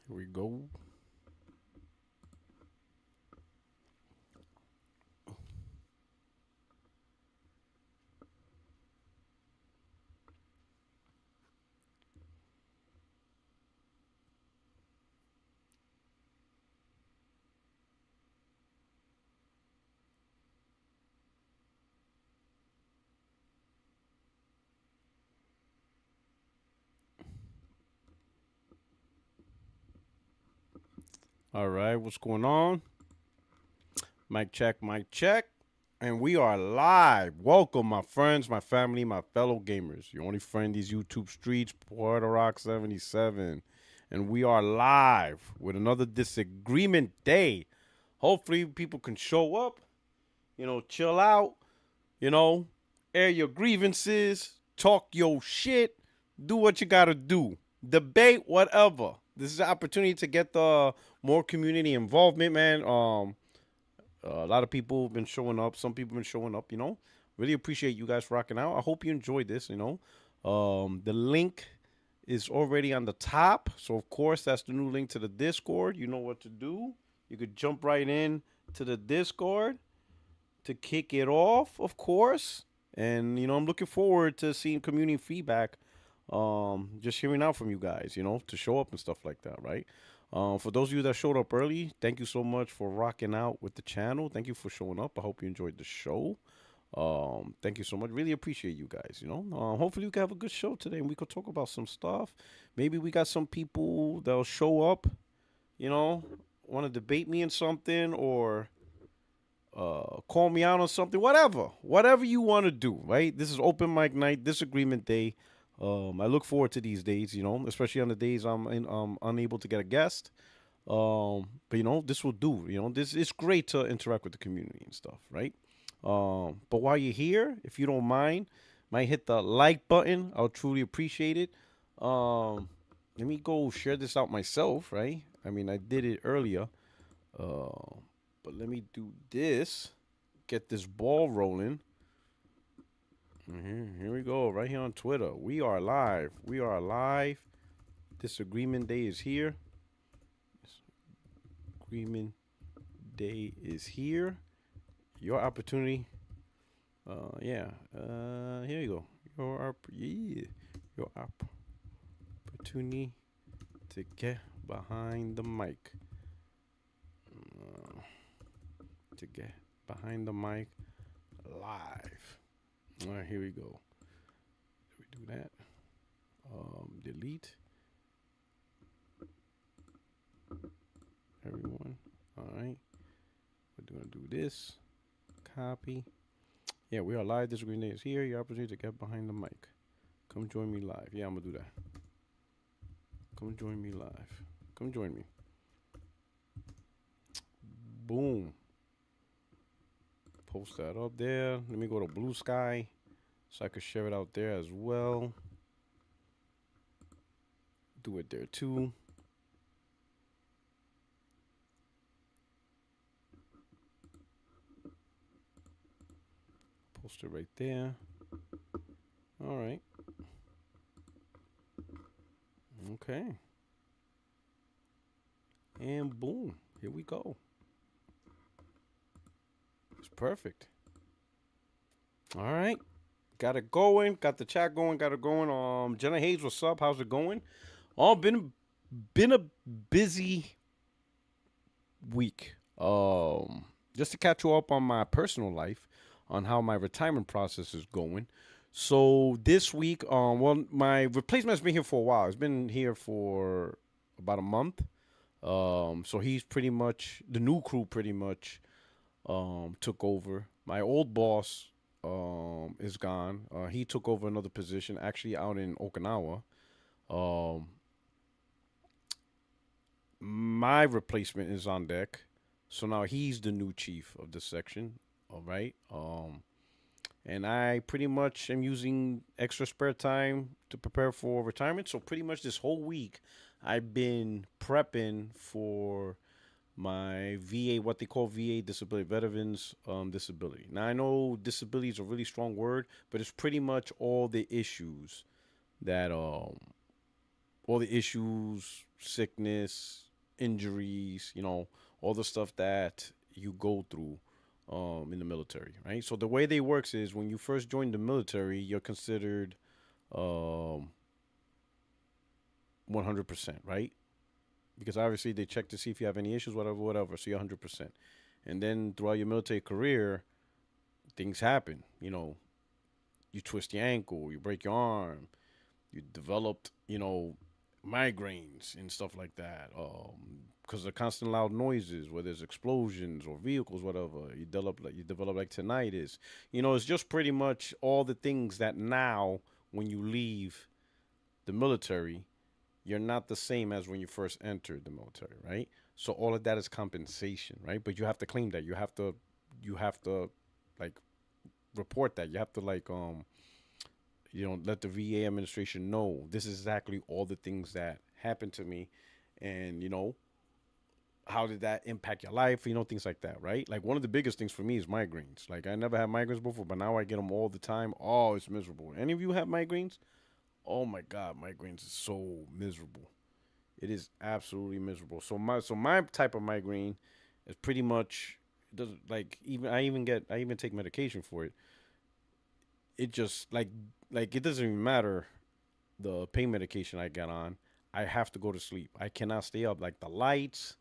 Here we go. All right, what's going on? Mic check, mic check. And we are live. Welcome, my friends, my family, my fellow gamers. Your only friend, these YouTube streets, Puertorock77. And we are live with another disagreement day. Hopefully, people can show up, chill out, you know, air your grievances, talk your shit, do what you gotta do, debate, whatever. This is an opportunity to get the more community involvement, man. A lot of people have been showing up. Some people have been showing up. Really appreciate you guys rocking out. I hope you enjoyed this. The link is already on the top, so of course that's the new link to the Discord. You know what to do. You could jump right in to the Discord to kick it off, of course. And I'm looking forward to seeing community feedback. Just hearing out from you guys, to show up and stuff like that, right? For those of you that showed up early, thank you so much for rocking out with the channel. Thank you for showing up. I hope you enjoyed the show. Thank you so much. Really appreciate you guys. Hopefully we can have a good show today and we could talk about some stuff. Maybe we got some people that'll show up, you know, want to debate me in something or call me out on something, whatever you want to do, right? This is open mic night, disagreement day. I look forward to these days, especially on the days I'm unable to get a guest. But this will do. This it's great to interact with the community and stuff, right? But while you're here, if you don't mind, might hit the like button. I'll truly appreciate it. Let me go share this out myself, right? I mean, I did it earlier. Uh, but let me do this. Get this ball rolling. Here we go, right here on Twitter. We are live. We are live. Disagreement Day is here. Disagreement Day is here. Your opportunity. Yeah. Here you go. Your opportunity to get behind the mic. To get behind the mic live. All right, here we go. We do that. Delete everyone. All right, we're gonna do this. Copy. Yeah, we are live. This Green Day is here. Your opportunity to get behind the mic. Come join me live. Yeah, I'm gonna do that. Come join me live. Come join me. Boom. Post that up there. Let me go to Blue Sky so I could share it out there as well. Do it there too. Post it right there. All right. Okay. And boom. Here we go. It's perfect. All right. Got it going. Got the chat going. Got it going. Jenna Hayes, what's up? How's it going? Been a busy week. Just to catch you up on my personal life, on how my retirement process is going. So this week, well, my replacement's been here for a while. It's been here for about a month. So he's pretty much the new crew. Pretty much took over. My old boss is gone. He took over another position, actually out in Okinawa. Um, my replacement is on deck, so now he's the new chief of the section. All right. And I pretty much am using extra spare time to prepare for retirement. So pretty much this whole week, I've been prepping for my VA, what they call VA disability, veterans disability. Now I know disability is a really strong word, but it's pretty much all the issues that all the issues, sickness, injuries, all the stuff that you go through in the military, right? So the way they works is when you first join the military, you're considered um, 100%, right? Because obviously they check to see if you have any issues, whatever, whatever. So you're 100%. And then throughout your military career, things happen. You twist your ankle, you break your arm, you developed, migraines and stuff like that. Because of constant loud noises, whether it's explosions or vehicles, whatever, you develop like tinnitus. It's just pretty much all the things that now, when you leave the military, you're not the same as when you first entered the military, right? So all of that is compensation, right? But you have to claim that. You have to like report that. You have to let the VA administration know this is exactly all the things that happened to me, and how did that impact your life? Things like that, right? Like one of the biggest things for me is migraines. Like I never had migraines before, but now I get them all the time. Oh, it's miserable. Any of you have migraines? Oh my God, migraines is so miserable. It is absolutely miserable. So my type of migraine is pretty much it doesn't like even I even take medication for it. It just like it doesn't even matter the pain medication I get on. I have to go to sleep. I cannot stay up. Like the lights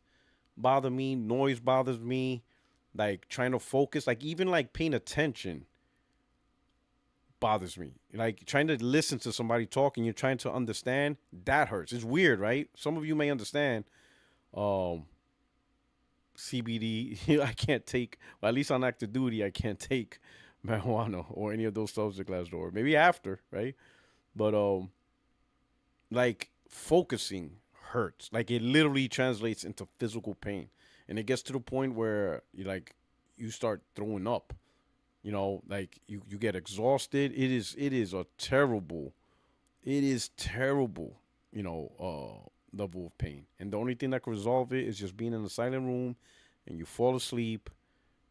bother me, noise bothers me, like trying to focus, like even like paying attention bothers me. Like trying to listen to somebody talking, you're trying to understand, that hurts. It's weird, right? Some of you may understand. Um, CBD, I can't take. Well, at least on active duty, I can't take marijuana or any of those substance class door. Maybe after, right? But like focusing hurts. Like it literally translates into physical pain, and it gets to the point where you start throwing up. Like you get exhausted. It is a terrible. It is terrible. Level of pain, and the only thing that can resolve it is just being in a silent room, and you fall asleep,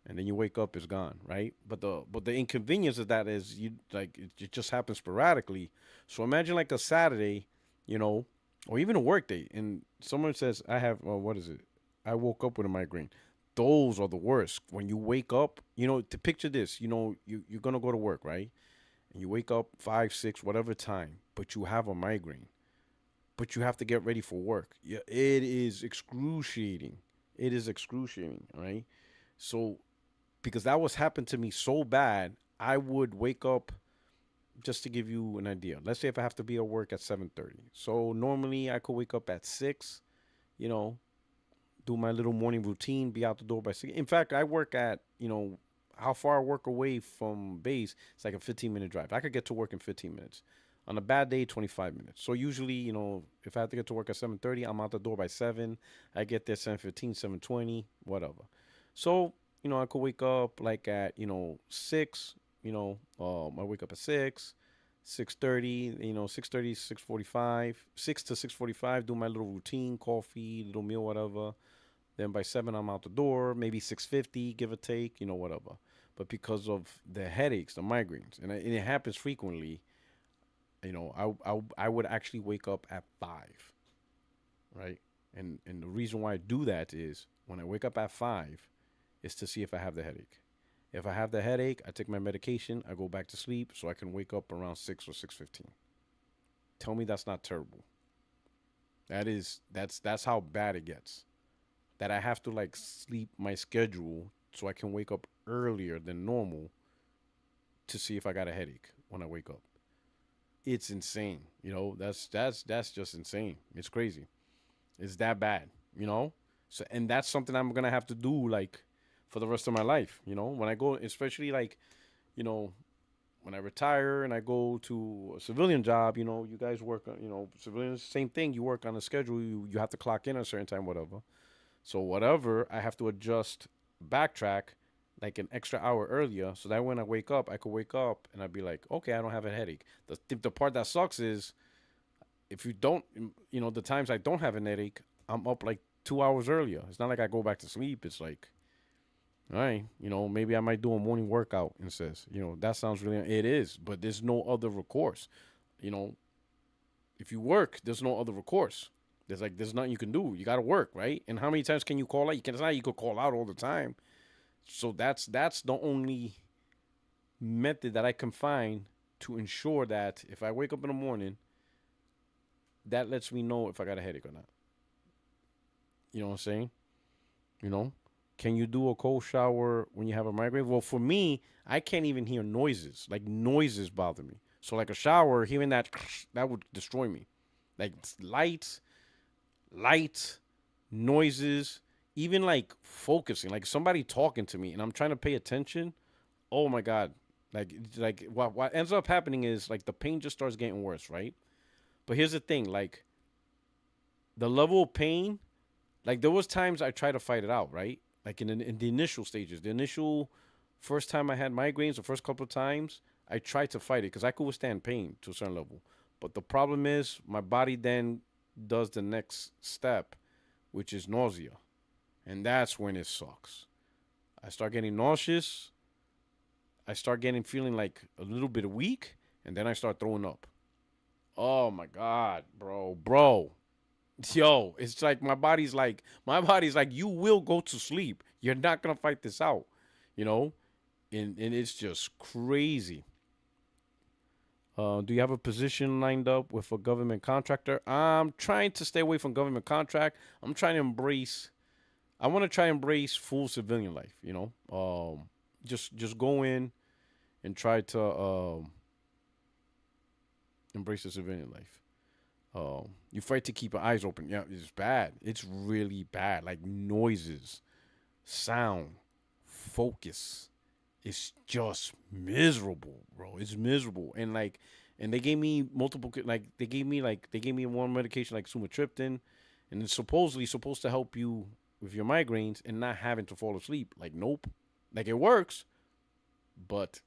and then you wake up, it's gone, right? But the inconvenience of that is it just happens sporadically. So imagine like a Saturday, you know, or even a work day, and someone says, "I have what is it? I woke up with a migraine." Those are the worst. When you wake up, to picture this, you're gonna go to work, right? And you wake up 5, 6, whatever time, but you have a migraine, but you have to get ready for work. Yeah, it is excruciating. It is excruciating, right? So because that was happened to me so bad, I would wake up, just to give you an idea. Let's say if I have to be at work at 7:30. So normally I could wake up at 6, you know, do my little morning routine, be out the door by 6. In fact, I work at, how far I work away from base, it's like a 15-minute drive. I could get to work in 15 minutes. On a bad day, 25 minutes. So usually, if I have to get to work at 7:30, I'm out the door by 7. I get there 7:15, 7:20, whatever. So, I could wake up like at, 6, I wake up at 6, 6:30, 6:30, 6:45, 6 to 6:45, do my little routine, coffee, little meal, whatever. Then by 7, I'm out the door, maybe 6:50, give or take, whatever. But because of the headaches, the migraines, and it happens frequently, I would actually wake up at 5, right? And the reason why I do that is when I wake up at 5 is to see if I have the headache. If I have the headache, I take my medication, I go back to sleep so I can wake up around 6 or 6:15. Tell me that's not terrible. That's how bad it gets. That I have to like sleep my schedule so I can wake up earlier than normal to see if I got a headache when I wake up. It's insane. That's just insane. It's crazy. It's that bad. So and that's something I'm gonna have to do like for the rest of my life. When I go, especially like, you know, when I retire and I go to a civilian job. You guys work on, civilians, same thing. You work on a schedule. You have to clock in at a certain time, whatever. So whatever, I have to adjust, backtrack like an extra hour earlier, so that when I wake up, I could wake up and I'd be like, okay, I don't have a headache. The part that sucks is if you don't, the times I don't have a headache, I'm up like 2 hours earlier. It's not like I go back to sleep. It's like, all right, maybe I might do a morning workout and says, that sounds really, it is, but there's no other recourse. You know, If you work, there's no other recourse. There's nothing you can do. You got to work, right? And how many times can you call out? It's not you could call out all the time. So that's the only method that I can find to ensure that if I wake up in the morning, that lets me know if I got a headache or not. You know what I'm saying? You know, can you do a cold shower when you have a migraine? Well, for me, I can't even hear noises. Like noises bother me. So like a shower, hearing that that would destroy me. Like lights, lights, noises, even like focusing, like somebody talking to me and I'm trying to pay attention. Oh my god. Like what ends up happening is like the pain just starts getting worse, right? But here's the thing, like the level of pain, like there was times I tried to fight it out, right? Like in the initial stages, the initial first time I had migraines, the first couple of times, I tried to fight it because I could withstand pain to a certain level. But the problem is my body then does the next step, which is nausea. And that's when it sucks. I start getting nauseous. I start getting feeling like a little bit weak, and then I start throwing up. Oh my god, bro. Yo, it's like my body's like you will go to sleep. You're not gonna fight this out, you know? And it's just crazy. Do you have a position lined up with a government contractor? I'm trying to stay away from government contract. I'm trying to embrace. I want to try and embrace full civilian life. Just go in and try to embrace the civilian life. You fight to keep your eyes open. Yeah, it's bad. It's really bad. Like noises, sound, focus. It's just miserable, bro. It's miserable. And they gave me multiple, they gave me one medication like sumatriptan, and it's supposedly supposed to help you with your migraines and not having to fall asleep. Like, nope. Like, it works, but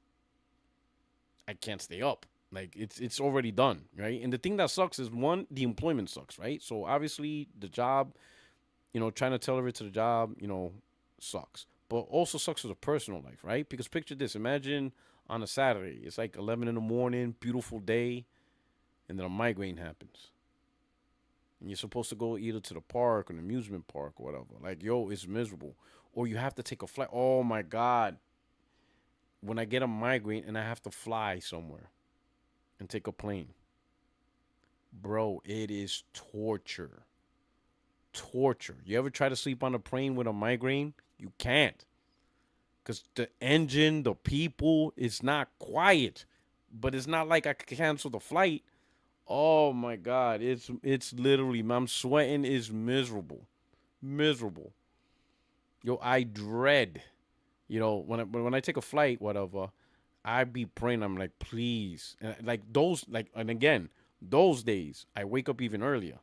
I can't stay up. Like, it's already done, right? And the thing that sucks is, one, the employment sucks, right? So obviously the job, trying to tailor it to the job, sucks. But also sucks for the personal life, right? Because picture this: imagine on a Saturday, it's like 11 in the morning, beautiful day, and then a migraine happens, and you're supposed to go either to the park or an amusement park or whatever. Like, yo, it's miserable. Or you have to take a flight. Oh my god, when I get a migraine and I have to fly somewhere and take a plane, bro, it is torture. Torture. You ever try to sleep on a plane with a migraine? You can't. Because the engine, the people, it's not quiet. But it's not like I could cancel the flight. Oh my god, it's literally, I'm sweating is miserable. Miserable. Yo, I dread, when I take a flight, whatever, I be praying. I'm like, please. And and again, those days, I wake up even earlier.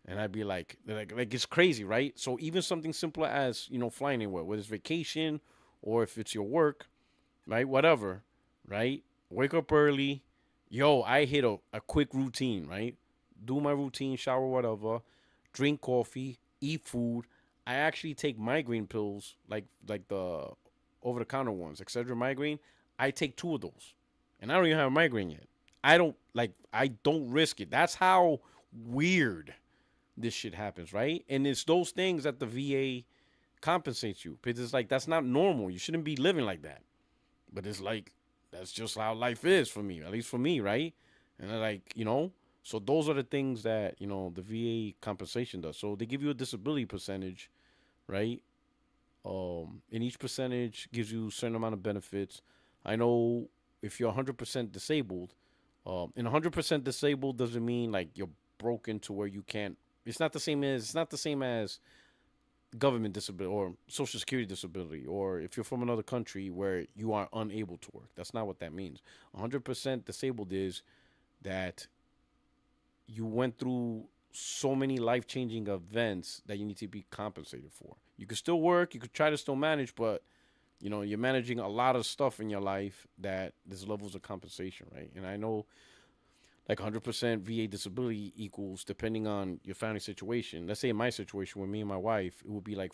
And I'd be like it's crazy, right? So even something simple as, flying anywhere, whether it's vacation or if it's your work, right? Whatever, right? Wake up early. Yo, I hit a quick routine, right? Do my routine, shower, whatever, drink coffee, eat food. I actually take migraine pills, like the over the counter ones, Excedrin migraine. I take two of those. And I don't even have a migraine yet. I don't risk it. That's how weird this shit happens, right? And it's those things that the VA compensates you. Because it's like, that's not normal. You shouldn't be living like that. But it's like, that's just how life is for me, at least for me, right? And they're like, so those are the things that, the VA compensation does. So they give you a disability percentage, right? And each percentage gives you a certain amount of benefits. I know if you're 100% disabled, and 100% disabled doesn't mean like you're broken to where you can't. It's not the same as government disability or social security disability, or if you're from another country where you are unable to work. That's not what that means. 100% disabled is that you went through so many life-changing events that you need to be compensated for. You could still work, you could try to still manage, but you're managing a lot of stuff in your life that there's levels of compensation, right? And I know like 100% VA disability equals, depending on your family situation. Let's say in my situation with me and my wife, it would be like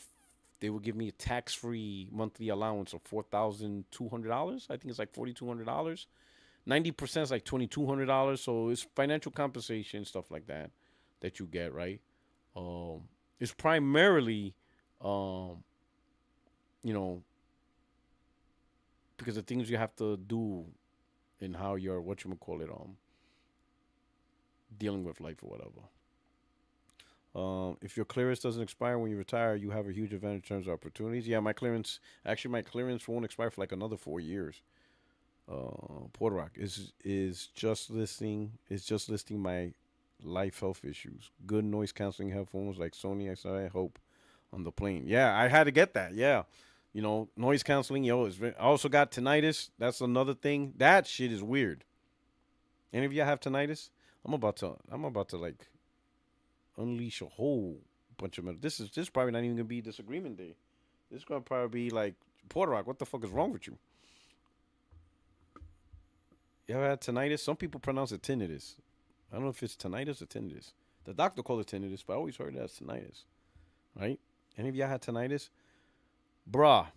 they would give me a tax-free monthly allowance of $4,200. I think it's like $4,200. 90% is like $2,200. So it's financial compensation, stuff like that, that you get, right? Um, it's primarily, um, you know, because the things you have to do in how you're, what you call it, dealing with life or whatever. If your clearance doesn't expire when you retire, you have a huge advantage in terms of opportunities. Yeah, my clearance won't expire for like another 4 years. Puertorock is just listing my life health issues. Good noise canceling headphones like Sony XI Hope on the plane. Yeah, I had to get that. Yeah, noise canceling. I also got tinnitus. That's another thing. That shit is weird. Any of you have tinnitus? I'm about to like unleash a whole bunch of metal. This is probably not even gonna be disagreement day. This is gonna probably be like Puertorock. What the fuck is wrong with you? You ever had tinnitus? Some people pronounce it tinnitus. I don't know if it's tinnitus or tinnitus. The doctor called it tinnitus, but I always heard it as tinnitus. Right? Any of y'all had tinnitus? Bruh,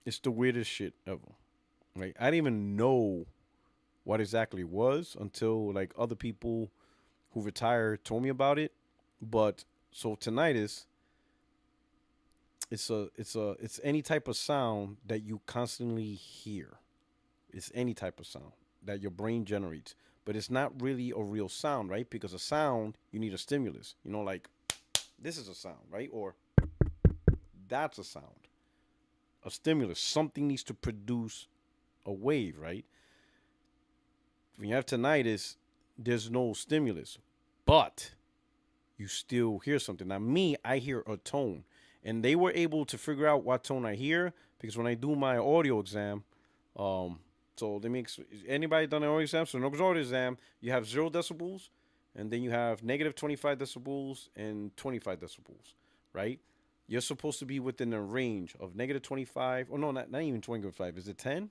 it's the weirdest shit ever. Right? I didn't even know what exactly it was until like other people who retired told me about it. But so tinnitus, it's any type of sound that you constantly hear. It's any type of sound that your brain generates, but it's not really a real sound, right? Because a sound, you need a stimulus. Like this is a sound, right? Or that's a sound. A stimulus. Something needs to produce a wave, right? When you have tinnitus, there's no stimulus, but you still hear something. Now, me, I hear a tone, and they were able to figure out what tone I hear because when I do my audio exam, so they make anybody done an audio exam? So an audio exam, you have 0 decibels, and then you have negative 25 decibels and 25 decibels, right? You're supposed to be within a range of negative 25. Oh no, not even 25. Is it 10?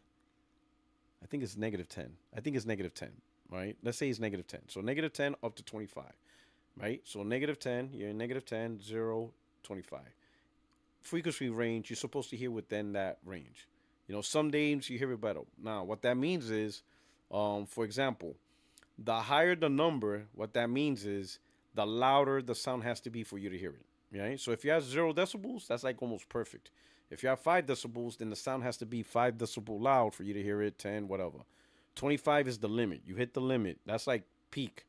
I think it's negative 10. I think it's negative 10, right? Let's say it's negative 10. So negative 10 up to 25, right? So negative 10, you're in negative 10, 0, 25. Frequency range, you're supposed to hear within that range. Some days you hear it better. Now, what that means is, for example, the higher the number, what that means is the louder the sound has to be for you to hear it, right? So if you have 0 decibels, that's like almost perfect. If you have 5 decibels, then the sound has to be 5 decibel loud for you to hear it, 10, whatever. 25 is the limit. You hit the limit. That's like peak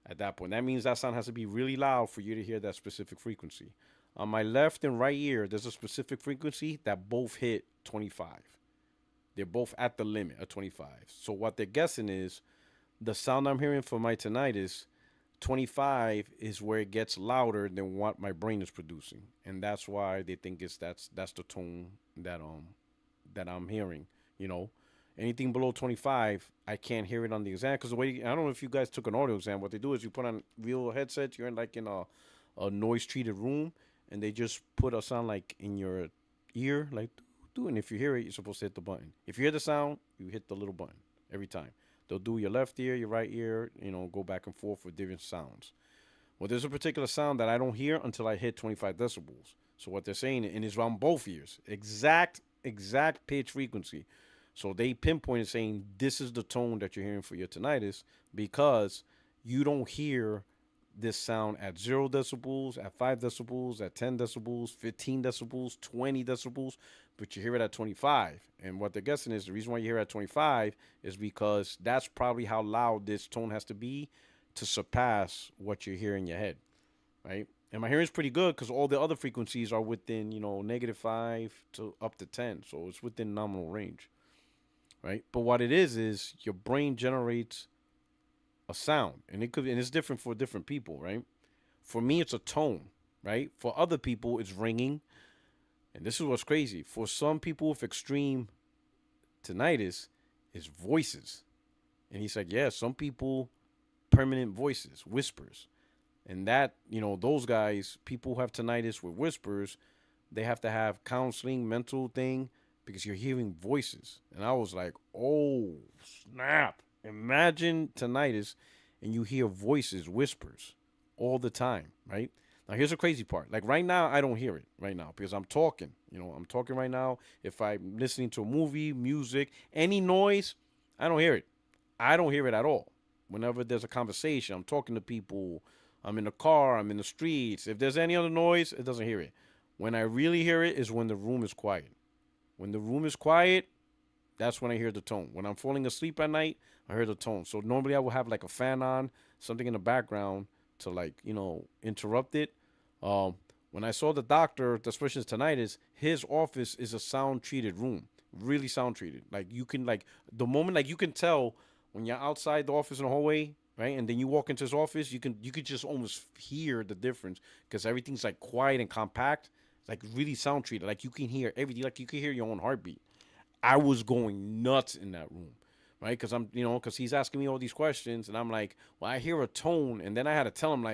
at that point. That means that sound has to be really loud for you to hear that specific frequency. On my left and right ear, there's a specific frequency that both hit 25. They're both at the limit of 25. So what they're guessing is the sound I'm hearing for my tinnitus, 25 is where it gets louder than what my brain is producing, and that's why they think that's the tone that I'm hearing. Anything below 25, I can't hear it on the exam because the way I don't know if you guys took an audio exam. What they do is you put on real headsets. You're in a noise treated room, and they just put a sound like in your ear, like do. And if you hear it, you're supposed to hit the button. If you hear the sound, you hit the little button every time. They'll do your left ear, your right ear, go back and forth with different sounds. Well, there's a particular sound that I don't hear until I hit 25 decibels. So what they're saying, and it's on both ears, exact pitch frequency. So they pinpointed saying this is the tone that you're hearing for your tinnitus because you don't hear this sound at 0 decibels, at 5 decibels, at 10 decibels, 15 decibels, 20 decibels, but you hear it at 25. And what they're guessing is the reason why you hear it at 25 is because that's probably how loud this tone has to be to surpass what you hear in your head, right? And my hearing's pretty good because all the other frequencies are within, -5 to up to 10. So it's within nominal range, right? But what it is your brain generates a sound, and it's different for different people, right? For me, it's a tone, right? For other people, it's ringing, and this is what's crazy. For some people with extreme tinnitus, it's voices, and he said, yeah, some people permanent voices, whispers, and that those guys, people who have tinnitus with whispers, they have to have counseling, mental thing, because you're hearing voices, and I was like, oh snap. Imagine tinnitus and you hear voices, whispers all the time, right? Now, here's the crazy part. Like right now, I don't hear it right now because I'm talking. I'm talking right now. If I'm listening to a movie, music, any noise, I don't hear it. I don't hear it at all. Whenever there's a conversation, I'm talking to people, I'm in the car, I'm in the streets. If there's any other noise, it doesn't hear it. When I really hear it is when the room is quiet. When the room is quiet, that's when I hear the tone. When I'm falling asleep at night, I hear the tone. So normally I will have like a fan on, something in the background to like, interrupt it. Um, when I saw the doctor, the specialist tinnitus, his office is a sound treated room, really sound treated. Like you can like the moment like you can tell when you're outside the office in the hallway, right, and then you walk into his office, you could just almost hear the difference because everything's like quiet and compact. It's like really sound treated. Like you can hear everything. Like you can hear your own heartbeat. I was going nuts in that room, right? Because he's asking me all these questions, and I'm like, well, I hear a tone, and then I had to tell him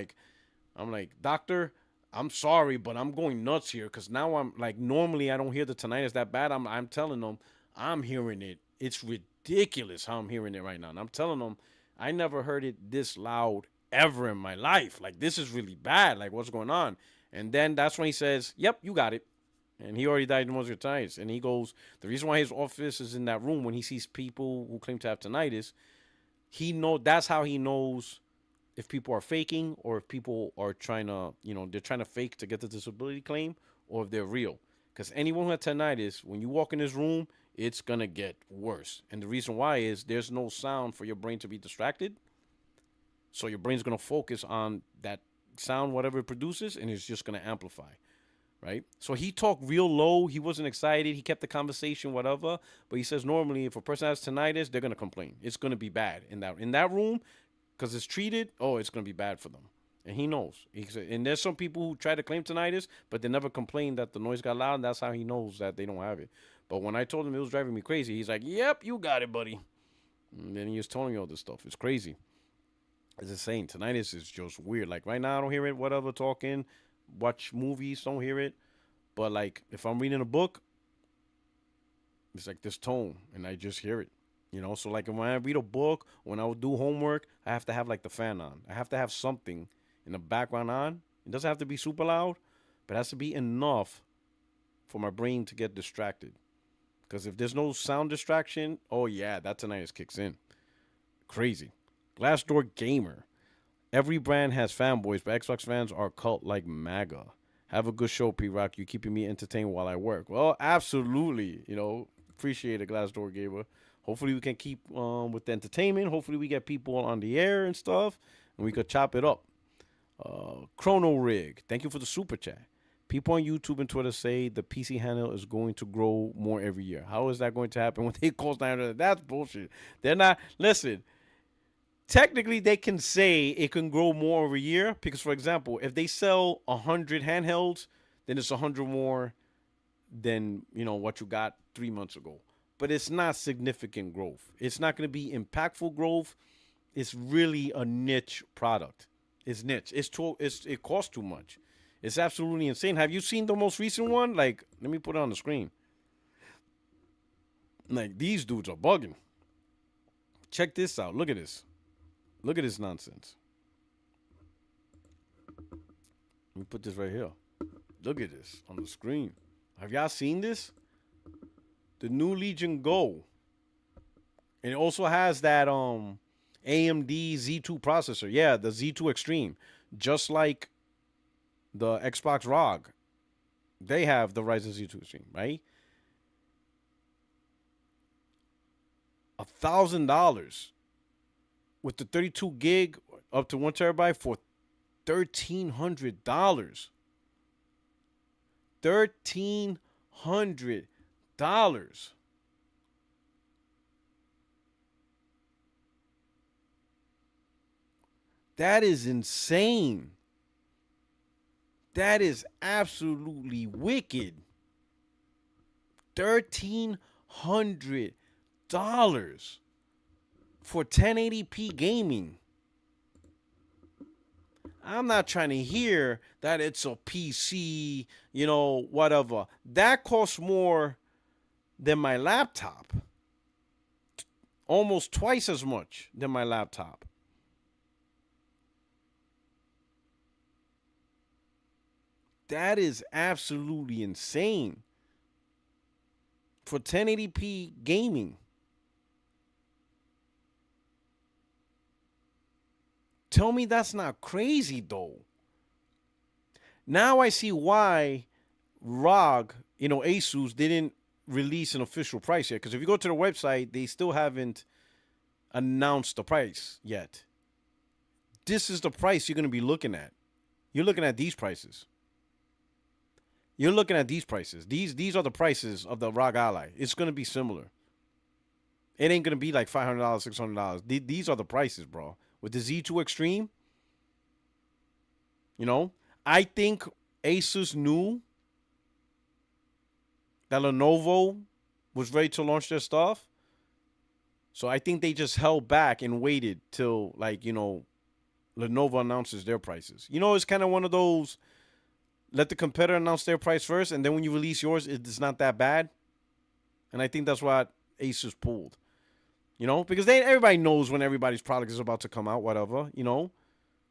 I'm like, doctor, I'm sorry, but I'm going nuts here, because now I'm like, normally I don't hear the tinnitus that bad. I'm telling them I'm hearing it. It's ridiculous how I'm hearing it right now, and I'm telling them I never heard it this loud ever in my life. Like this is really bad. Like what's going on? And then that's when he says, "Yep, you got it." And he already diagnosed with tinnitus. And he goes, the reason why his office is in that room when he sees people who claim to have tinnitus, that's how he knows if people are faking or if people are trying to, they're trying to fake to get the disability claim or if they're real. Because anyone who has tinnitus, when you walk in this room, it's going to get worse. And the reason why is there's no sound for your brain to be distracted. So your brain's going to focus on that sound, whatever it produces, and it's just going to amplify. Right? So he talked real low. He wasn't excited. He kept the conversation, whatever. But he says normally if a person has tinnitus, they're going to complain. It's going to be bad in that room because it's treated. Oh, it's going to be bad for them. And he knows. He said, and there's some people who try to claim tinnitus, but they never complain that the noise got loud. And that's how he knows that they don't have it. But when I told him it was driving me crazy, he's like, yep, you got it, buddy. And then he was telling me all this stuff. It's crazy. As it's saying, tinnitus is just weird. Like right now, I don't hear it, whatever, talking. Watch movies, don't hear it. But like if I'm reading a book, it's like this tone and I just hear it. So like when I read a book, when I would do homework, I have to have like the fan on. I have to have something in the background on. It doesn't have to be super loud, but it has to be enough for my brain to get distracted. Because if there's no sound distraction, oh yeah, that tinnitus kicks in. Crazy. Glassdoor Gamer. Every brand has fanboys, but Xbox fans are cult like MAGA. Have a good show, P-Rock. You're keeping me entertained while I work. Well, absolutely. Appreciate it, Glassdoor Gamer. Hopefully we can keep with the entertainment. Hopefully we get people on the air and stuff, and we could chop it up. Chrono Rig. Thank you for the super chat. People on YouTube and Twitter say the PC handle is going to grow more every year. How is that going to happen when they cost $900? That's bullshit. They're not. Listen. Technically, they can say it can grow more every year because, for example, if they sell 100 handhelds, then it's 100 more than what you got 3 months ago. But it's not significant growth. It's not going to be impactful growth. It's really a niche product. It's niche. It costs too much. It's absolutely insane. Have you seen the most recent one? Like, let me put it on the screen. Like, these dudes are bugging. Check this out. Look at this. Look at this nonsense. Let me put this right here. Look at this on the screen. Have y'all seen this? The new Legion Go. And it also has that AMD Z2 processor. Yeah, the Z2 Extreme. Just like the Xbox ROG. They have the Ryzen Z2 Extreme, right? $1,000 with the 32 gig up to 1 terabyte for $1,300. $1,300. That is insane. That is absolutely wicked. $1,300 for 1080p gaming. I'm not trying to hear that it's a PC, whatever. That costs more than my laptop. Almost twice as much than my laptop. That is absolutely insane for 1080p gaming. Tell me that's not crazy though. Now I see why ROG, Asus didn't release an official price yet. Because if you go to the website, they still haven't announced the price yet. This is the price you're going to be looking at. You're looking at these prices. You're looking at these prices. These are the prices of the ROG Ally. It's going to be similar. It ain't going to be like $500, $600. These are the prices, bro. With the Z2 Extreme, I think Asus knew that Lenovo was ready to launch their stuff. So I think they just held back and waited till, Lenovo announces their prices. It's kind of one of those, let the competitor announce their price first, and then when you release yours, it's not that bad. And I think that's what Asus pulled. Because everybody knows when everybody's product is about to come out, whatever,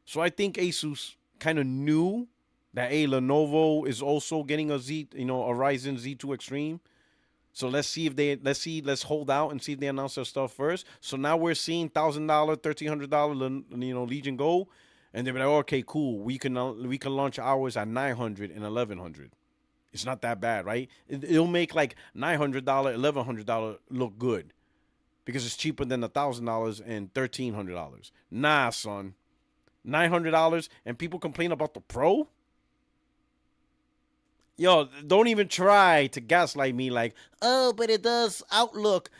So I think Asus kind of knew that Lenovo is also getting a Ryzen Z2 Extreme. So let's hold out and see if they announce their stuff first. So now we're seeing $1,000, $1,300, Legion Go, and they're like, okay, cool. We can launch ours at $900 and $1,100. It's not that bad, right? It'll make like $900, $1,100 look good because it's cheaper than $1,000 and $1,300. Nah, son, $900 and people complain about the Pro. Yo, don't even try to gaslight me like, oh, but it does Outlook.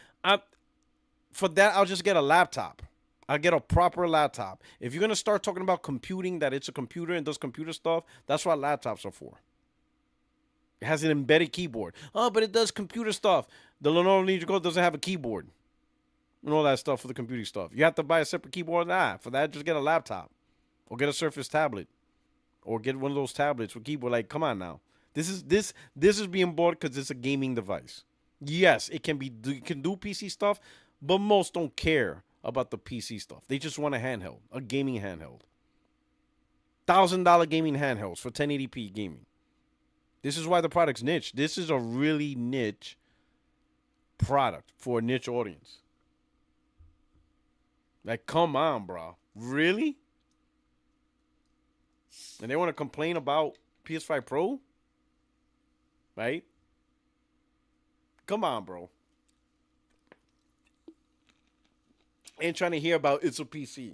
For that, I'll just get a laptop. I'll get a proper laptop. If you're going to start talking about computing, that it's a computer and does computer stuff, that's what laptops are for. It has an embedded keyboard. Oh, but it does computer stuff. The Lenovo Legion Go doesn't have a keyboard. And all that stuff for the computing stuff. You have to buy a separate keyboard. Nah, for that, just get a laptop. Or get a Surface tablet. Or get one of those tablets with keyboard. Like, come on now. This is being bought because it's a gaming device. Yes, it can do PC stuff, but most don't care about the PC stuff. They just want a handheld, a gaming handheld. $1,000 gaming handhelds for 1080p gaming. This is why the product's niche. This is a really niche product for a niche audience. Like, come on, bro. Really? And they want to complain about PS5 Pro? Right? Come on, bro. Ain't trying to hear about it's a PC.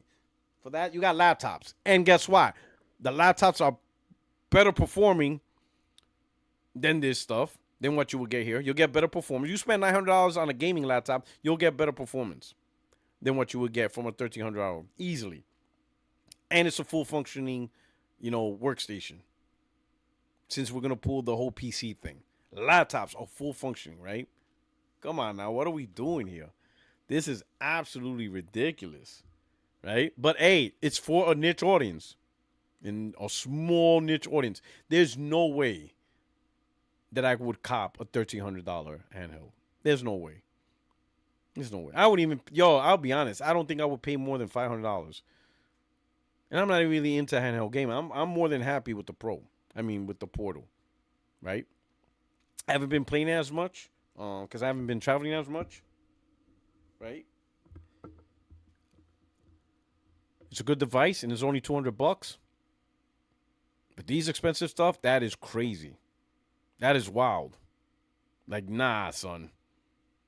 For that, you got laptops. And guess what? The laptops are better performing than this stuff, than what you will get here. You'll get better performance. You spend $900 on a gaming laptop, you'll get better performance than what you would get from a $1,300 easily. And it's a full functioning, workstation. Since we're going to pull the whole PC thing. Laptops are full functioning, right? Come on now. What are we doing here? This is absolutely ridiculous, right? But, hey, it's for a niche audience. In a small niche audience. There's no way that I would cop a $1,300 handheld. There's no way. There's no way. I wouldn't even... I'll be honest. I don't think I would pay more than $500. And I'm not really into handheld gaming. I'm more than happy with the Pro. With the Portal, right? I haven't been playing as much because I haven't been traveling as much, right? It's a good device and it's only $200. But these expensive stuff, that is crazy. That is wild. Like, nah, son.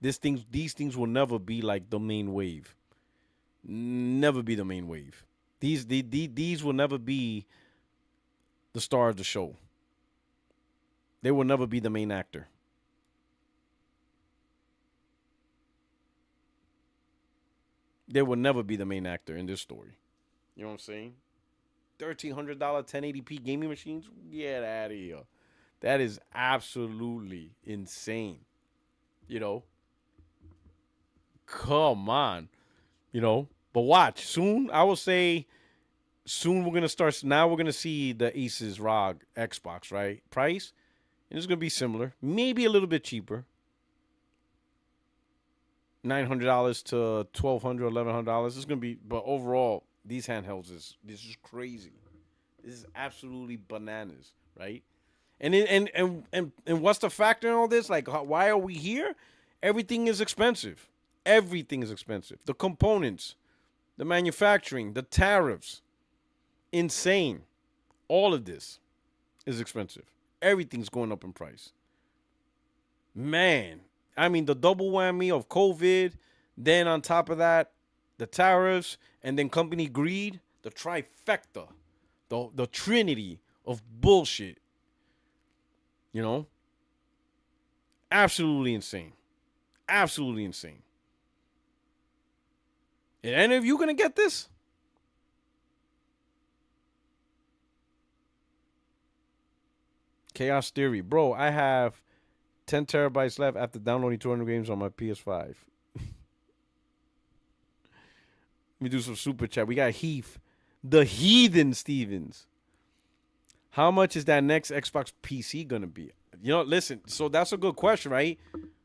These things will never be like the main wave. Never be the main wave. These will never be the star of the show. They will never be the main actor. They will never be the main actor in this story. You know what I'm saying? $1,300 1080p gaming machines? Get out of here. That is absolutely insane. Come on. But watch. Soon, I will say, soon we're going to start. Now we're going to see the Asus ROG Xbox, right? Price. And it's going to be similar. Maybe a little bit cheaper. $900 to $1,200, $1,100. It's going to be, but overall, these handhelds this is crazy. This is absolutely bananas, right? And what's the factor in all this? Like, why are we here? Everything is expensive. Everything is expensive. The components, the manufacturing, the tariffs, insane. All of this is expensive. Everything's going up in price. Man, I mean, the double whammy of COVID, then on top of that, the tariffs, and then company greed, the trifecta, the trinity of bullshit, you know? Absolutely insane. Absolutely insane. Are any of you going to get this? Chaos Theory. Bro, I have 10 terabytes left after downloading 200 games on my PS5. Let me do some super chat. We got Heath, the Heathen Stevens. How much is that next Xbox PC gonna be? You know, listen. So that's a good question, right?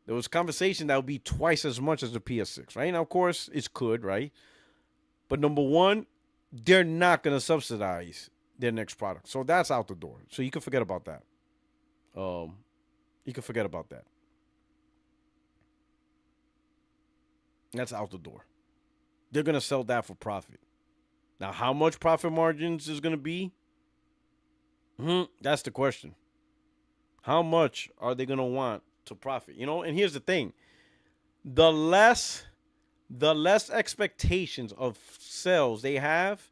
There was conversation that would be twice as much as the PS6, right? Now, of course, it could, right? But number one, they're not gonna subsidize their next product, so that's out the door. So you can forget about that. You can forget about that. That's out the door. They're gonna sell that for profit. Now, how much profit margins is gonna be? That's the question. How much are they gonna want to profit? You know, and here's the thing: the less, the less expectations of sales they have,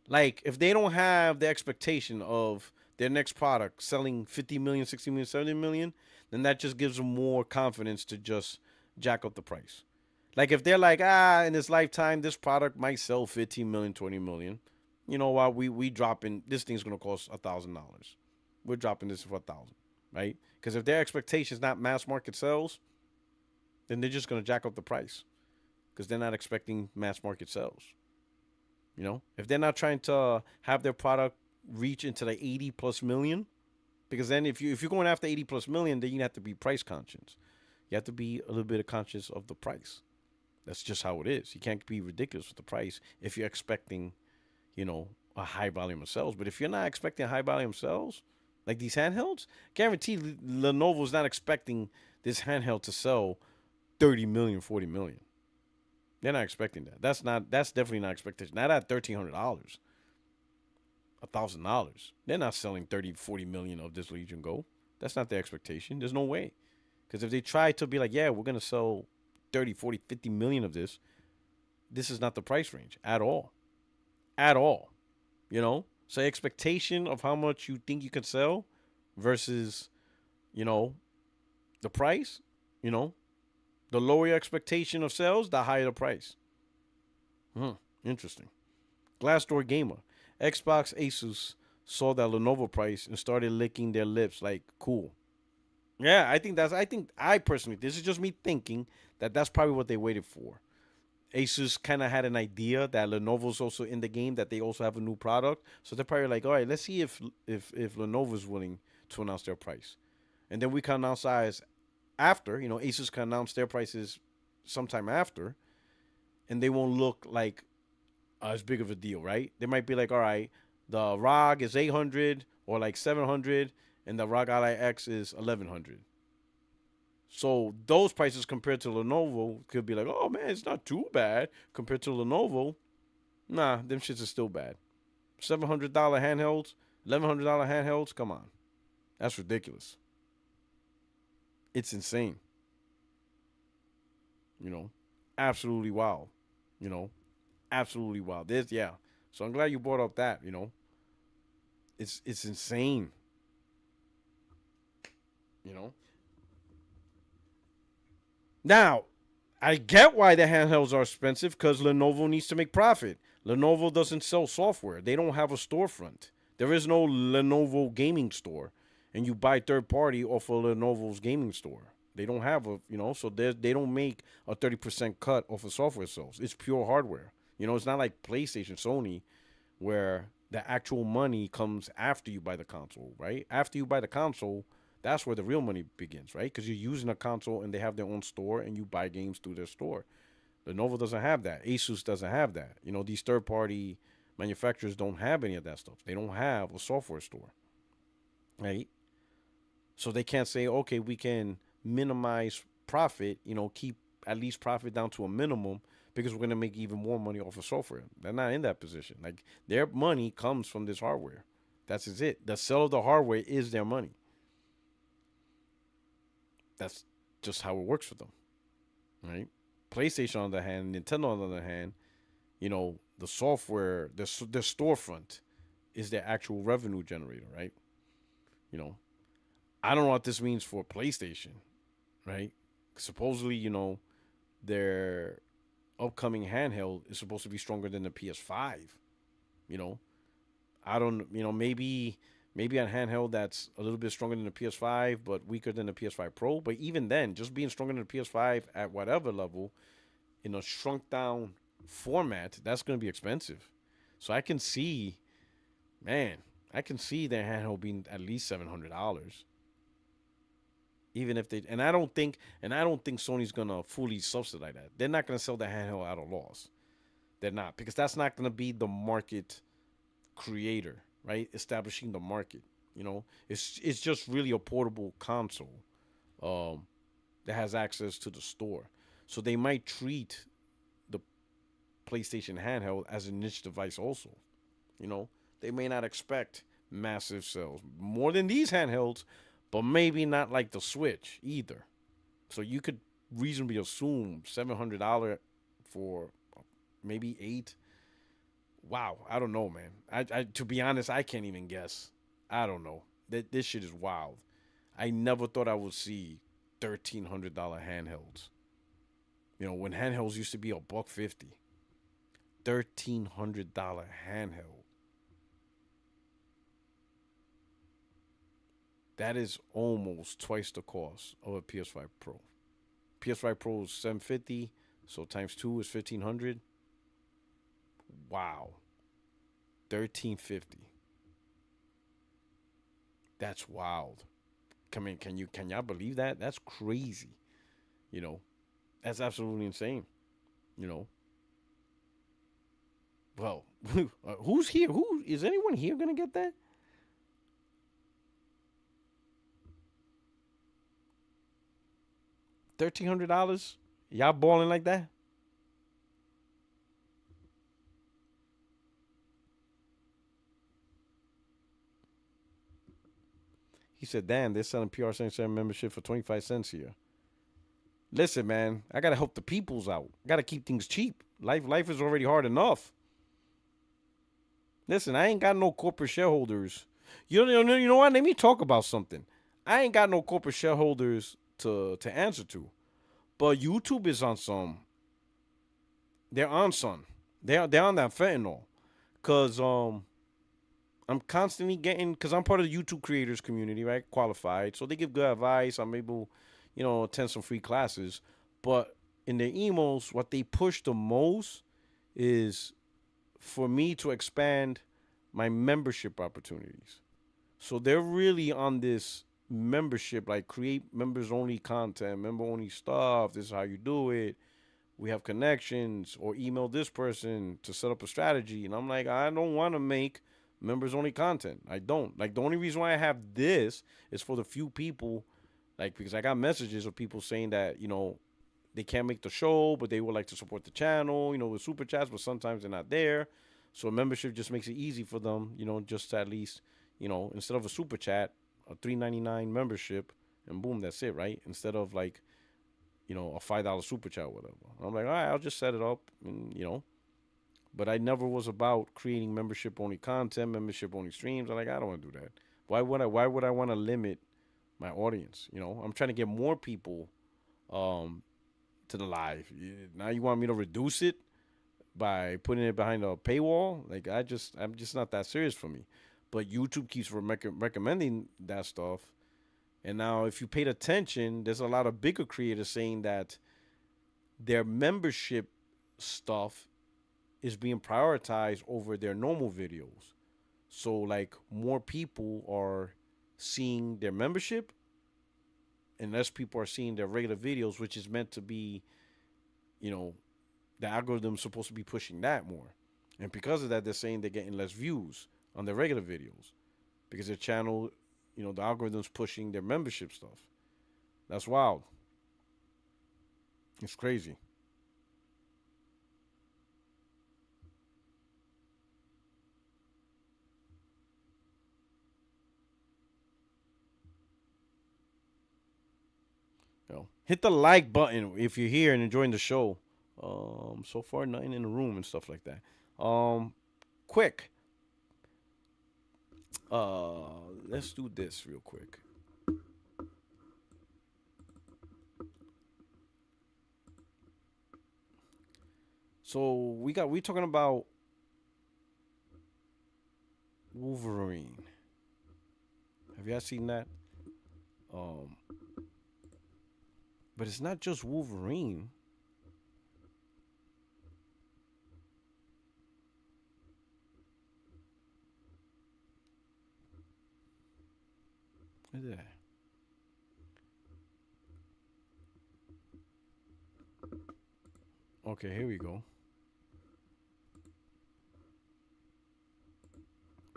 like if they don't have the expectation of their next product selling 50 million, 60 million, 70 million, then that just gives them more confidence to just jack up the price. Like if they're like, in this lifetime, this product might sell 15 million, 20 million. You know what? We dropping this thing's gonna cost $1,000. We're dropping this for 1,000, right? Because if their expectation is not mass market sales, then they're just gonna jack up the price because they're not expecting mass market sales. You know, if they're not trying to have their product reach into the 80 plus million, because then if you're going after 80 plus million, then you have to be price conscious. You have to be a little bit conscious of the price. That's just how it is. You can't be ridiculous with the price if you're expecting, you know, a high volume of sales. But if you're not expecting a high volume of sales, like these handhelds, guaranteed Lenovo's not expecting this handheld to sell 30 million, 40 million. They're not expecting that. That's definitely not expectation. Not at $1,300, $1,000. They're not selling 30, 40 million of this Legion Go. That's not their expectation. There's no way. Because if they try to be like, yeah, we're going to sell 30, 40, 50 million of this is not the price range at all. At all. You know? So expectation of how much you think you can sell versus, you know, the price, you know, the lower your expectation of sales, the higher the price. Interesting. Glassdoor Gamer. Xbox Asus saw that Lenovo price and started licking their lips like, cool. Yeah, I personally, this is just me thinking that that's probably what they waited for. Asus kind of had an idea that Lenovo's also in the game, that they also have a new product. So they're probably like, all right, let's see if Lenovo's willing to announce their price. And then we can announce ours after. You know, Asus can announce their prices sometime after. And they won't look like as big of a deal, right? They might be like, all right, the ROG is 800 or like 700, and the ROG Ally X is 1100. So those prices compared to Lenovo could be like, oh man, it's not too bad compared to Lenovo. Nah, them shits are still bad. $700 handhelds, $1,100 handhelds. Come on, that's ridiculous. It's insane. You know, absolutely wild. You know, absolutely wild. Yeah. So I'm glad you brought up that. You know, it's insane. You know. Now, I get why the handhelds are expensive because Lenovo needs to make profit. Lenovo doesn't sell software. They don't have a storefront. There is no Lenovo gaming store, and you buy third party off of Lenovo's gaming store. They don't have a, you know, so they don't make a 30% cut off of software sales. It's pure hardware. You know, it's not like PlayStation, Sony, where the actual money comes after you buy the console, right? After you buy the console, that's where the real money begins, right? Because you're using a console and they have their own store and you buy games through their store. Lenovo doesn't have that. Asus doesn't have that. You know, these third-party manufacturers don't have any of that stuff. They don't have a software store, right? So they can't say, okay, we can minimize profit, keep at least profit down to a minimum because we're going to make even more money off of software. They're not in that position. Like their money comes from this hardware. That's just it. The sale of the hardware is their money. That's just how it works for them, right? PlayStation on the other hand, Nintendo on the other hand, the software, the storefront is their actual revenue generator, right? You know, I don't know what this means for PlayStation, right? Supposedly, their upcoming handheld is supposed to be stronger than the PS5. You know, I don't, maybe a handheld that's a little bit stronger than the PS5, but weaker than the PS5 Pro. But even then, just being stronger than the PS5 at whatever level in a shrunk down format, that's going to be expensive. So I can see, man, I can see their handheld being at least $700. Even if they, and I don't think Sony's gonna fully subsidize that. They're not gonna sell the handheld at a loss. They're not, because that's not gonna be the market creator, right? Establishing the market. It's just really a portable console um, that has access to the store. So they might treat the PlayStation handheld as a niche device also. You know, they may not expect massive sales more than these handhelds, but maybe not like the Switch either. So you could reasonably assume $700 for maybe eight. Wow, I don't know, man. I to be honest, I can't even guess. I don't know. This shit is wild. I never thought I would see $1,300 handhelds. When handhelds used to be $150. $1,300 handheld. That is almost twice the cost of a PS5 Pro. PS5 Pro is 750, so times two is 1,500. Wow, 1,350. That's wild. Can y'all believe that? That's crazy. You know, that's absolutely insane. You know. Well, who's here? Who is anyone here gonna get that? $1,300? Y'all balling like that? He said, "Damn, they're selling PR77 membership for 25 cents here." Listen, man, I gotta help the peoples out. I gotta keep things cheap. Life is already hard enough. Listen, I ain't got no corporate shareholders. You know what? Let me talk about something. I ain't got no corporate shareholders to answer to. But YouTube is on some. They're on some. They're on that fentanyl. Cause I'm constantly getting, because I'm part of the YouTube creators community, right? Qualified, so they give good advice. I'm able, attend some free classes. But in their emails, what they push the most is for me to expand my membership opportunities. So they're really on this membership, like create members only content, member only stuff. This is how you do it. We have connections, or email this person to set up a strategy. And I'm like, I don't want to make members only content. I don't. Like, the only reason why I have this is for the few people, like, because I got messages of people saying that, they can't make the show, but they would like to support the channel, with super chats, but sometimes they're not there. So a membership just makes it easy for them, just to at least, instead of a super chat, a $3.99 membership, and boom, that's it, right? Instead of like, a $5 super chat or whatever. I'm like, all right, I'll just set it up, and But I never was about creating membership only content, membership only streams. I'm like, I don't want to do that. Why would I want to limit my audience? I'm trying to get more people um to the live. Now you want me to reduce it by putting it behind a paywall? Like, I'm just not that serious for me. But YouTube keeps recommending that stuff. And now, if you paid attention, there's a lot of bigger creators saying that their membership stuff is being prioritized over their normal videos. So, like, more people are seeing their membership and less people are seeing their regular videos, which is meant to be, you know, the algorithm's supposed to be pushing that more. And because of that, they're saying they're getting less views on their regular videos because their channel, the algorithms pushing their membership stuff. That's wild. It's crazy. Hit the like button if you're here and enjoying the show. So far nothing in the room and stuff like that. Quick. Let's do this real quick. So we talking about Wolverine. Have you guys seen that? But it's not just Wolverine. Look at that. Okay, here we go.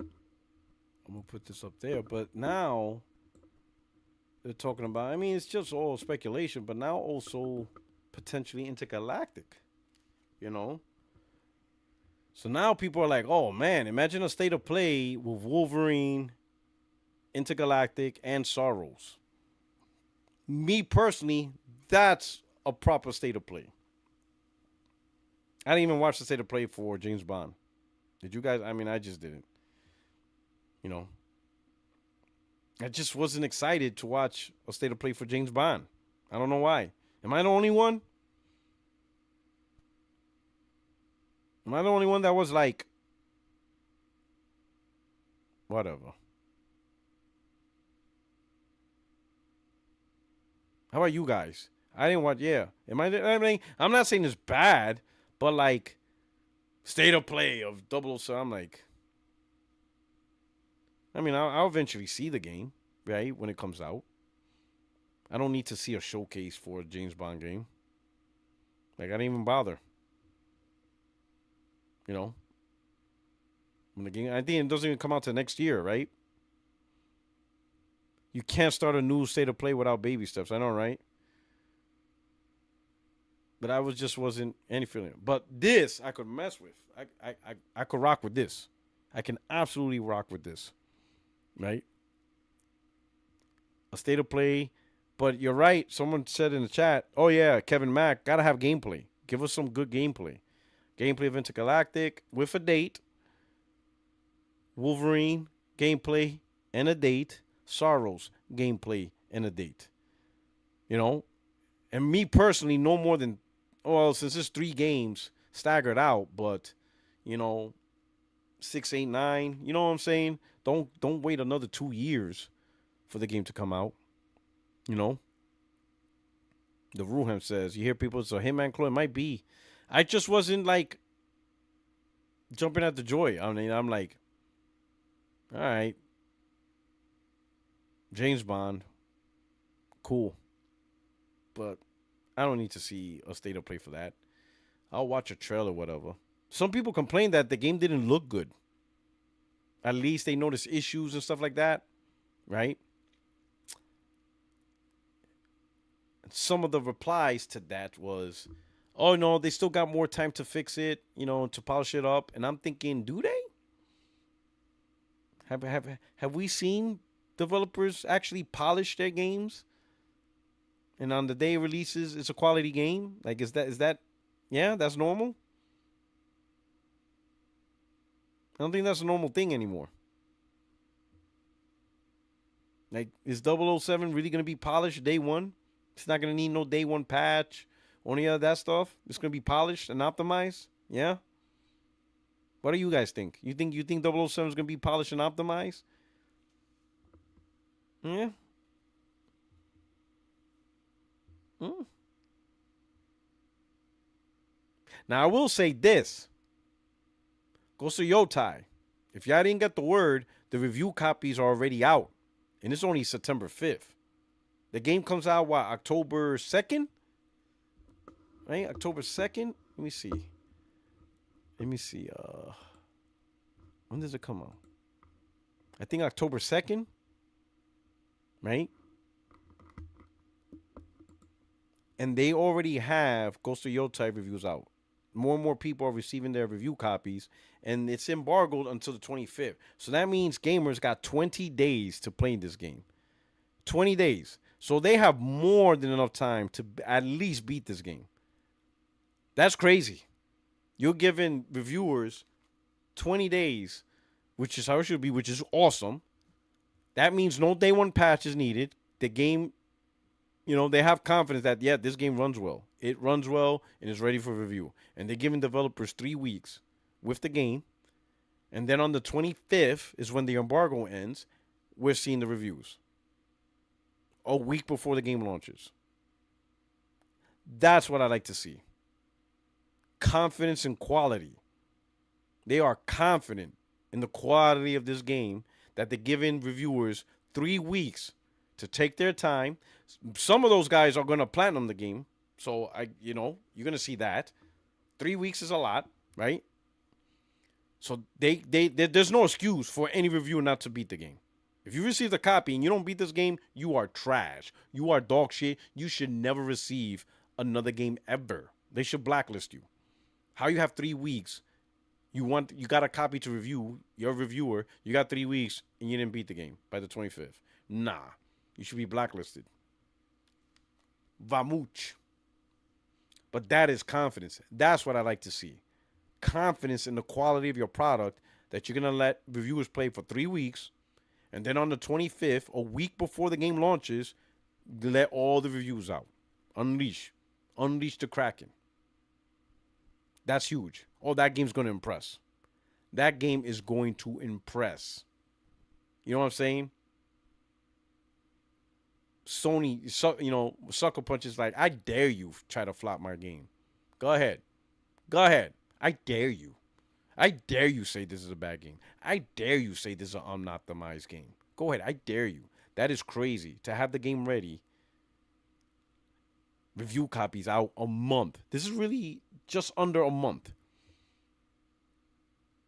I'm gonna put this up there, but now they're talking about, I mean, it's just all speculation, but now also potentially intergalactic, So now people are like, oh man, imagine a state of play with Wolverine, intergalactic, and Sorrows. Me personally, that's a proper state of play. I didn't even watch the state of play for James Bond. Did you guys? I mean, I just didn't. I just wasn't excited to watch a state of play for James Bond. I don't know why. Am I the only one? Am I the only one that was like, whatever? How about you guys? I didn't watch. Yeah. I mean, I'm not saying it's bad, but like, state of play of 007. I'm like, I mean, I'll eventually see the game, right, when it comes out. I don't need to see a showcase for a James Bond game. Like, I didn't even bother. When the game, I think it doesn't even come out till next year, right? You can't start a new state of play without baby steps. I know, right? But I wasn't any feeling. But this I could mess with. I could rock with this. I can absolutely rock with this. Right? A state of play. But you're right. Someone said in the chat, oh yeah, Kevin Mack, gotta have gameplay. Give us some good gameplay. Gameplay of Intergalactic with a date. Wolverine, gameplay, and a date. Sorrows, gameplay, and a date. And me personally, no more than, since it's 3 games staggered out, but 6, 8, 9. You know what I'm saying? Don't wait another 2 years for the game to come out. The Ruham says, you hear people, it's a Hitman Claw. It might be. I just wasn't like jumping at the joy. I mean, I'm like, all right, James Bond, cool. But I don't need to see a state of play for that. I'll watch a trailer, whatever. Some people complain that the game didn't look good. At least they noticed issues and stuff like that, right? Some of the replies to that was, oh no, they still got more time to fix it, to polish it up. And I'm thinking, do they? Have we seen developers actually polish their games? And on the day it releases, it's a quality game? Like, is that, yeah, that's normal? I don't think that's a normal thing anymore. Like, is 007 really going to be polished day one? It's not going to need no day one patch or any of that stuff. It's going to be polished and optimized? Yeah? What do you guys think? You think 007 is going to be polished and optimized? Yeah? Now, I will say this. Gosu Yotai, if y'all didn't get the word, the review copies are already out. And it's only September 5th. The game comes out, October 2nd? Right? October 2nd? Let me see. When does it come out? I think October 2nd. right? And they already have Ghost of Yotei reviews out. More and more people are receiving their review copies, and it's embargoed until the 25th. So that means gamers got 20 days to play this game. 20 days. So they have more than enough time to at least beat this game. That's crazy. You're giving reviewers 20 days, which is how it should be, which is awesome. That means no day one patch is needed. The game, they have confidence that, yeah, this game runs well. It runs well and is ready for review. And they're giving developers 3 weeks with the game. And then on the 25th is when the embargo ends. We're seeing the reviews. A week before the game launches. That's what I like to see. Confidence and quality. They are confident in the quality of this game that they're giving reviewers 3 weeks to take their time. Some of those guys are going to platinum the game. So, you're going to see that. 3 weeks is a lot, right? So there's no excuse for any reviewer not to beat the game. If you receive a copy and you don't beat this game, you are trash. You are dog shit. You should never receive another game ever. They should blacklist you. How you have 3 weeks? You got a copy to review. You're a reviewer. You got 3 weeks and you didn't beat the game by the 25th. Nah, you should be blacklisted. Vamuch. But that is confidence. That's what I like to see. Confidence in the quality of your product that you're going to let reviewers play for 3 weeks. And then on the 25th, a week before the game launches, let all the reviews out. Unleash the Kraken. That's huge. Oh, that game's going to impress. That game is going to impress. You know what I'm saying? Sony, Sucker Punch is like, I dare you try to flop my game. Go ahead. I dare you. I dare you say this is a bad game. I dare you say this is an unoptimized game. Go ahead. I dare you. That is crazy. To have the game ready. Review copies out a month. This is really just under a month.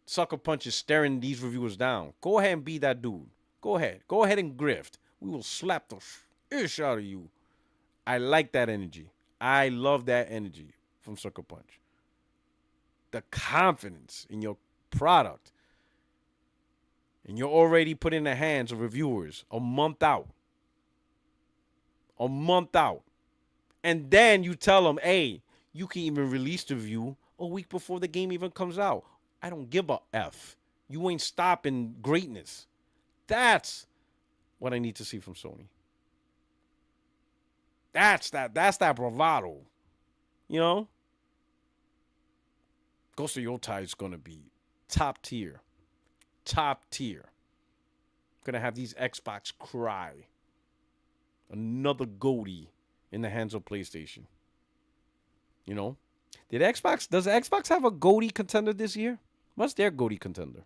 Sucker Punch is staring these reviewers down. Go ahead and be that dude. Go ahead. Go ahead and grift. We will slap the ish out of you. I like that energy. I love that energy from Sucker Punch. The confidence in your product. And you're already put in the hands of reviewers a month out. A month out. And then you tell them, hey, you can even release the review a week before the game even comes out. I don't give a F. You ain't stopping greatness. That's what I need to see from Sony. That's that bravado. Ghost of Yotei is going to be top tier. Top tier. Going to have these Xbox cry. Another goatee in the hands of PlayStation. Does Xbox have a goatee contender this year? What's their goatee contender?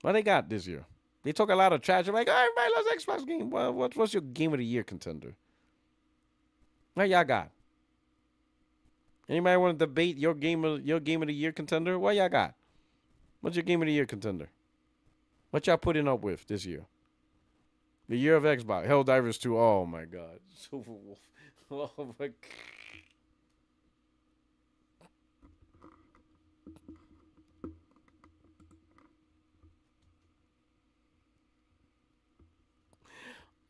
What they got this year? They talk a lot of trash. They're like, oh, everybody loves Xbox game. Well, what's your game of the year contender? What y'all got? Anybody want to debate your game of the year contender? What y'all got? What's your game of the year contender? What y'all putting up with this year? The year of Xbox. Helldivers 2. Oh my God. Super Wolf. Oh my God.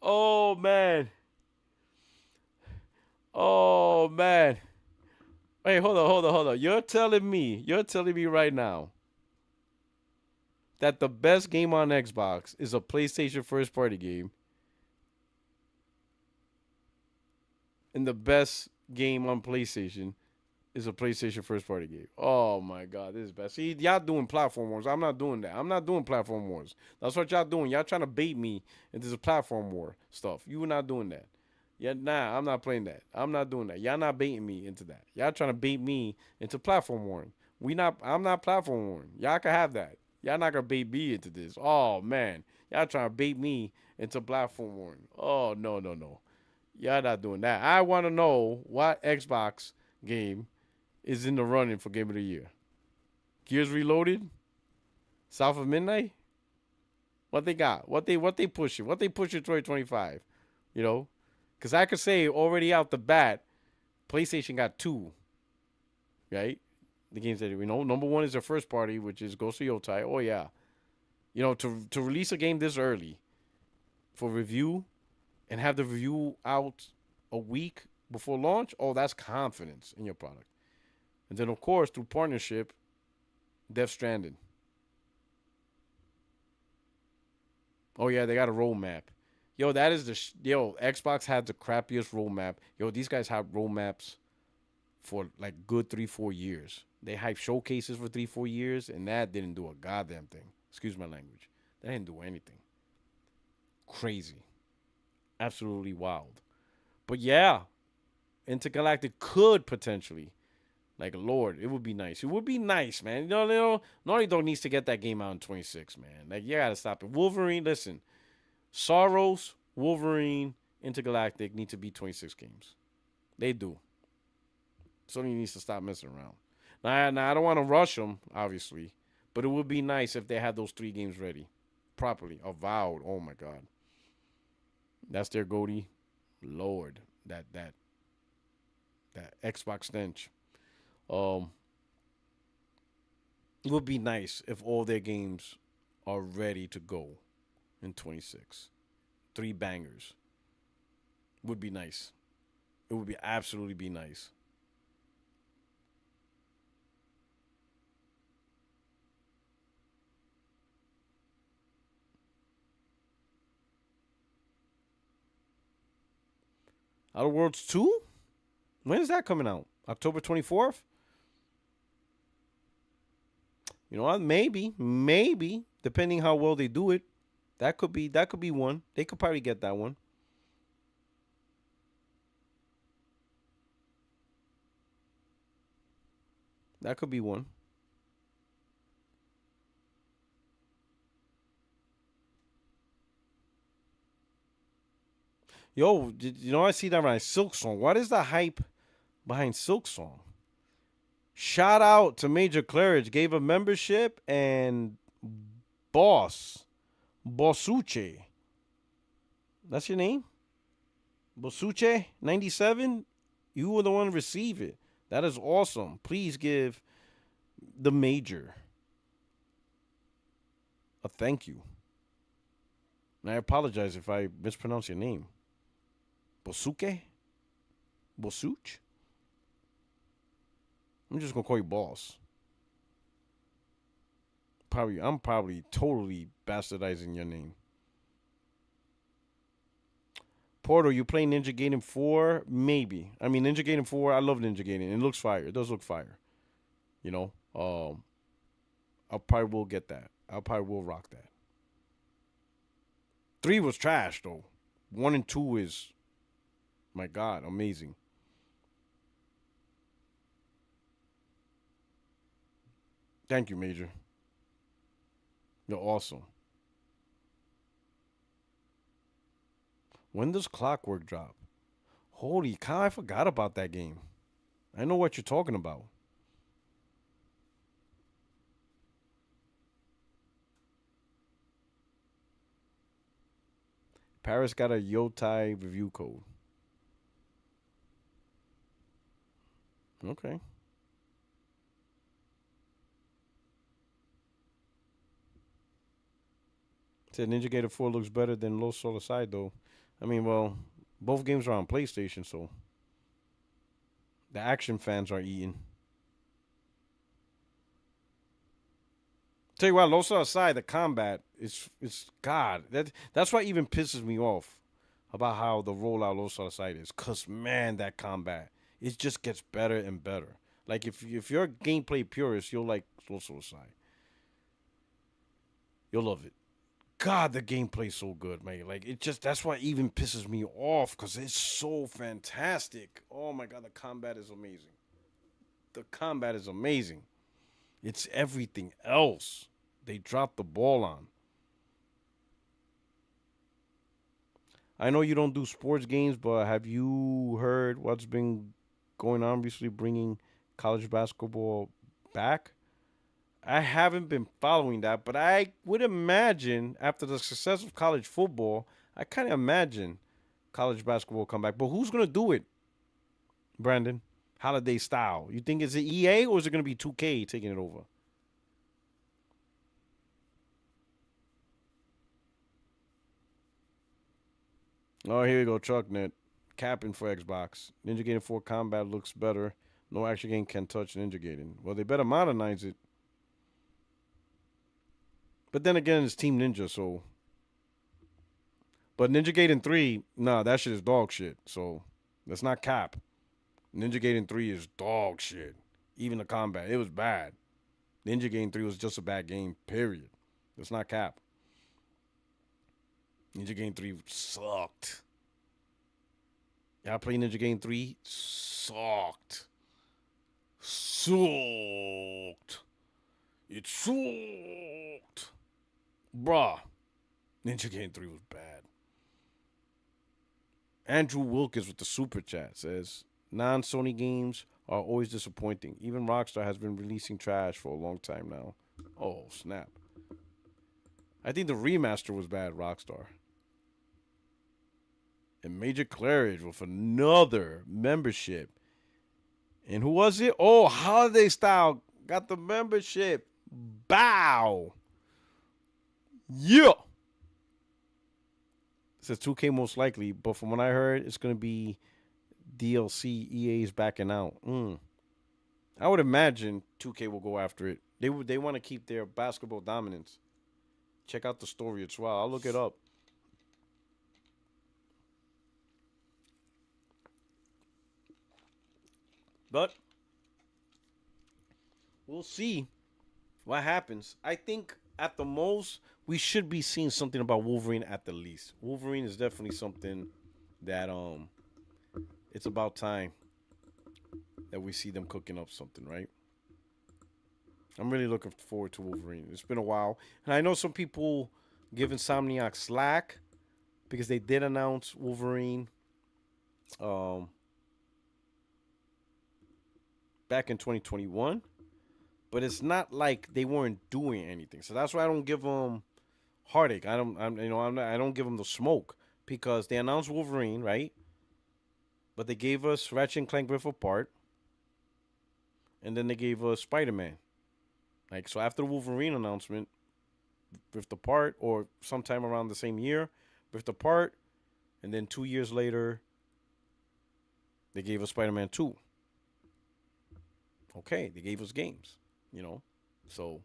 Oh man. Oh man. Hey, hold on. You're telling me right now that the best game on Xbox is a PlayStation first party game. And the best game on PlayStation is a PlayStation first party game. Oh my God, this is bad. See, y'all doing platform wars. I'm not doing that. I'm not doing platform wars. That's what y'all doing. Y'all trying to bait me into this platform war stuff. You were not doing that. Yeah, nah, I'm not playing that. I'm not doing that. Y'all not baiting me into that. Y'all trying to bait me into platform warring. I'm not platform warring. Y'all can have that. Y'all not gonna bait me into this. Oh man. Y'all trying to bait me into platform warring. Oh no. Y'all not doing that. I want to know what Xbox game is in the running for Game of the Year. Gears Reloaded? South of Midnight? What they got? What they pushing? What they pushing 2025? You know, because I could say already out the bat, PlayStation got two, right? The games that we know. Number one is their first party, which is Ghost of Yotai. Oh yeah, to release a game this early for review and have the review out a week before launch. Oh, that's confidence in your product. And then of course through partnership, Death Stranding. Oh yeah, they got a roadmap. Yo, that is yo. Xbox had the crappiest roadmap. Yo, these guys have roadmaps for like good 3-4 years. They hype showcases for 3-4 years, and that didn't do a goddamn thing. Excuse my language. That didn't do anything. Crazy, absolutely wild. But yeah, Intergalactic could potentially. Like Lord, it would be nice. It would be nice, man. Naughty Dog needs to get that game out in 26, man. Like you gotta stop it. Wolverine, listen, Sorrows, Wolverine, Intergalactic need to be 26 games. They do. Sony needs to stop messing around. Now I don't want to rush them, obviously, but it would be nice if they had those 3 games ready, properly. Avowed. Oh my God, that's their goatee. Lord, that Xbox stench. Um, it would be nice if all their games are ready to go in 26. 3 bangers would be nice. It would be absolutely be nice. Outer Worlds 2? When is that coming out? October 24th? You know what? Maybe, depending how well they do it, that could be one. They could probably get that one. That could be one. Yo, I see that right? Silk Song. What is the hype behind Silk Song? Shout out to Major Claridge. Gave a membership and Bossuche. That's your name? Bossuche97? You were the one to receive it. That is awesome. Please give the Major a thank you. And I apologize if I mispronounce your name. Bosuke? Bosuch? I'm just gonna call you boss. I'm probably totally bastardizing your name. Porto, you play Ninja Gaiden 4? Maybe. I mean, Ninja Gaiden 4, I love Ninja Gaiden. It looks fire. It does look fire. You know? I probably will get that. I probably will rock that. 3 was trash, though. 1 and 2 is, my God, amazing. Thank you, Major. You're awesome. When does Clockwork drop? Holy cow, I forgot about that game. I know what you're talking about. Paris got a Yotai review code. Okay. Said Ninja Gaiden 4 looks better than Los Solar though. I mean, well, both games are on PlayStation, so the action fans are eating. Tell you what, Los Solar the combat is God. That's what even pisses me off about how the rollout Los Solar is. Cause man, that combat it just gets better and better. Like if you're a gameplay purist, you'll like Los Solar. You'll love it. God, the gameplay's so good, man. Like it just that's what even pisses me off because it's so fantastic. Oh my God, the combat is amazing. The combat is amazing. It's everything else they dropped the ball on. I know you don't do sports games, but have you heard what's been going on recently bringing college basketball back? I haven't been following that, but I would imagine after the success of college football, I kind of imagine college basketball come back. But who's gonna do it, Brandon? Holiday style. You think it's the EA or is it gonna be 2K taking it over? Oh, here you go, Chucknet. Capping for Xbox. Ninja Gaiden 4 combat looks better. No action game can touch Ninja Gaiden. Well, they better modernize it. But then again, it's Team Ninja, so. But Ninja Gaiden 3, nah, that shit is dog shit. So that's not cap. Ninja Gaiden 3 is dog shit. Even the combat, it was bad. Ninja Gaiden 3 was just a bad game, period. That's not cap. Ninja Gaiden 3 sucked. Y'all play Ninja Gaiden 3? Sucked. Sucked. It sucked. Bruh. Ninja Gaiden 3 was bad. Andrew Wilkins with the super chat says non-Sony games are always disappointing. Even Rockstar has been releasing trash for a long time now. Oh, snap. I think the remaster was bad, Rockstar. And Major Claridge with another membership. And who was it? Oh, Holiday Style got the membership. Bow. Yeah. It says 2K most likely, but from what I heard, it's going to be DLC. EA's backing out. I would imagine 2K will go after it. They want to keep their basketball dominance. Check out the story as well. I'll look it up. But we'll see what happens. I think at the most we should be seeing something about Wolverine at the least. Wolverine is definitely something that it's about time that we see them cooking up something, right? I'm really looking forward to Wolverine. It's been a while. And I know some people give Insomniac slack because they did announce Wolverine back in 2021. But it's not like they weren't doing anything. So that's why I don't give them heartache. I don't give them the smoke because they announced Wolverine, right? But they gave us Ratchet and Clank Rift Apart. And then they gave us Spider-Man. Like, so after the Wolverine announcement, Rift Apart, or sometime around the same year, Rift Apart, and then 2 years later, they gave us Spider-Man 2. Okay, they gave us games, So,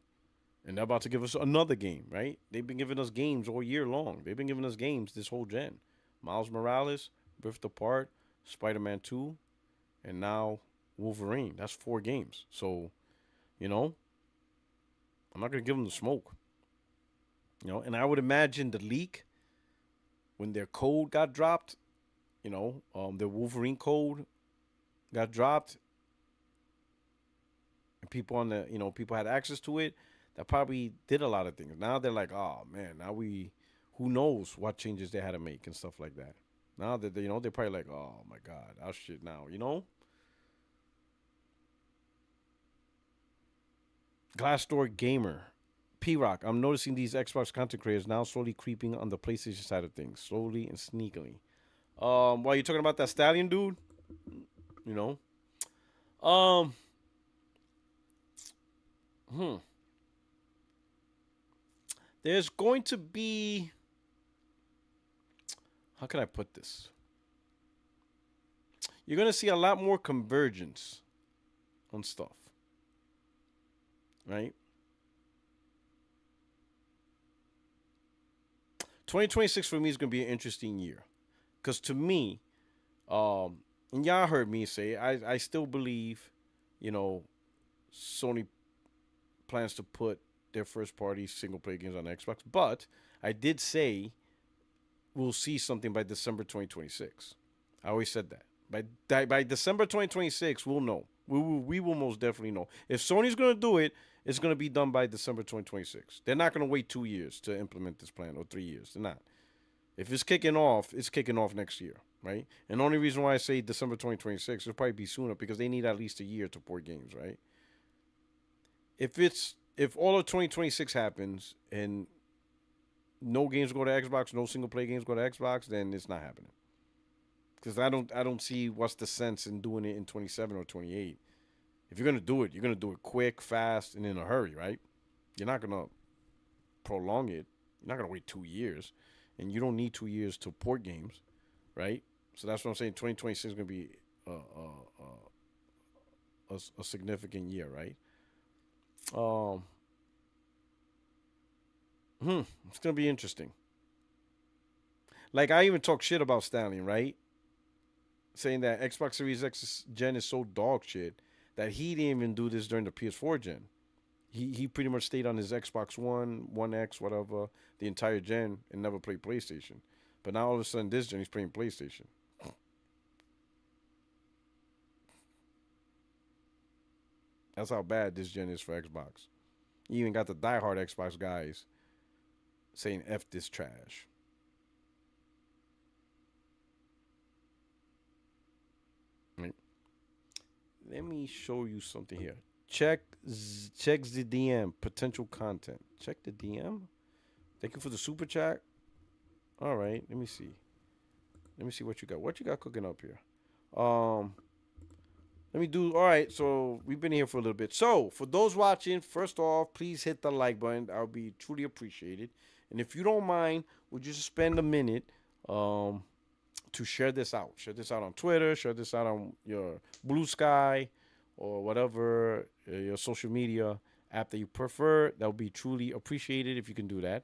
and they're about to give us another game, right? They've been giving us games all year long. They've been giving us games this whole gen. Miles Morales, Rift Apart, Spider-Man 2, and now Wolverine. That's 4 games. So, I'm not going to give them the smoke. And I would imagine the leak, when their code got dropped, their Wolverine code got dropped, and people people had access to it, that probably did a lot of things. Now they're like, oh man, who knows what changes they had to make and stuff like that. Now that they're probably like, oh my god, our shit now. Glassdoor Gamer. P-Rock, I'm noticing these Xbox content creators now slowly creeping on the PlayStation side of things, slowly and sneakily. While you're talking about that Stallion dude, you know, um, there's going to be, how can I put this? You're going to see a lot more convergence on stuff, right? 2026 for me is going to be an interesting year. Because to me, and y'all heard me say, I still believe, Sony plans to put their first party single player games on Xbox. But I did say we'll see something by December 2026. I always said that. By December 2026, we'll know. We will most definitely know. If Sony's going to do it, it's going to be done by December 2026. They're not going to wait 2 years to implement this plan, or 3 years. They're not. If it's kicking off next year, right? And the only reason why I say December 2026, it'll probably be sooner because they need at least a year to port games, right? If it's if all of 2026 happens and no games go to Xbox, no single player games go to Xbox, then it's not happening. Because I don't see what's the sense in doing it in 27 or 28. If you're gonna do it, you're gonna do it quick, fast, and in a hurry, right? You're not gonna prolong it. You're not gonna wait 2 years, and you don't need 2 years to port games, right? So that's what I'm saying. 2026 is gonna be a significant year, right? Um, it's gonna be interesting. Like I even talk shit about Stallion, right? Saying that Xbox Series X gen is so dog shit that he didn't even do this during the PS4 gen. He pretty much stayed on his Xbox One, One X, whatever, the entire gen and never played PlayStation. But now all of a sudden this gen he's playing PlayStation. That's how bad this gen is for Xbox. You even got the diehard Xbox guys saying F this trash. Right. Let me show you something here. Check the DM. Potential content. Check the DM. Thank you for the super chat. All right. Let me see. Let me see what you got. What you got cooking up here? Let me do. All right. So we've been here for a little bit. So for those watching, first off, please hit the like button. I'll be truly appreciated. And if you don't mind, would you just spend a minute to share this out? Share this out on Twitter. Share this out on your Blue Sky or whatever your social media app that you prefer. That would be truly appreciated if you can do that.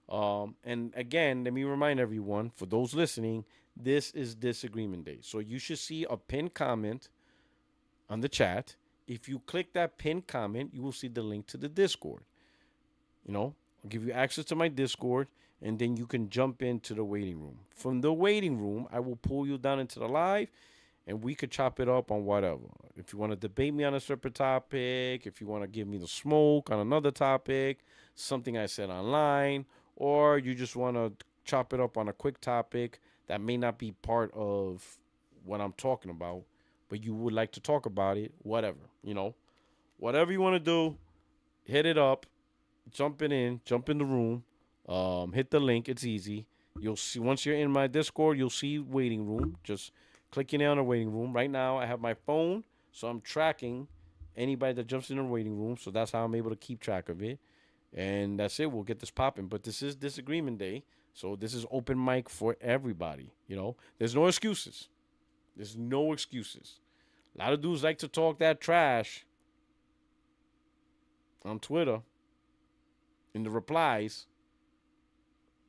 And again, let me remind everyone, for those listening, this is Disagreement Day. So you should see a pinned comment on the chat. If you click that pinned comment, you will see the link to the Discord. I'll give you access to my Discord, and then you can jump into the waiting room. From the waiting room, I will pull you down into the live, and we could chop it up on whatever. If you want to debate me on a separate topic, if you want to give me the smoke on another topic, something I said online, or you just want to chop it up on a quick topic that may not be part of what I'm talking about, but you would like to talk about it, whatever, whatever you want to do, hit it up, jump in the room, hit the link. It's easy. You'll see once you're in my Discord, you'll see waiting room. Just click in on the waiting room. Right now, I have my phone, so I'm tracking anybody that jumps in the waiting room. So that's how I'm able to keep track of it. And that's it. We'll get this popping. But this is Disagreement Day, so this is open mic for everybody. There's no excuses. There's no excuses. A lot of dudes like to talk that trash on Twitter in the replies,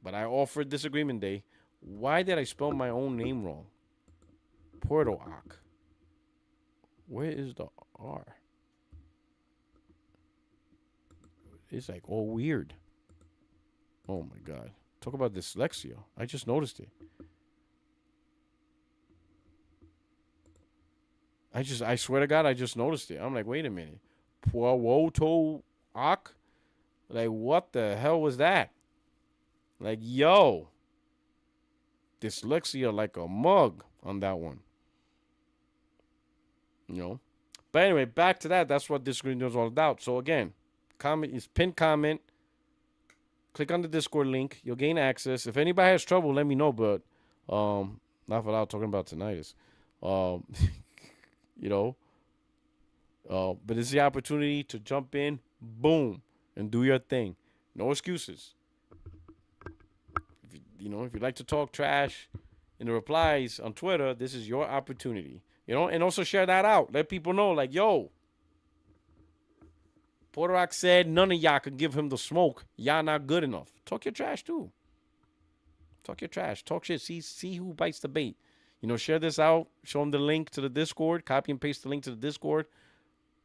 but I offered Disagreement Day. Why did I spell my own name wrong? Puertorock. Where is the R? It's like all weird. Oh my God. Talk about dyslexia. I just noticed it. I swear to God, I just noticed it. I'm like, wait a minute. Puertorock? Like, what the hell was that? Like, yo. Dyslexia like a mug on that one. But anyway, back to that. That's what Disagreement is all about. So again, comment is pinned comment. Click on the Discord link. You'll gain access. If anybody has trouble, let me know. But not without talking about tinnitus. But it's the opportunity to jump in, boom, and do your thing. No excuses. If you like to talk trash in the replies on Twitter, this is your opportunity. And also share that out. Let people know, like, yo, Puertorock said none of y'all could give him the smoke. Y'all not good enough. Talk your trash, too. Talk your trash. Talk shit. See who bites the bait. Share this out. Show them the link to the Discord. Copy and paste the link to the Discord.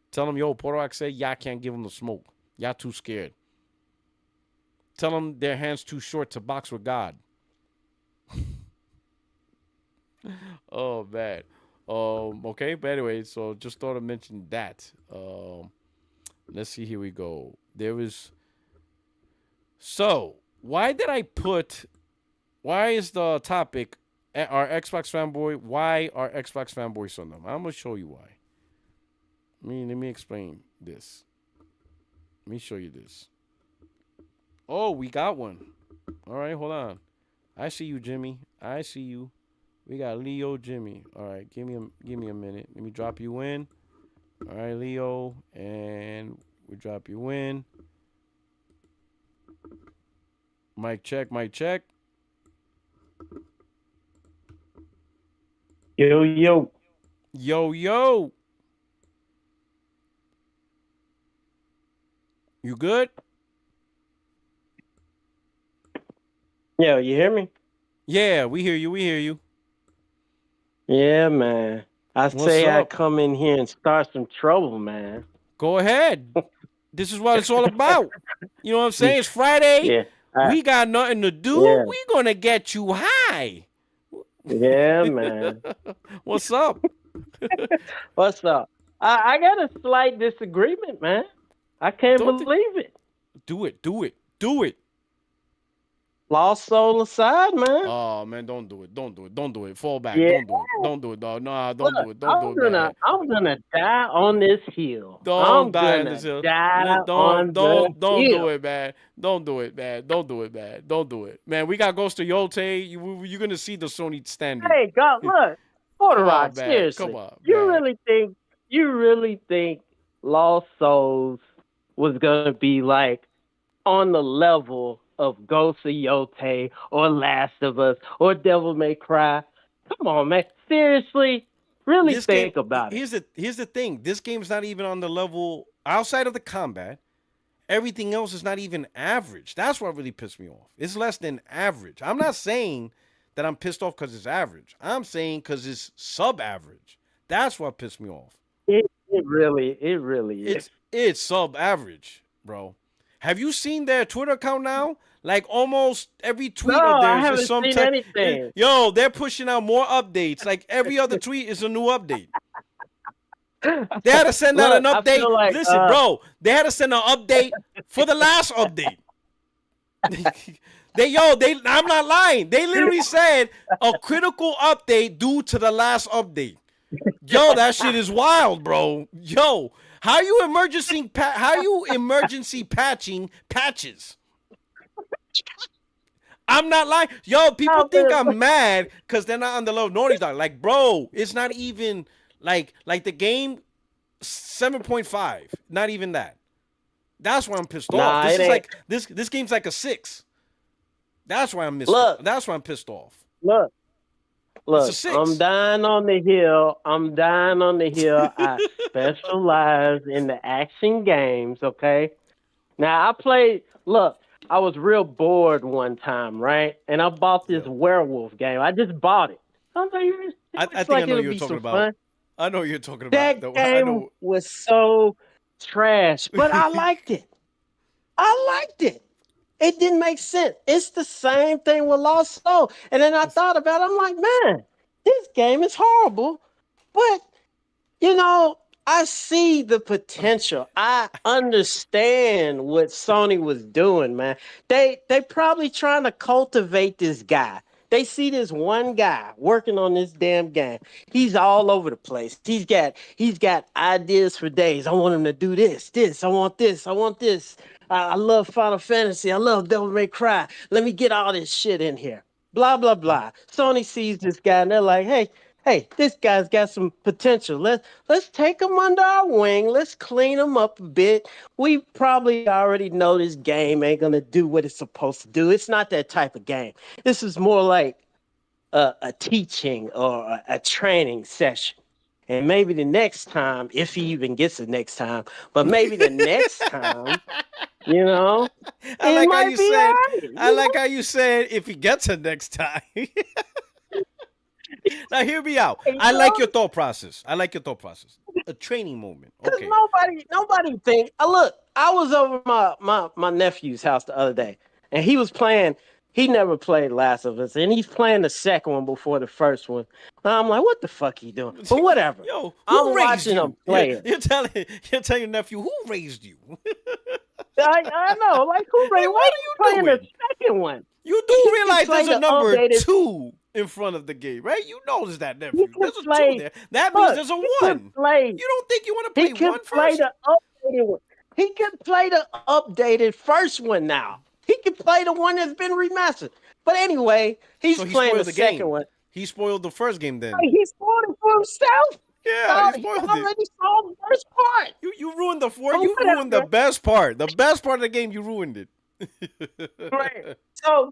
Tell them, yo, Puertorock said y'all can't give him the smoke. Y'all too scared. Tell them their hands too short to box with God. Oh, man. Okay, but anyway, so just thought I'd mention that. Let's see, here we go. Why is the topic our Xbox fanboy? Why are Xbox fanboys so dumb? I'm gonna show you why. Let me explain this. Let me show you this. Oh, we got one. All right, hold on. I see you, Jimmy. I see you. We got Leo, Jimmy. All right, give me a minute. Let me drop you in. All right, Leo, and we drop you in. Mic check, mic check. Yo, yo. Yo, yo. You good? Yo, you hear me? Yeah, we hear you. We hear you. Yeah, man. I What's say I up? come in here and start some trouble, man. Go ahead. This is what it's all about. You know what I'm saying? It's Friday. Yeah. We got nothing to do. Yeah. We gonna get you high. Yeah, man. What's up? What's up? I got a slight disagreement, man. I can't believe it. Do it. Do it. Do it. Lost soul aside, man. Oh man, don't do it. Don't do it. Don't do it. Fall back. Yeah. Don't do it. Don't do it, dog. Nah, don't do it. Don't do it, man. I'm gonna die on this hill. Don't die on this hill. Don't do it, man. Don't do it, man. Don't do it, man. Don't do it, man. We got Ghost of Yote. You're gonna see the Sony standard. Hey, God, look, Puertorock, seriously. Come on, you really think Lost Souls was gonna be like on the level of Ghost of Yote or Last of Us or Devil May Cry? Come on, man. Seriously? Really think about it. Here's the thing. This game's not even on the level outside of the combat. Everything else is not even average. That's what really pissed me off. It's less than average. I'm not saying that I'm pissed off because it's average. I'm saying because it's sub-average. That's what pissed me off. It really is. It's sub-average, bro. Have you seen their Twitter account now? Like almost every tweet of theirs is some seen anything. Yo, they're pushing out more updates. Like every other tweet is a new update. They had to send out an update. Like, listen, bro, they had to send an update for the last update. I'm not lying. They literally said a critical update due to the last update. Yo, that shit is wild, bro. Yo, how you emergency patching patches? I'm not lying. Yo, people think I'm mad because they're not on the level Naughty Dog. Like, bro, it's not even like the game 7.5. Not even that. That's why I'm pissed off. This is like this game's like a 6. That's why I'm That's why I'm pissed off. Look, I'm dying on the hill. I specialize in the action games, okay? Now, I was real bored one time, right? And I bought this werewolf game. I just bought it. I think I know what you're talking about. Fun. I know what you're talking about. That game was so trash, but I liked it. It didn't make sense. It's the same thing with Lost Soul. And then I thought about it. I'm like, man, this game is horrible. But, I see the potential. I understand what Sony was doing, man. They probably trying to cultivate this guy. They see this one guy working on this damn game. He's all over the place. He's got ideas for days. I want him to do this. I want this. I love Final Fantasy. I love Devil May Cry. Let me get all this shit in here. Blah, blah, blah. Sony sees this guy and they're like, hey, this guy's got some potential. Let's take him under our wing. Let's clean him up a bit. We probably already know this game ain't going to do what it's supposed to do. It's not that type of game. This is more like a teaching or a training session. And maybe the next time, if he even gets it next time, but maybe the next time, I like how you said if he gets it next time. Now hear me out. I like your thought process. A training moment. Okay. Nobody think. Look, I was over my nephew's house the other day, and he was playing. He never played Last of Us, and he's playing the second one before the first one. And I'm like, what the fuck he doing? But whatever. Yo, I'm watching him play it. You're telling your nephew who raised you. I know. Like, who raised? Why are you playing the second one? You do realize there's a number 2 in front of the game, right? You notice that, nephew. There's a 2 there. That means there's a 1. You don't think you want to play 1 first? The updated one. He can play the updated first one now. He can play the one that's been remastered. But anyway, he's So he playing the spoiled the second game. one. He spoiled the first game then. Like, he spoiled it for himself. Yeah, he He spoiled it. already saw the first part. You ruined the four. But You ruined the whatever. best part. The best part of the game. You ruined it. Right. So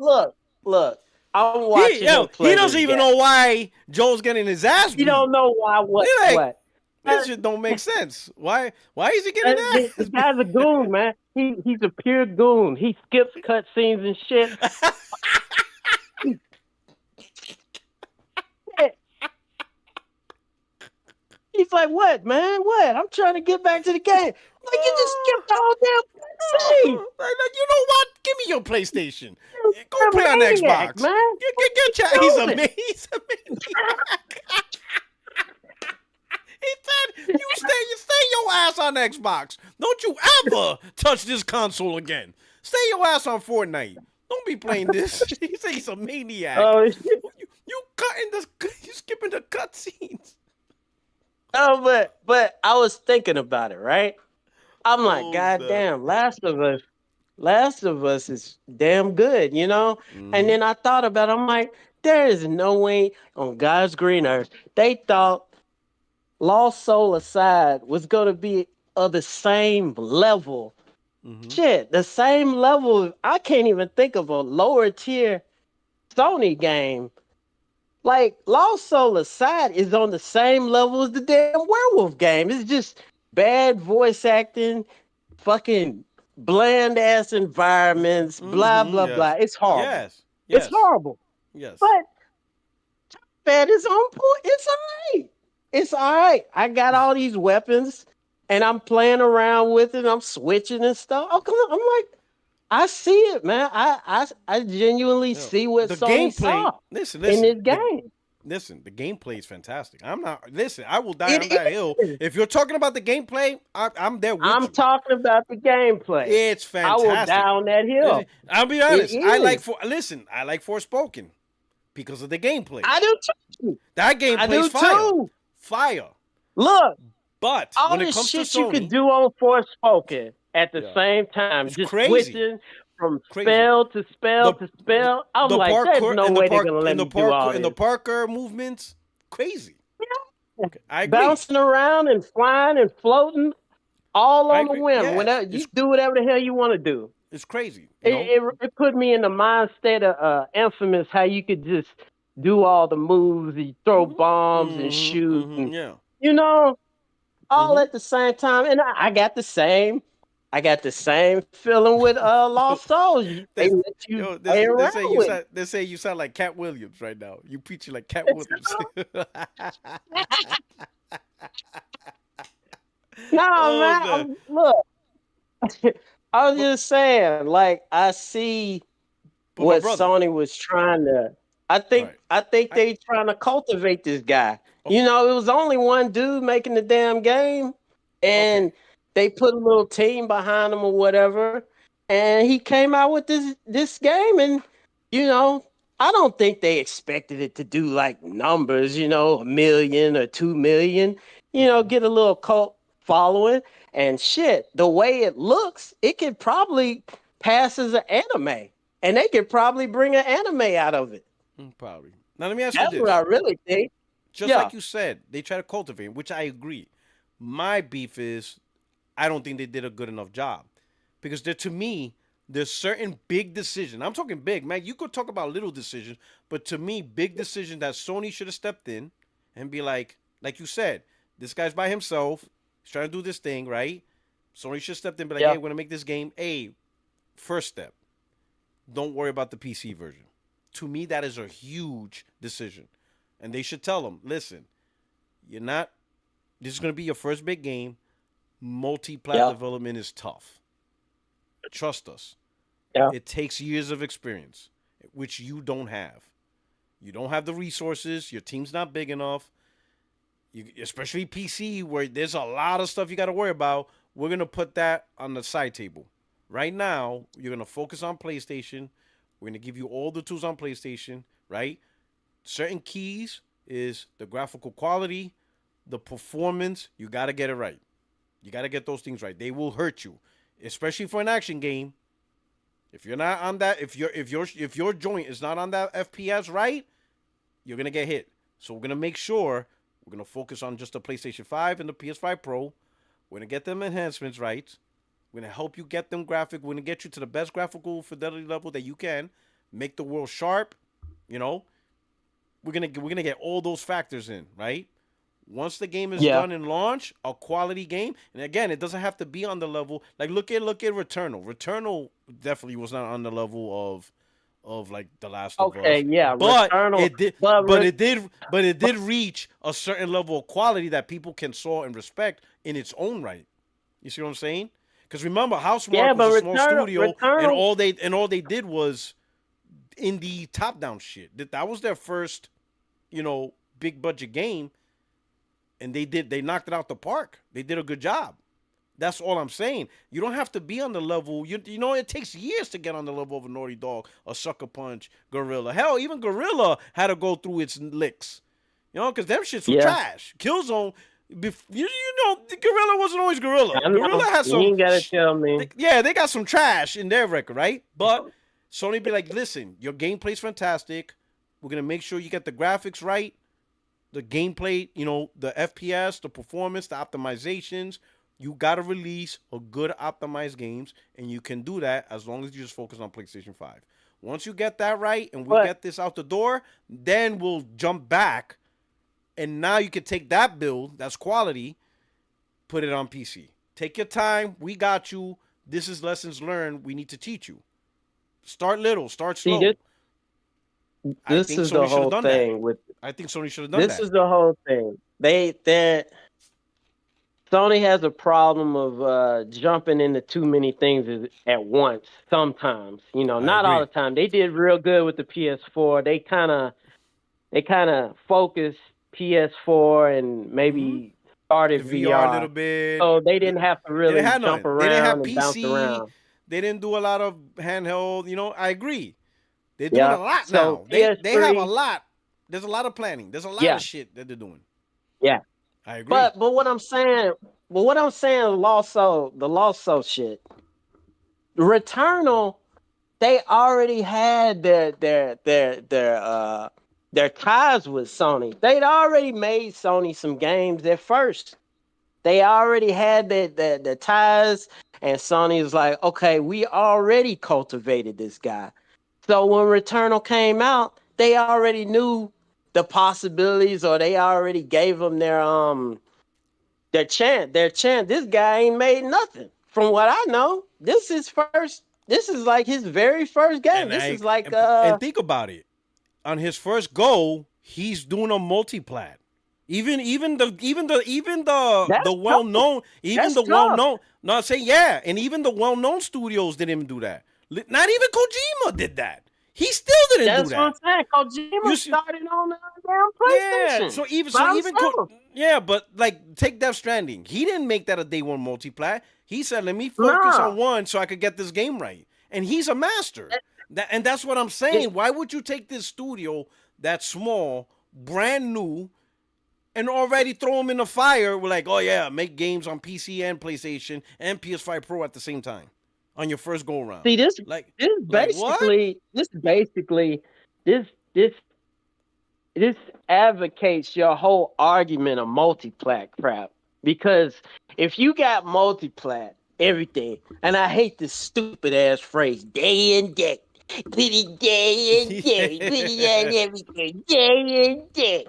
look. I'm watching him play. He doesn't even know why Joel's getting his ass beat. You don't know why what? Like, what? This shit don't make sense. Why is he getting that? The guy's a goon, man. He's a pure goon. He skips cutscenes and shit. He's like, what, man? What? I'm trying to get back to the game. Like, you just skipped the whole damn cutscene. You know what? Give me your PlayStation. Go play on Xbox. Man. Get your, he's a maniac. He said, you stay your ass on Xbox. Don't you ever touch this console again. Stay your ass on Fortnite. Don't be playing this. He said he's a maniac. Oh, You skipping the cutscenes. Oh, but I was thinking about it, right? I'm like, God damn, Last of Us is damn good, you know? Mm-hmm. And then I thought about it, I'm like, there is no way on God's green earth they thought Lost Soul Aside was gonna be of the same level. Mm-hmm. Shit, the same level. I can't even think of a lower tier Sony game. Like, Lost Soul Aside is on the same level as the damn werewolf game. It's just bad voice acting, fucking bland ass environments, blah, blah, blah. It's horrible. Yes. It's horrible. Yes. But that is on point. It's all right. It's all right. I got all these weapons and I'm playing around with it. I'm switching and stuff. Oh, come on. I'm like, I see it, man. I genuinely see what Sony saw in this game. The gameplay is fantastic. I will die on that hill. If you're talking about the gameplay, I'm there with you. I'm talking about the gameplay. It's fantastic. I will die on that hill. I'll be honest. I like Forspoken because of the gameplay. I do too. That gameplay is fire. Fire. Look, but all when it this comes shit to Sony, you could do on Forspoken at the same time, it's just crazy. switching from spell to spell to spell. I'm like, there's no way they're gonna let me do all this. And the Parker movements, crazy. Yeah. Okay, I agree. Bouncing around and flying and floating, all on the whim. Yeah, whenever you do whatever the hell you want to do. It's crazy. It put me in the mind state of Infamous, how you could just do all the moves, you throw bombs and shoot, and, you know, all at the same time. And I got the same feeling with Lost Souls. They say you sound like Cat Williams right now. You preaching like Cat Williams. Man. Look, I was just saying, like, I see what Sony was trying to. I think they trying to cultivate this guy. Okay. You know, it was only one dude making the damn game, and they put a little team behind him or whatever, and he came out with this game, and you know, I don't think they expected it to do like numbers, you know, 1 million or 2 million, you know, get a little cult following and shit. The way it looks, it could probably pass as an anime, and they could probably bring an anime out of it. Probably. Now let me ask you this. That's what I really think. Just like you said, they try to cultivate, which I agree. My beef is I don't think they did a good enough job. Because to me, there's certain big decisions. I'm talking big, man. You could talk about little decisions, but to me, big decisions that Sony should have stepped in and be like you said, this guy's by himself. He's trying to do this thing, right? Sony should have stepped in and be like, hey, we're going to make this game. Hey, first step, don't worry about the PC version. To me, that is a huge decision. And they should tell them, listen, this is going to be your first big game. Multi-plat development is tough. Trust us. Yeah. It takes years of experience, which you don't have. You don't have the resources. Your team's not big enough. Especially PC, where there's a lot of stuff you got to worry about. We're going to put that on the side table. Right now, you're going to focus on PlayStation. We're going to give you all the tools on PlayStation, right? Certain keys is the graphical quality, the performance. You got to get it right. You got to get those things right. They will hurt you, especially for an action game. If you're not on that, if your joint is not on that FPS right, you're gonna get hit. So we're gonna make sure we're gonna focus on just the PlayStation 5 and the PS5 Pro. We're gonna get them enhancements right. We're gonna help you get them graphic. We're gonna get you to the best graphical fidelity level that you can. Make the world sharp. You know, we're gonna get all those factors in, right? Once the game is done and launch, a quality game, and again, it doesn't have to be on the level. Like look at Returnal. Returnal definitely was not on the level of like The Last of Us. Yeah, But Returnal, it did reach a certain level of quality that people can saw and respect in its own right. You see what I'm saying? Because remember, Housemarque was a small studio, and all they did was indie top down shit. That was their first, big budget game, and they knocked it out the park. They did a good job. That's all I'm saying. You don't have to be on the level. It takes years to get on the level of a Naughty Dog, a Sucker Punch, Gorilla. Hell, even Gorilla had to go through its licks. Because them shits were trash. Killzone, the Gorilla wasn't always Gorilla. Gorilla has some. You ain't gotta tell me. They got some trash in their record, right? But Sony be like, listen, your gameplay's fantastic. We're gonna make sure you get the graphics right, the gameplay, the FPS, the performance, the optimizations. You got to release a good optimized games, and you can do that as long as you just focus on PlayStation 5. Once you get that right and we get this out the door, then we'll jump back, and now you can take that build, that's quality, put it on PC. Take your time. We got you. This is lessons learned. We need to teach you. Start little. Start slow. This is the whole thing. I think Sony should have done that. This is the whole thing. Sony has a problem of jumping into too many things at once. Sometimes, not all the time. They did real good with the PS4. They kind of focused PS4 and maybe started VR a little bit. So they didn't have to really jump around. They didn't have and PC. Bounce around. They didn't do a lot of handheld. I agree. They're doing a lot now. They have a lot. There's a lot of planning. There's a lot of shit that they're doing. Yeah. I agree. But what I'm saying, the Lost Soul shit. Returnal, they already had their ties with Sony. They'd already made Sony some games at first. They already had the ties, and Sony was like, okay, we already cultivated this guy. So when Returnal came out, they already knew the possibilities, or they already gave them their chant. This guy ain't made nothing. From what I know, this is like his very first game. And think about it. On his first go, he's doing a multiplat. Even the well-known. No, I say and even the well-known studios didn't do that. Not even Kojima did that. He still didn't do that. That's what I'm saying. Kojima started on the damn PlayStation. Yeah, but like take Death Stranding. He didn't make that a day one multiplat. He said, "Let me focus on one so I could get this game right." And he's a master. And that's what I'm saying. Why would you take this studio that's small, brand new, and already throw them in the fire? We're like, oh yeah, make games on PC and PlayStation and PS5 Pro at the same time on your first go around. See, this advocates your whole argument of multiplat crap. Because if you got multiplat, everything, and I hate this stupid ass phrase, day and day, pretty day and day, pretty on everything, day and day.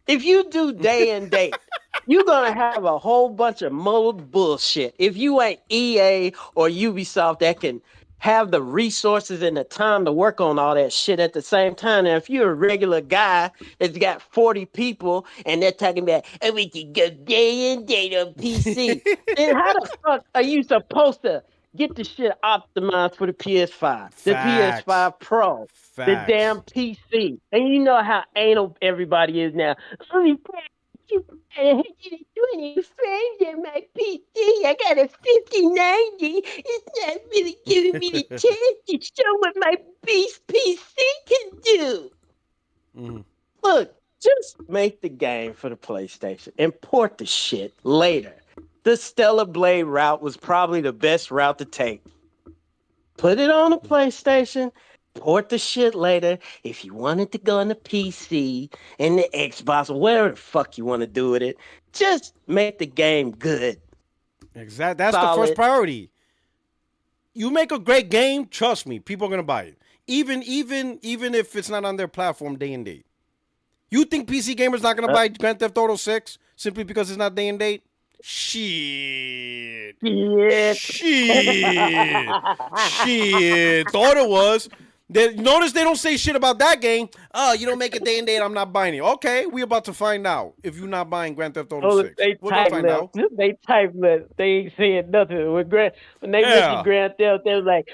If you do day and date, you're going to have a whole bunch of muddled bullshit. If you ain't EA or Ubisoft that can have the resources and the time to work on all that shit at the same time. And if you're a regular guy that's got 40 people and they're talking about, oh, we can go day and date on PC, then how the fuck are you supposed to get the shit optimized for the PS5, the PS5 Pro, the damn PC? And you know how anal everybody is now. Only 120 frames in my PC. I got a 5090. It's not really giving me the chance to show what my beast PC can do. Look, just make the game for the PlayStation and port the shit later. the Stellar Blade route was probably the best route to take. Put it on the PlayStation, port the shit later. If you wanted to go on the PC and the Xbox or whatever the fuck you want to do with it, just make the game good. Exactly. That's the first Solid. priority. You make a great game, trust me, people are gonna buy it. Even if it's not on their platform day and date. You think PC gamers not gonna buy Grand Theft Auto 6 simply because it's not day and date? Shit. Shit. Thought it was. Notice they don't say shit about that game. Oh, you don't make a day and date, I'm not buying it. Okay, we about to find out if you're not buying Grand Theft Auto 6. We're gonna find out. They type list. They ain't saying nothing. When they mentioned Grand Theft, they was like,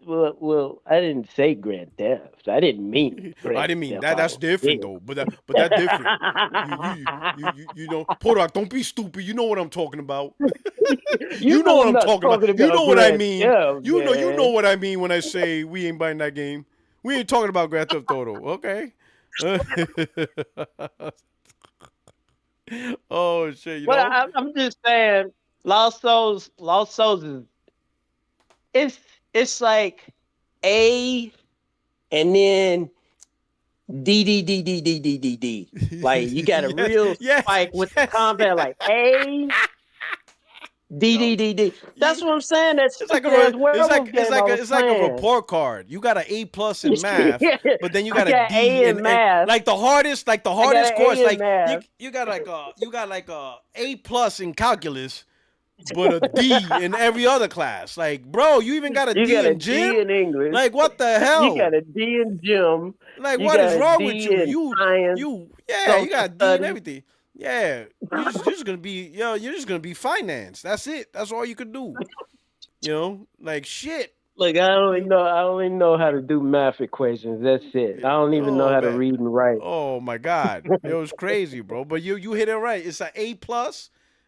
well, I didn't say Grand Theft. I didn't mean Grand I didn't mean Theft that. That's Auto. different though. But that's different. You know, Puertorock, don't be stupid. You know what I'm talking about. You know what I'm talking about. You know what I mean. You know what I mean when I say we ain't buying that game. We ain't talking about Grand Theft Auto. Okay. Oh shit! But I'm just saying, Lost Souls is it's like A, and then D. Like you got a real spike with the combat, like A. D. That's what I'm saying. That's it's like a report card. You got an A+ in math, but then you got a D in math. Like the hardest course. Like you got a A+ in calculus, but a D in every other class. Like, bro, you even got a D in gym. D in English. Like, what the hell? You got a D in gym. Like, what is wrong with you? You got a D in everything. Yeah, you're just gonna be financed. That's it. That's all you could do. You know, like shit. Look, I only know how to do math equations. That's it. I don't even know how to read and write. Oh my God, it was crazy, bro. But you hit it right. It's an A+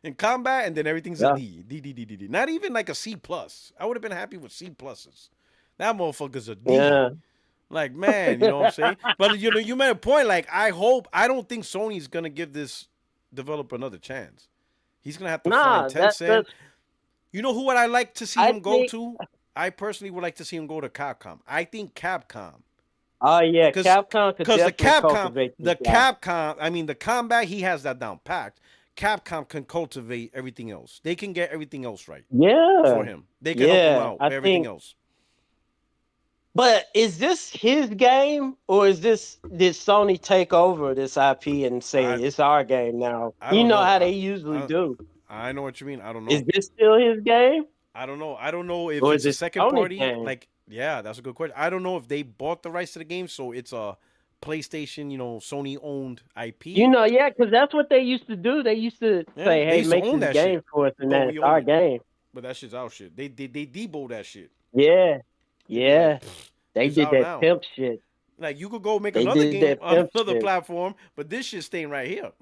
in combat, and then everything's a D. D. Not even like a C+. I would have been happy with C+. That motherfucker's a D. Yeah. Like, man, you know what I'm saying? But you made a point. Like, I don't think Sony's gonna give this developer another chance. He's gonna have to find Tencent. You know who would I like to see him go to? I personally would like to see him go to Capcom. I think Capcom. Oh yeah, Capcom. Because the combat, he has that down packed. Capcom can cultivate everything else. They can get everything else right. Yeah. For him, they can help him out with everything else. But is this his game, or did Sony take over this IP and say it's our game now? You know how they usually do. I know what you mean. I don't know. Is this still his game? I don't know. I don't know if or it's a second Sony party. game? Like, yeah, that's a good question. I don't know if they bought the rights to the game, so it's a PlayStation, Sony owned IP. Because that's what they used to do. They used to say, "Hey, make this game for us, and that's our game." But that shit's our shit. They debo that shit. Yeah. Like, they did that pimp shit. Like, you could go make another game on another platform, but this shit's staying right here.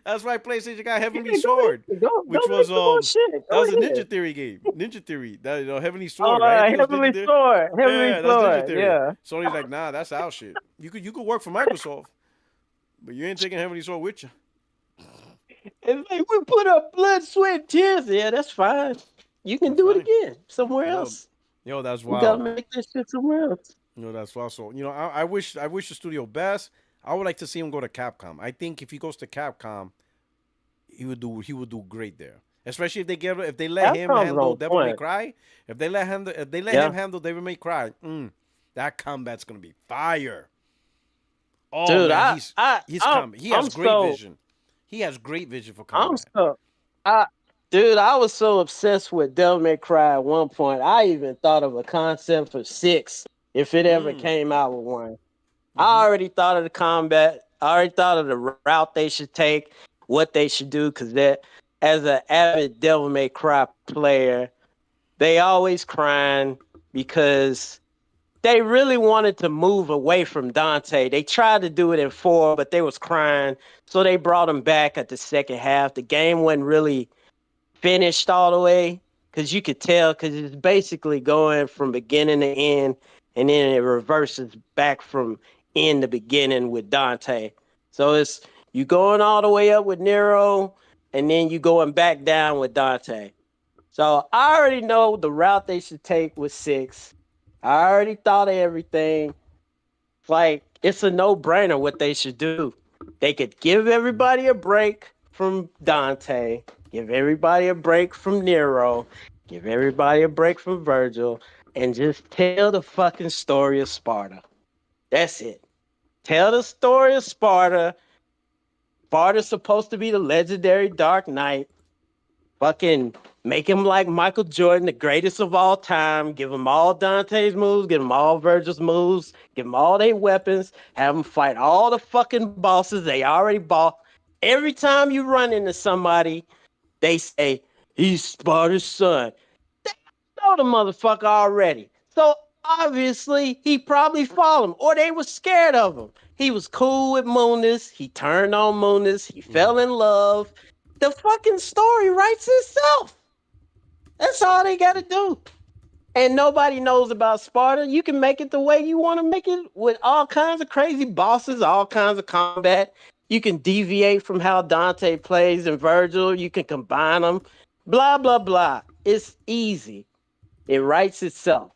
That's why PlayStation got Heavenly Sword, which was that was a Ninja Theory game. Ninja Theory, that Heavenly Sword, right? Heavenly Sword. That's Ninja Theory. Yeah. Sony's like, nah, that's our shit. You could work for Microsoft, but you ain't taking Heavenly Sword with you. It's like, we put up blood, sweat, and tears. Yeah, that's fine. You can do it again somewhere else. That's wild. You gotta make this shit somewhere else. That's wild. So, I wish the studio best. I would like to see him go to Capcom. I think if he goes to Capcom, he would do great there. Especially if they let him handle Devil May Cry. If they let him handle Devil May Cry, that combat's gonna be fire. Oh, dude, man, he has great vision. He has great vision for combat. I was so obsessed with Devil May Cry at one point. I even thought of a concept for 6 if it ever came out with one. I already thought of the combat. I already thought of the route they should take, what they should do, because as an avid Devil May Cry player, they always crying because they really wanted to move away from Dante. They tried to do it in 4, but they was crying, so they brought him back at the second half. The game wasn't really finished all the way, because you could tell, because it's basically going from beginning to end, and then it reverses back from end to beginning with Dante. So You going all the way up with Nero, and then you going back down with Dante. So I already know the route they should take with 6. I already thought of everything. Like, it's a no-brainer what they should do. They could give everybody a break from Dante, give everybody a break from Nero, give everybody a break from Virgil, and just tell the fucking story of Sparta. That's it. Tell the story of Sparta. Sparta's supposed to be the legendary Dark Knight. Fucking make him like Michael Jordan, the greatest of all time. Give him all Dante's moves, give him all Virgil's moves, give him all their weapons, have them fight all the fucking bosses they already bought. Every time you run into somebody, they say, he's Sparta's son. They know the motherfucker already. So obviously, he probably followed him, or they were scared of him. He was cool with Munis. He turned on Munis. He fell in love. The fucking story writes itself. That's all they got to do. And nobody knows about Sparta. You can make it the way you want to make it with all kinds of crazy bosses, all kinds of combat. You can deviate from how Dante plays and Virgil. You can combine them. Blah, blah, blah. It's easy. It writes itself.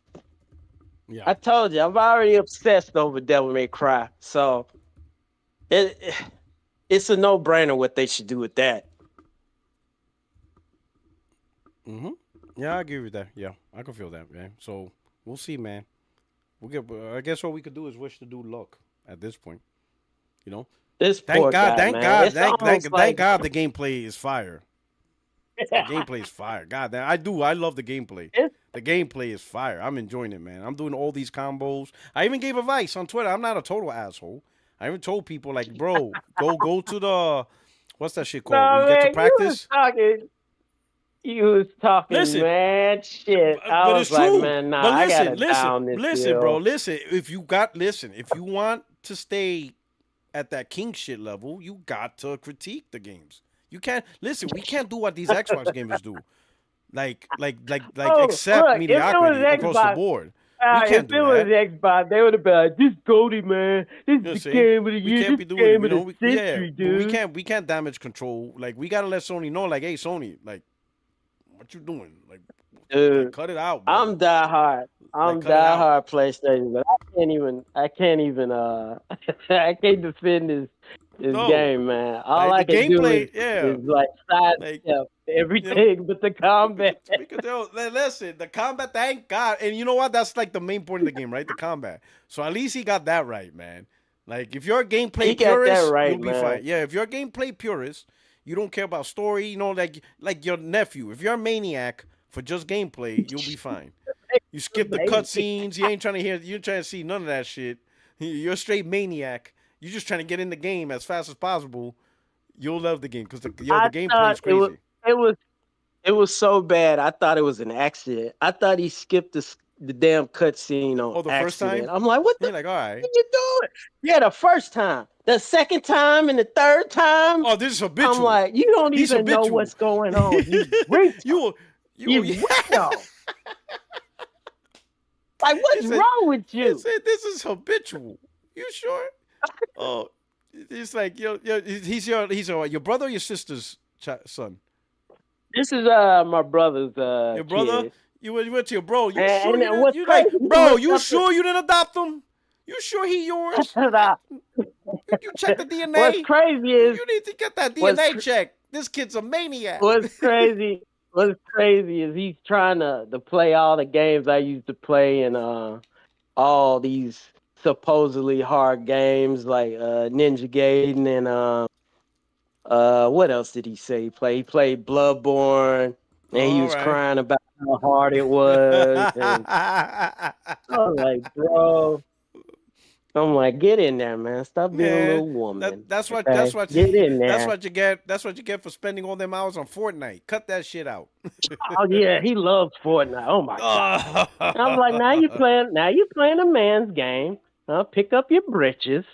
Yeah. I told you, I'm already obsessed over Devil May Cry. So it's a no-brainer what they should do with that. Mm-hmm. Yeah, I agree with that. Yeah, I can feel that, man. So we'll see, man. We'll get. I guess what we could do is wish to do luck at this point. You know. This Thank poor God. guy, Thank man. God. It's Thank like, God. The gameplay is fire. The gameplay is fire. God damn, I do. I love the gameplay. The gameplay is fire. I'm enjoying it, man. I'm doing all these combos. I even gave advice on Twitter. I'm not a total asshole. I even told people like, bro, go to the what's that shit called? No, Where you get to man, practice. You was talking, Listen, man, shit. I but was it's like, true. man, nah, But I gotta listen, down this listen, bro. hill. Listen, if you want to stay at that king shit level, you got to critique the games. You can't listen. We can't do what these Xbox gamers do, like Oh, accept look, if it was mediocrity across the Xbox, board. We if can't it do was that. Xbox, they would have been like, this Goldie, man. This You know, is the see, game of the we year. can't This be doing it. game You of know, the yeah, century, but dude. we can't damage control. Like we gotta let Sony know, like, hey, Sony, like, what you doing? Like Dude, cut it out, bro. I'm diehard. Like, I'm cut it out. diehard PlayStation, but I can't even, I can't defend this No, game, man. All like I the can do gameplay, yeah. is like Like, sidestep you know, everything but the combat. we could do. Listen, the combat, thank God, and you know what? That's like the main point of the game, right? The combat. So at least he got that right, man. Like, if you're a He gameplay got that purist, right, you'll be man. fine. Yeah, if you're a gameplay purist, you don't care about story. You know, like your nephew. If you're a maniac for just gameplay, you'll be fine. You skip the cutscenes. You ain't trying to hear. You're trying to see none of that shit. You're a straight maniac. You're just trying to get in the game as fast as possible. You'll love the game because the gameplay is crazy. It was so bad. I thought it was an accident. I thought he skipped the damn cutscene on Oh, the first accident. time? I'm like, what the You're like, all right. are you doing? Yeah, the first time, the second time, and the third time. Oh, this is habitual. I'm like, you don't He's even know habitual. what's going on. You retard. You weirdo. Like, what's wrong with you? He said, this is habitual. You sure? Oh, it's like he's your brother or your sister's son. This is my brother's Your brother. kid. You went to your bro. You And sure you what's didn't? You crazy, like, bro? You sure you didn't adopt him? You sure he yours? You check the DNA. What's crazy is you need to get that DNA check. This kid's a maniac. What's crazy is he's trying to play all the games I used to play and all these supposedly hard games like Ninja Gaiden and what else did he say he played? He played Bloodborne and he was crying about how hard it was. And I was like, bro. I'm like, get in there, man. Stop being a little woman. That's what get in there. That's what you get. That's what you get for spending all them hours on Fortnite. Cut that shit out. Oh yeah, he loves Fortnite. Oh my god. I'm like, now you playing a man's game. Pick up your britches,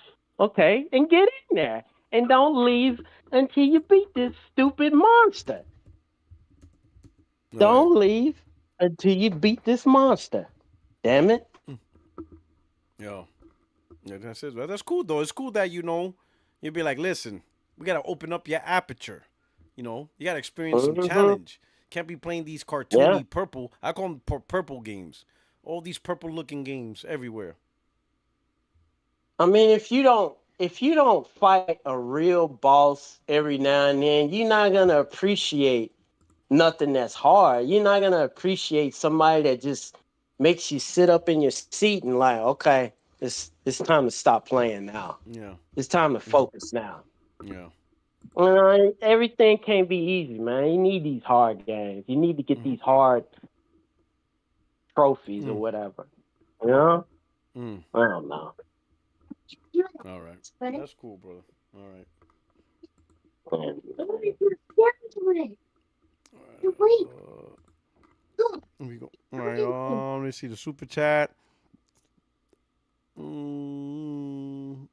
okay, and get in there. And don't leave until you beat this stupid monster. Don't leave until you beat this monster. Damn it. Yo. Yeah, that's it. Well, that's cool though. It's cool that you'd be like, listen, We gotta open up your aperture. You know, you gotta experience some Mm-hmm. challenge. Can't be playing these Yeah. cartoony purple. I call them purple games. All these purple looking games everywhere. I mean, if you don't fight a real boss every now and then, you're not gonna appreciate nothing that's hard. You're not gonna appreciate somebody that just makes you sit up in your seat and like, okay, it's time to stop playing now. Yeah, It's time to focus now. yeah. Everything can't be easy, man. You need these hard games. You need to get Mm-hmm. these hard trophies or Mm, whatever. You know? mm. I don't know. All right, that's cool, brother. All right, all right. Here we go. All right. Let me see the super chat. Mm,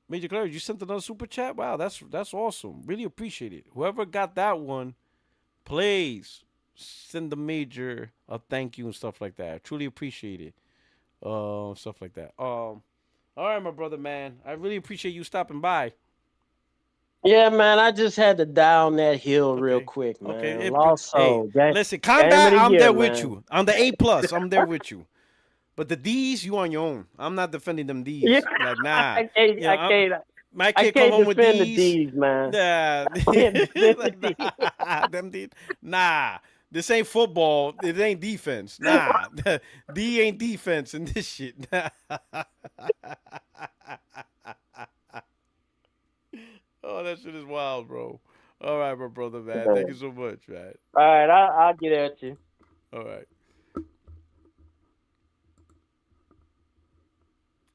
Major Clary, you sent another super chat. Wow, that's awesome. Really appreciate it. Whoever got that one, please send the major a thank you and stuff like that. I truly appreciate it. Stuff like that. All right, my brother, man. I really appreciate you stopping by. Yeah, man, I just had to down that hill real Okay. quick, Okay. man. Lost Hey, Soul. listen, Game of combat, the I'm year, there with man. you. On the A plus, I'm there with you. But the D's, you on your own. I'm not defending them Yeah, D's. Like, nah. I can't, You know, I can't, my I kid come can't home with defend the D's. D's, man. Nah. I can't defend the Like, D's. nah. Them D's. Nah. This ain't football. It ain't defense. Nah. D ain't defense in this shit. Oh, that shit is wild, bro. All right, my brother, man. Thank you All so much, man. right, I'll get at you. All right.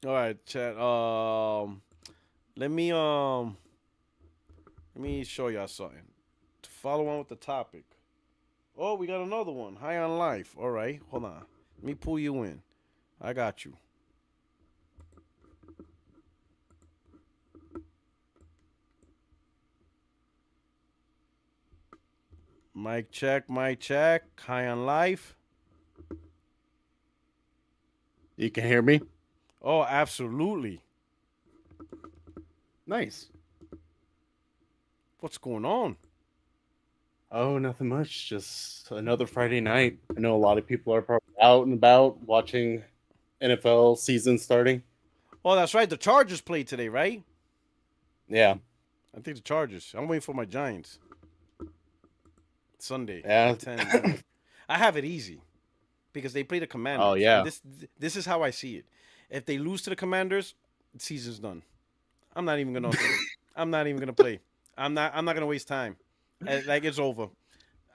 All right, chat. Let me let me show y'all something. To follow on with the topic. Oh, we got another one. High on life. All right, hold on. Let me pull you in. I got you. Mic check, mic check. High on life. You can hear me? Oh, absolutely. Nice. What's going on? Oh, nothing much. Just another Friday night. I know a lot of people are probably out and about watching NFL season starting. Oh, that's right. The Chargers played today, right? Yeah. I think the Chargers. I'm waiting for my Giants. Sunday Yeah. at 10. Yeah. I have it easy because they play the Commanders. Oh, yeah. And this is how I see it. If they lose to the Commanders, the season's done. I'm not even gonna. I'm not even gonna play. I'm not gonna waste time. Like it's over.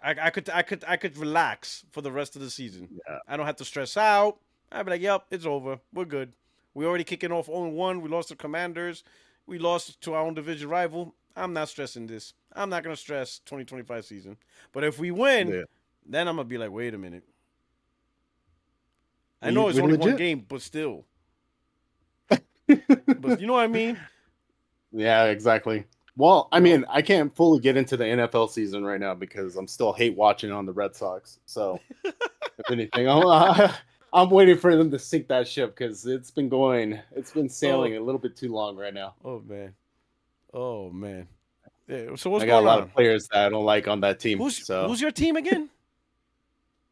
I could relax for the rest of the season. Yeah. I don't have to stress out. I'd be like, yep, it's over. We're good. We already kicking off 0-1. We lost to Commanders. We lost to our own division rival. I'm not stressing this. I'm not gonna stress 2025 season. But if we win, Yeah. then I'm gonna be like, wait a minute. I We, know it's we only one legit. game, but still. But you know what I mean? Yeah, exactly. Well, I mean, I can't fully get into the NFL season right now because I'm still hate watching on the Red Sox. So, if anything, I'm waiting for them to sink that ship because it's been sailing a little bit too long right now. Oh man. Oh man. Yeah, so what's I got a going lot on? of players that I don't like on that team. Who's your team again?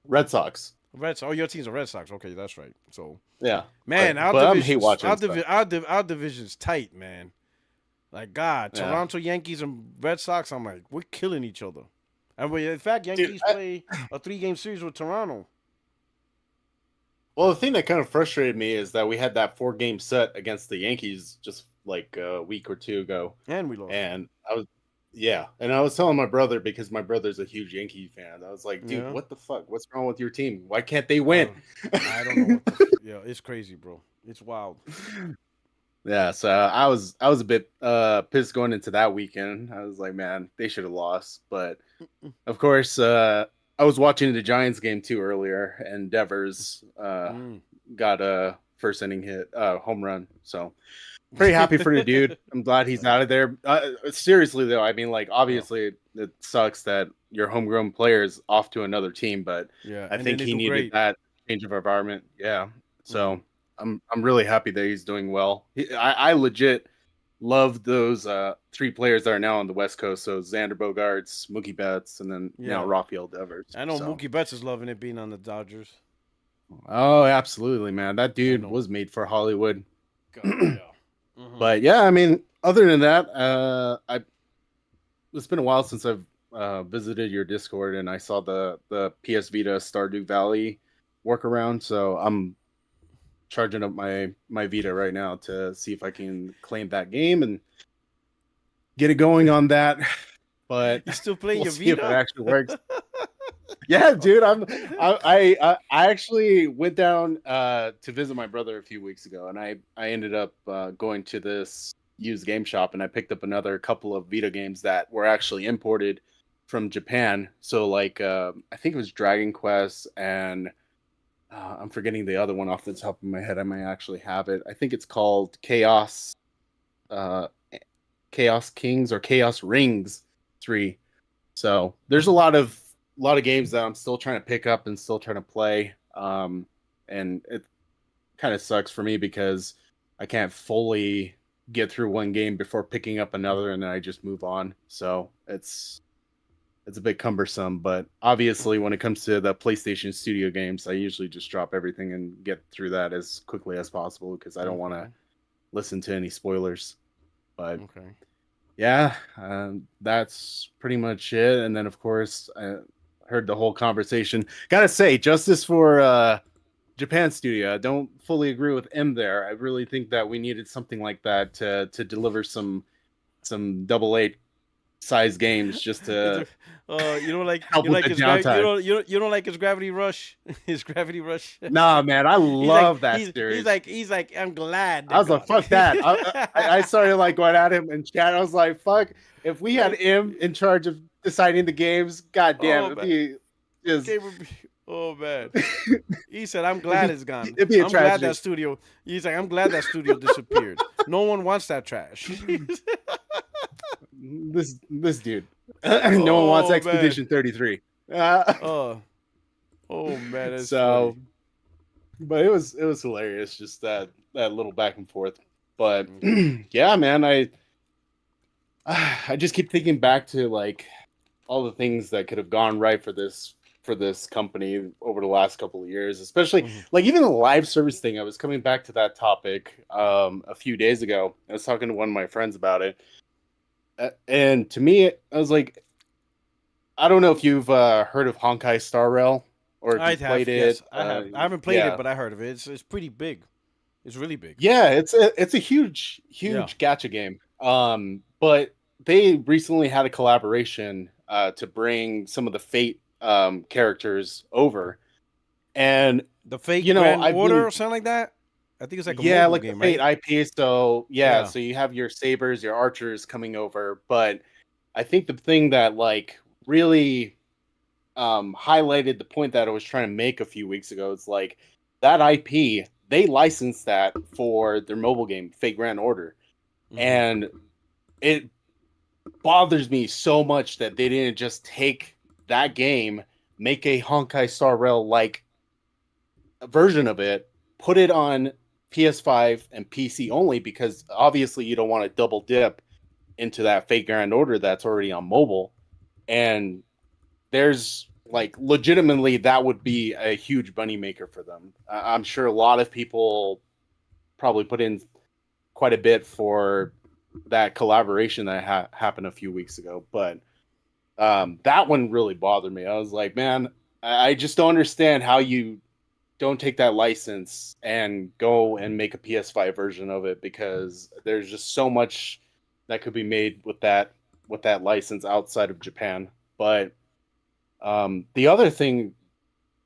Red Sox. Red Sox. Oh, your team's a Red Sox. Okay, that's right. So, Yeah, man, our but I'm hate division's watching stuff. our division's tight, man. Like God, Yeah. Toronto Yankees and Red Sox. I'm like, we're killing each other. And in fact, Yankees Dude, play a 3-game series with Toronto. Well, the thing that kind of frustrated me is that we had that 4-game set against the Yankees just like a week or two ago, And we lost. and I was telling my brother because my brother's a huge Yankee fan. I was like, dude, Yeah. what the fuck? What's wrong with your team? Why can't they win? I don't know what the yeah, it's crazy, bro. It's wild. Yeah, so I was a bit pissed going into that weekend. I was like, man, they should have lost. But of course, I was watching the Giants game too earlier, and Devers got a first inning hit, home run. So pretty happy for the dude. I'm glad he's out of there. Seriously though, I mean, like obviously it sucks that your homegrown player is off to another team, but Yeah, I and think then they he do needed great. that change of environment. Yeah, so I'm really happy that he's doing well. I legit love those 3 players that are now on the West Coast. So Xander Bogaerts, Mookie Betts, and then now Rafael Devers. I know So. Mookie Betts is loving it being on the Dodgers. Oh, absolutely, man. That dude was made for Hollywood. God, yeah. But yeah, I mean, other than that, it's been a while since I've visited your Discord, and I saw the PS Vita Stardew Valley workaround. So I'm charging up my Vita right now to see if I can claim that game and get it going on that. But you still playing your see Vita? if it actually works. Yeah, dude. I actually went down to visit my brother a few weeks ago, and I ended up going to this used game shop, and I picked up another couple of Vita games that were actually imported from Japan. So like I think it was Dragon Quest, and I'm forgetting the other one off the top of my head. I might actually have it. I think it's called Chaos Kings or Chaos Rings 3. So there's a lot of games that I'm still trying to pick up and still trying to play. And it kind of sucks for me because I can't fully get through one game before picking up another, and then I just move on. So it's a bit cumbersome, but obviously when it comes to the PlayStation Studio games, I usually just drop everything and get through that as quickly as possible because I don't want to listen to any spoilers. But yeah, that's pretty much it. And then of course I heard the whole conversation. Gotta say, justice for Japan Studio. I don't fully agree with M there. I really think that we needed something like that to deliver some AA size games just to you don't like help you with like the his downtime. you don't like his Gravity Rush. His Gravity Rush. Nah, man, I love that series. He's like I'm glad. I was like, fuck that. I started like going at him in chat. I was like, fuck, if we had him in charge of deciding the games, god damn, it'd be just oh man. He said, I'm glad it's gone. It'd be a I'm tragedy. glad that studio. He's like, I'm glad that studio disappeared. No one wants that trash. this dude. No one wants Expedition 33. Oh man. That's so funny. But it was hilarious, just that little back and forth. But yeah, man, I just keep thinking back to like all the things that could have gone right for this company over the last couple of years, especially like even the live service thing. I was coming back to that topic a few days ago. I was talking to one of my friends about it, and to me, I was like, I don't know if you've heard of Honkai Star Rail or if you played it. Yes, I have. I haven't played it, but I heard of it. It's pretty big. It's really big. Yeah, it's a huge gacha game. But they recently had a collaboration to bring some of the Fate characters over, and the Fate Grand Order or something like that. I think it's like a mobile game, the Fate right? IP. So so you have your sabers, your archers coming over, but I think the thing that like really highlighted the point that I was trying to make a few weeks ago is like that IP. They licensed that for their mobile game, Fate Grand Order, and it bothers me so much that they didn't just take that game, make a Honkai Star Rail like version of it, put it on PS5 and PC only, because obviously you don't want to double dip into that Fate Grand Order that's already on mobile. And there's like legitimately that would be a huge money maker for them. I'm sure a lot of people probably put in quite a bit for that collaboration that happened a few weeks ago, but that one really bothered me. I was like, man, I just don't understand how you don't take that license and go and make a PS5 version of it, because there's just so much that could be made with that license outside of Japan. But the other thing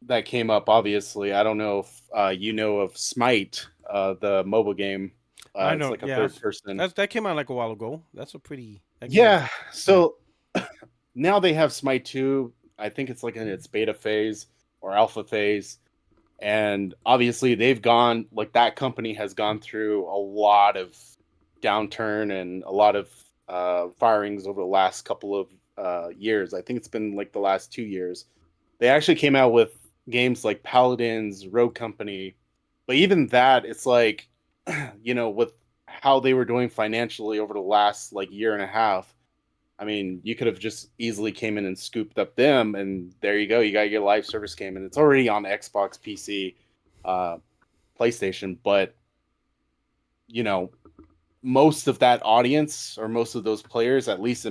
that came up, obviously, I don't know if you know of Smite, the mobile game. I know. It's like a third person. That came out like a while ago. That's a pretty. So now they have Smite 2. I think it's like in its beta phase or alpha phase. And obviously they've gone, like that company has gone through a lot of downturn and a lot of firings over the last couple of years. I think it's been like the last 2 years. They actually came out with games like Paladins, Rogue Company. But even that, it's like, with how they were doing financially over the last like year and a half. I mean, you could have just easily came in and scooped up them, and there you go. You got your live service game, and it's already on Xbox, PC, PlayStation. But you know, most of that audience or most of those players, at least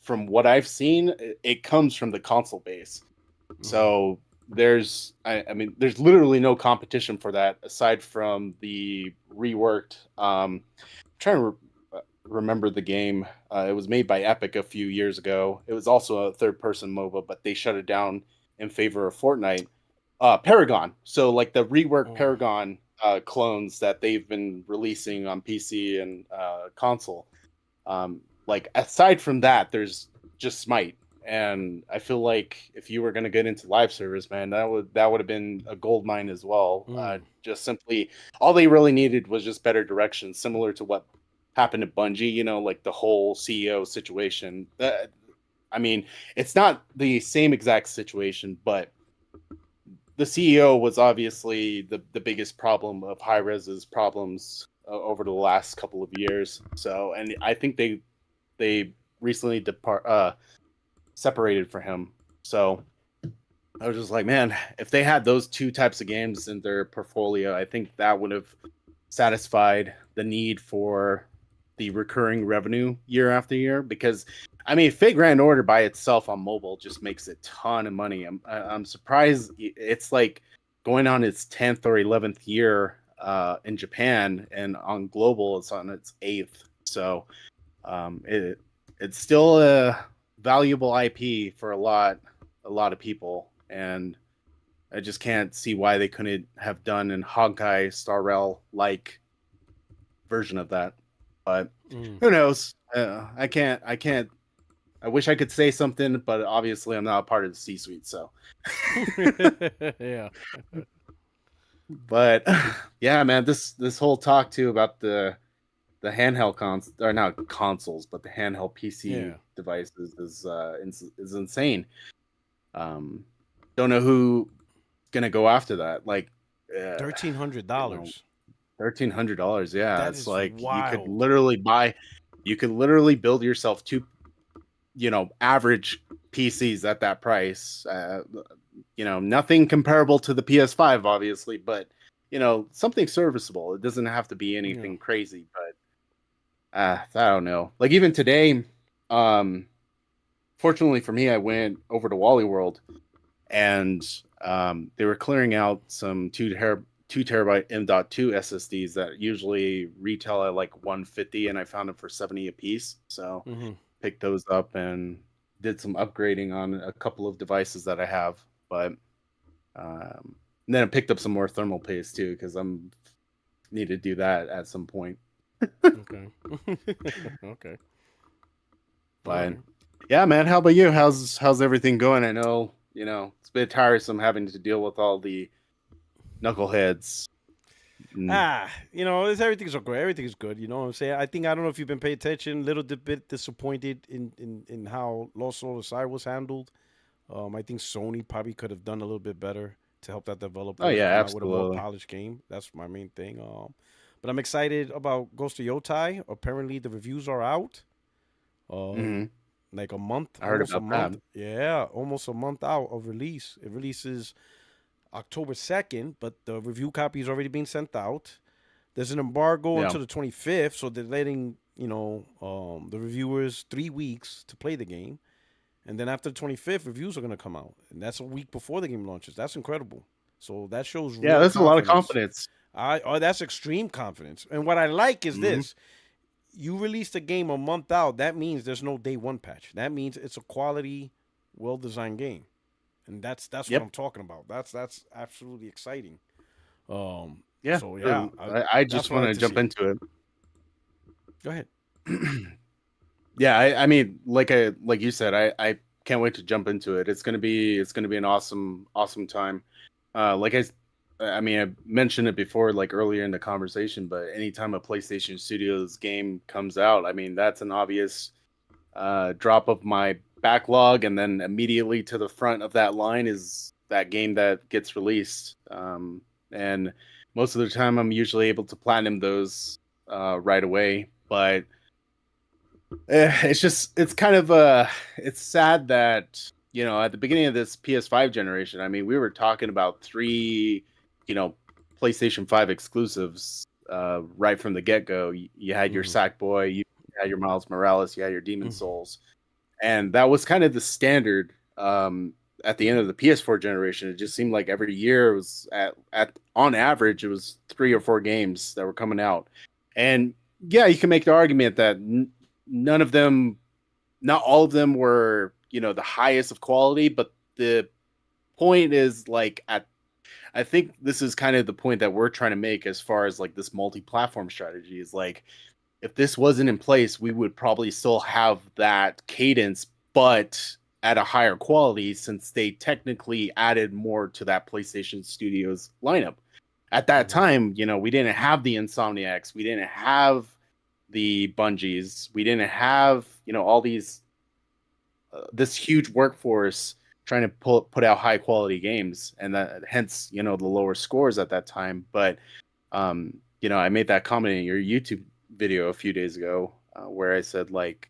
from what I've seen, it comes from the console base. So I mean, there's literally no competition for that aside from the reworked. Trying to remember the game. It was made by Epic a few years ago. It was also a third-person MOBA, but they shut it down in favor of Fortnite. Paragon. So like the reworked Paragon clones that they've been releasing on PC and console. Like aside from that, there's just Smite. And I feel like if you were going to get into live service, man, that would have been a gold mine as well. Just simply, all they really needed was just better direction, similar to what happened at Bungie. You know, like the whole CEO situation. I mean, it's not the same exact situation, but the CEO was obviously the biggest problem of Hi-Res's problems over the last couple of years. So, and I think they recently separated for him. So I was just like, man, if they had those two types of games in their portfolio, I think that would have satisfied the need for the recurring revenue year after year. Because I mean, Fate Grand Order by itself on mobile just makes a ton of money. I'm surprised it's like going on its 10th or 11th year in Japan, and on global it's on its 8th. So it's still a valuable IP for a lot of people, and I just can't see why they couldn't have done an Honkai Star Rail like version of that. But who knows? I can't. I wish I could say something, but obviously I'm not a part of the C-suite. So yeah. But yeah, man, this whole talk too about the handheld or not consoles, but the handheld PC devices is insane. Don't know who gonna go after that. Like $1,300. $1,300. Yeah, That it's is like wild. you could literally build yourself two, average PCs at that price. Nothing comparable to the PS5, obviously, but something serviceable. It doesn't have to be anything crazy, but I don't know. Like even today, fortunately for me, I went over to Wally World, and they were clearing out some 2 terabyte M.2 SSDs that usually retail at like $150, and I found them for $70 a piece. So picked those up and did some upgrading on a couple of devices that I have. But and then I picked up some more thermal paste too, because need to do that at some point. Okay. Okay. But yeah, man, how about you? How's everything going? I know, it's a bit tiresome having to deal with all the knuckleheads. Everything's okay. Everything's good. You know what I'm saying? I don't know if you've been paying attention. Little bit disappointed in how Lost Soul Aside was handled. I think Sony probably could have done a little bit better to help that developer. Oh yeah, come out absolutely. with a more polished game. That's my main thing. But I'm excited about Ghost of Yotai. Apparently the reviews are out. Like a month. I heard about that. Yeah, almost a month out of release. It releases October 2nd, but the review copy is already being sent out. There's an embargo until the 25th, so they're letting the reviewers 3 weeks to play the game, and then after the 25th, reviews are going to come out, and that's a week before the game launches. That's incredible. So that shows real that's confidence. a lot of confidence. That's extreme confidence. And what I like is this: you released a game a month out. That means there's no day one patch. That means it's a quality, well designed game. And that's what I'm talking about. That's absolutely exciting. So yeah, I just want to jump into it. Go ahead. Yeah, I mean, like you said, I can't wait to jump into it. It's gonna be an awesome time. I mentioned it before, like earlier in the conversation, but anytime a PlayStation Studios game comes out, I mean, that's an obvious drop of my backlog, and then immediately to the front of that line is that game that gets released. And most of the time I'm usually able to platinum those right away, but it's kind of it's sad that, you know, at the beginning of this PS5 generation, I mean, we were talking about 3, you know, PlayStation 5 exclusives right from the get-go. You had your Sackboy, you had your Miles Morales, you had your Demon Souls, and that was kind of the standard at the end of the PS4 generation. It just seemed like every year it was at on average it was 3 or 4 games that were coming out. And yeah, you can make the argument that none of them, not all of them were, you know, the highest of quality, but the point is like I think this is kind of the point that we're trying to make as far as like this multi-platform strategy is like, if this wasn't in place, we would probably still have that cadence, but at a higher quality, since they technically added more to that PlayStation Studios lineup. At that time, you know, we didn't have the Insomniacs, we didn't have the Bungies, we didn't have, you know, all these this huge workforce trying to put out high quality games, and that hence, you know, the lower scores at that time. But you know, I made that comment in your YouTube video a few days ago where I said like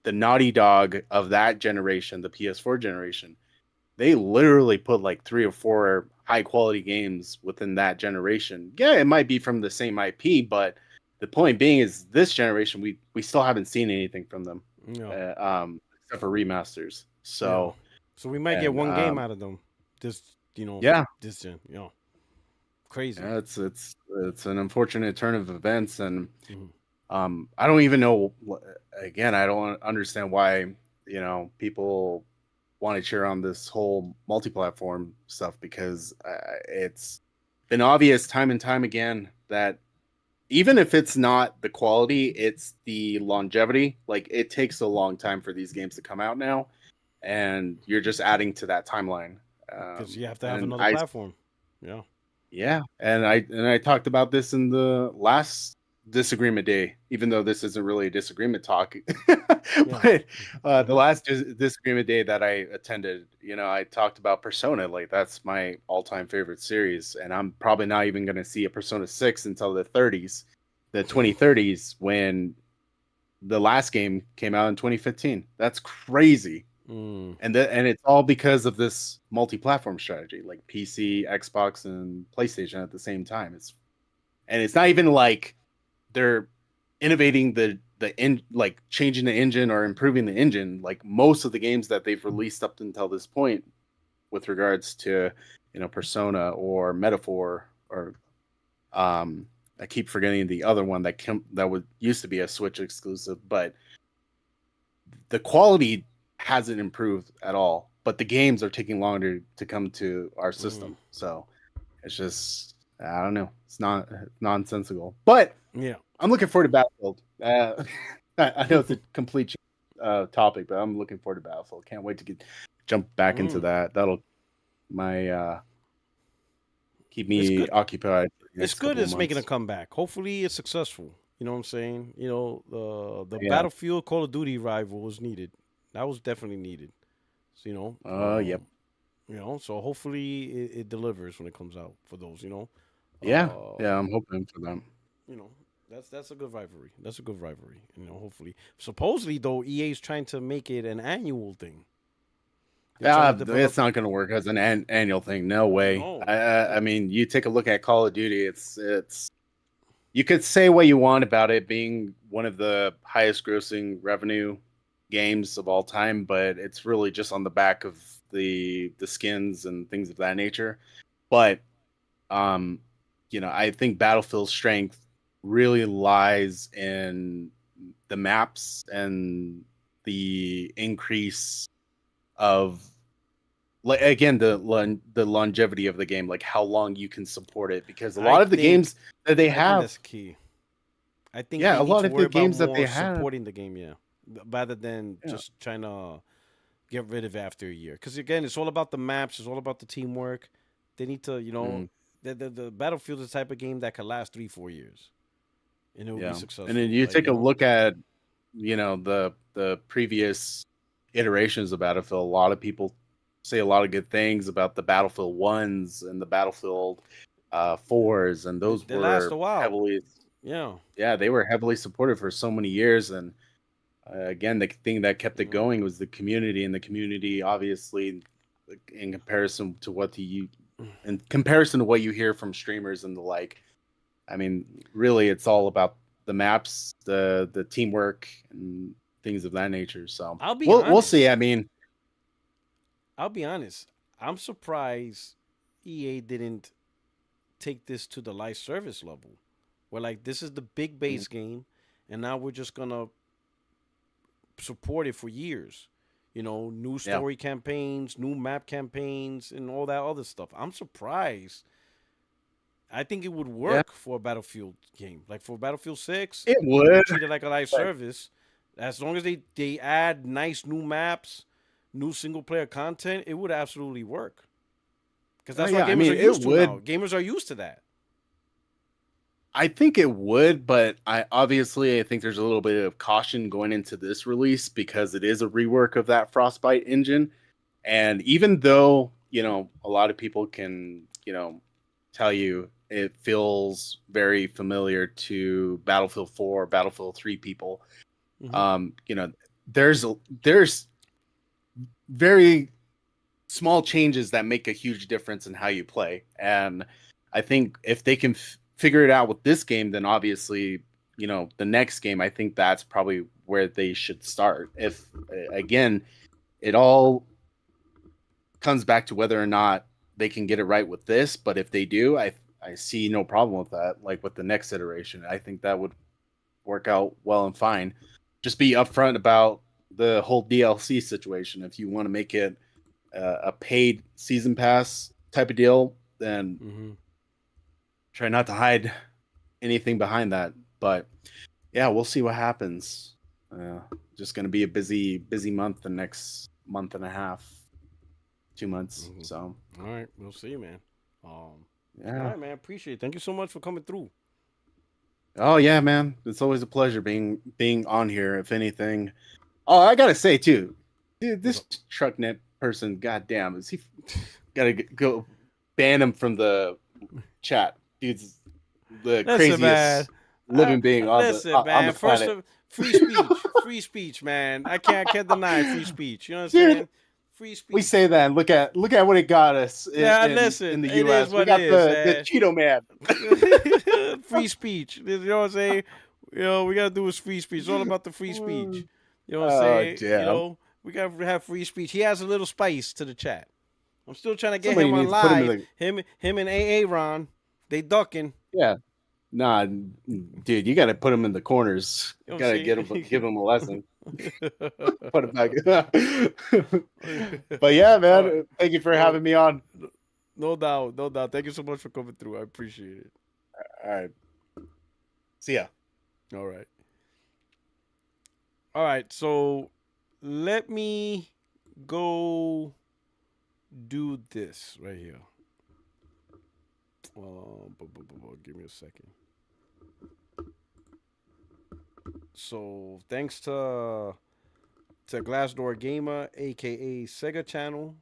the Naughty Dog of that generation, the PS4 generation, they literally put like 3 or 4 high quality games within that generation. Yeah, it might be from the same IP, but the point being is this generation we still haven't seen anything from them, except for remasters. So we might get one game out of them. This, you know, this gen, you know, crazy. Yeah, it's an unfortunate turn of events, and I don't even know. Again, I don't understand why, you know, people want to cheer on this whole multi-platform stuff, because it's been obvious time and time again that even if it's not the quality, it's the longevity. Like, it takes a long time for these games to come out now, and you're just adding to that timeline because you have to have another platform. Yeah, and I talked about this in the last Disagreement Day, even though this isn't really a disagreement talk. But the last Disagreement Day that I attended, you know, I talked about Persona. Like, that's my all-time favorite series, and I'm probably not even going to see a Persona 6 until the 2030s, when the last game came out in 2015. That's crazy. And it's all because of this multi-platform strategy, like PC, Xbox, and PlayStation at the same time. It's not even like they're innovating like changing the engine or improving the engine. Like, most of the games that they've released up until this point, with regards to, you know, Persona or Metaphor, or I keep forgetting the other one that used to be a Switch exclusive, but the quality hasn't improved at all, but the games are taking longer to come to our system. So it's just, I don't know, it's not nonsensical. But yeah, I'm looking forward to Battlefield. I know it's a complete topic, but I'm looking forward to Battlefield. Can't wait to jump back into that. That'll keep me occupied. It's good it's making a comeback. Hopefully it's successful. You know what I'm saying? You know, the Battlefield Call of Duty rival was needed. That was definitely needed. So, you know. Yep. You know, so hopefully it delivers when it comes out for those, you know. Yeah, I'm hoping for them. You know, that's a good rivalry. That's a good rivalry. You know, hopefully. Supposedly, though, EA is trying to make it an annual thing. It's not going to work as an annual thing. No way. No. I mean, you take a look at Call of Duty. It's you could say what you want about it being one of the highest grossing revenue games of all time, but it's really just on the back of the skins and things of that nature. But you know, I think Battlefield's strength really lies in the maps and the increase of, like, again, the longevity of the game, like how long you can support it, because a lot of the games that they have, that's key. I think a lot of the games that they have supporting the game, rather than just trying to get rid of it after a year. Because again, it's all about the maps, it's all about the teamwork. They need to, you know, the Battlefield is the type of game that could last 3-4 years, and it will be successful. And then you take a look at, you know, the previous iterations of Battlefield. A lot of people say a lot of good things about the Battlefield 1s and the Battlefield 4s, and those they last a while. heavily. Yeah. Yeah, they were heavily supported for so many years, and again, the thing that kept it going was the community, and the community, obviously, like, in comparison to what you hear from streamers and the like. I mean, really, it's all about the maps, the teamwork, and things of that nature. So I'll be we'll see. honest. I mean, I'll be honest. I'm surprised EA didn't take this to the live service level. Where like this is the big mm, base game, and now we're just gonna support it for years. You know, new yeah, story campaigns, new map campaigns, and all that other stuff. I'm surprised. I think it would yeah, work for a Battlefield game. Like for Battlefield 6, it you would. could treat it like a live But service. As long as they add nice new maps, new single player content, it would absolutely work. Because oh that's what yeah, I gamers mean, are it used to now. would. Gamers are used to that. I think it would, but I think there's a little bit of caution going into this release because it is a rework of that Frostbite engine. And even though, a lot of people can, tell you it feels very familiar to Battlefield 4, Battlefield 3 people, Mm-hmm. there's very small changes that make a huge difference in how you play. And I think if they can figure it out with this game, then obviously, the next game, I think that's probably where they should start. If, again, it all comes back to whether or not they can get it right with this. But if they do, I see no problem with that. Like with the next iteration, I think that would work out well and fine. Just be upfront about the whole DLC situation. If you want to make it a paid season pass type of deal, then Mm-hmm. try not to hide anything behind that. But yeah, we'll see what happens. Just going to be a busy month the next month and a half, 2 months. Mm-hmm. So All right, we'll see, man. All yeah. right, man. Appreciate it. Thank you so much for coming through. Oh yeah, man. It's always a pleasure being on here. If anything, oh, I gotta say too, dude, What's this up? trucknet person, goddamn, is he gotta go ban him from the chat? Dude's the Listen, man. craziest living being Listen, on the man. First planet. of free speech, free speech, man. I can't deny free speech. You know what I'm Dude, saying? Free we speech. say that. And look at what it got us Yeah, in listen. the It is U.S. We what it got is, the man. Cheeto Man. Free speech. You know what I'm saying? You know, we gotta do is free speech. It's all about the free speech. You know what I'm Oh saying? You damn! know, we gotta have free speech. He has a little spice to the chat. I'm still trying to get Somebody him on needs to put him in live. the Him and AA Ron, they ducking. yeah. Nah, dude, you got to put him in the corners. You know what Got to I'm give him a lesson. saying? Put it back. But yeah, All right. man, thank you for Well, having me on. no doubt, no doubt. Thank you so much for coming through. I appreciate it. All right, see ya. All right. All right. So let me go do this right here. Give me a second. So thanks to Glassdoor Gamer, aka Sega Channel.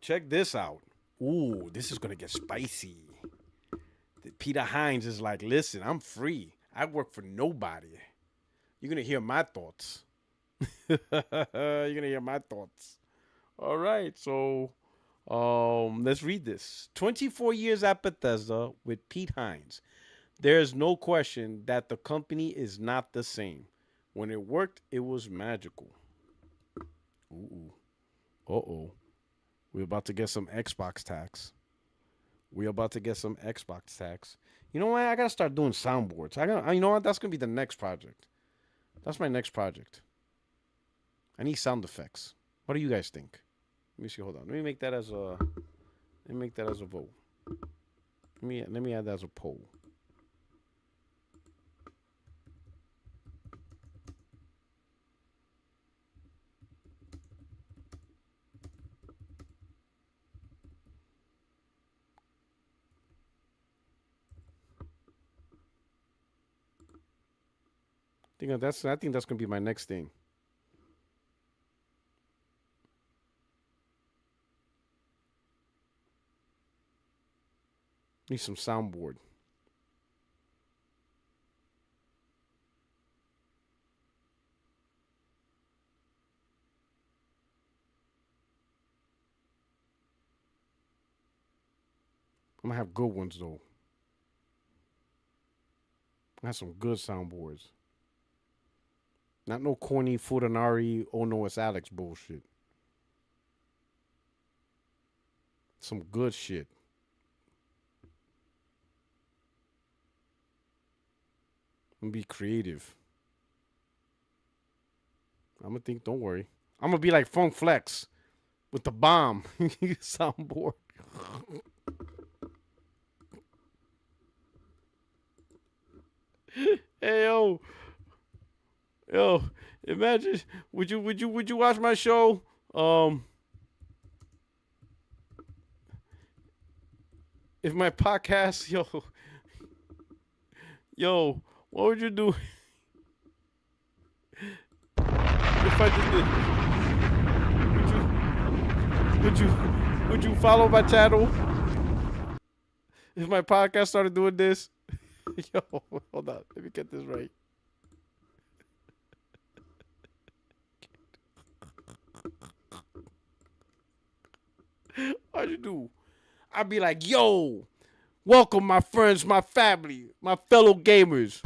Check this out. Ooh, this is gonna get spicy. Peter Hines is like, listen, I'm free. I work for nobody. You're gonna hear my thoughts. You're gonna hear my thoughts. All right, so let's read this. 24 years at Bethesda with Pete Hines. There is no question that the company is not the same. When it worked, it was magical. Ooh. Uh-oh. We're about to get some Xbox tax. We're about to get some Xbox tax. You know what? I gotta start doing soundboards. You know what? That's gonna be the next project. That's my next project. I need sound effects. What do you guys think? Let me see. Hold on. Let me make that as a. Let me make that as a vote. Let me add that as a poll. I think that's gonna be my next thing. Need some soundboard. I'm gonna have good ones though. I have some good soundboards. Not no corny Futanari, oh no, it's Alex bullshit. Some good shit. I'm gonna be creative. I'm gonna think, don't worry. I'm gonna be like Funk Flex with the bomb soundboard. Hey yo, imagine would you watch my show? If my podcast, yo, what would you do if I did this? Would you follow my channel? If my podcast started doing this? Yo, hold on. Let me get this right. What'd you do? I'd be like, yo, welcome my friends, my family, my fellow gamers.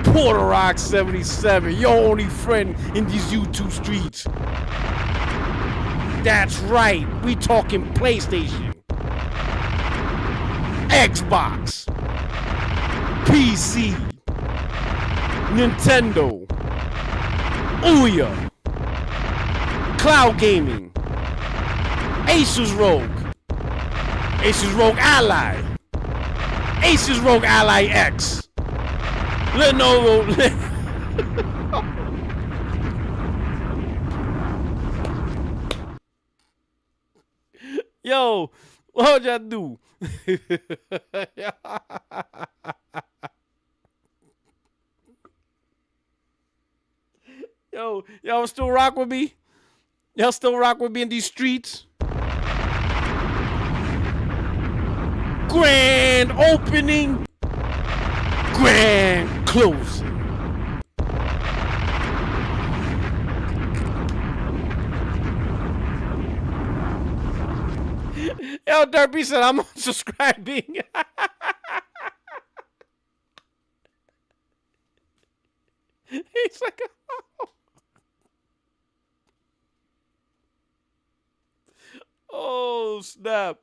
Puertorock77, your only friend in these YouTube streets. That's right, we talking PlayStation, Xbox, PC, Nintendo, Ouya, cloud gaming, Asus Rogue Ally, Asus Rogue Ally X, Lenovo. Yo, what would y'all do? Yo, y'all still rock with me? Y'all still rock with me in these streets? Grand opening, grand closing. Yo, Derpy said I'm unsubscribing. He's like, oh snap.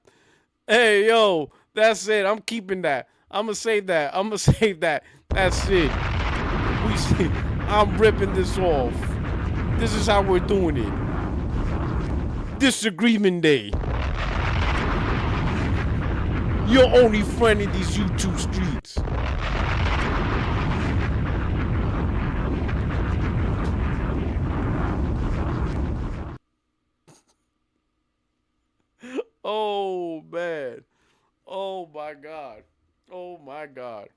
Hey, yo, that's it. I'm keeping that. I'm gonna save that. I'm gonna save that. That's it. I'm ripping this off. This is how we're doing it. Disagreement Day. Your only friend in these YouTube streets. Oh man. Oh my God. Oh my God.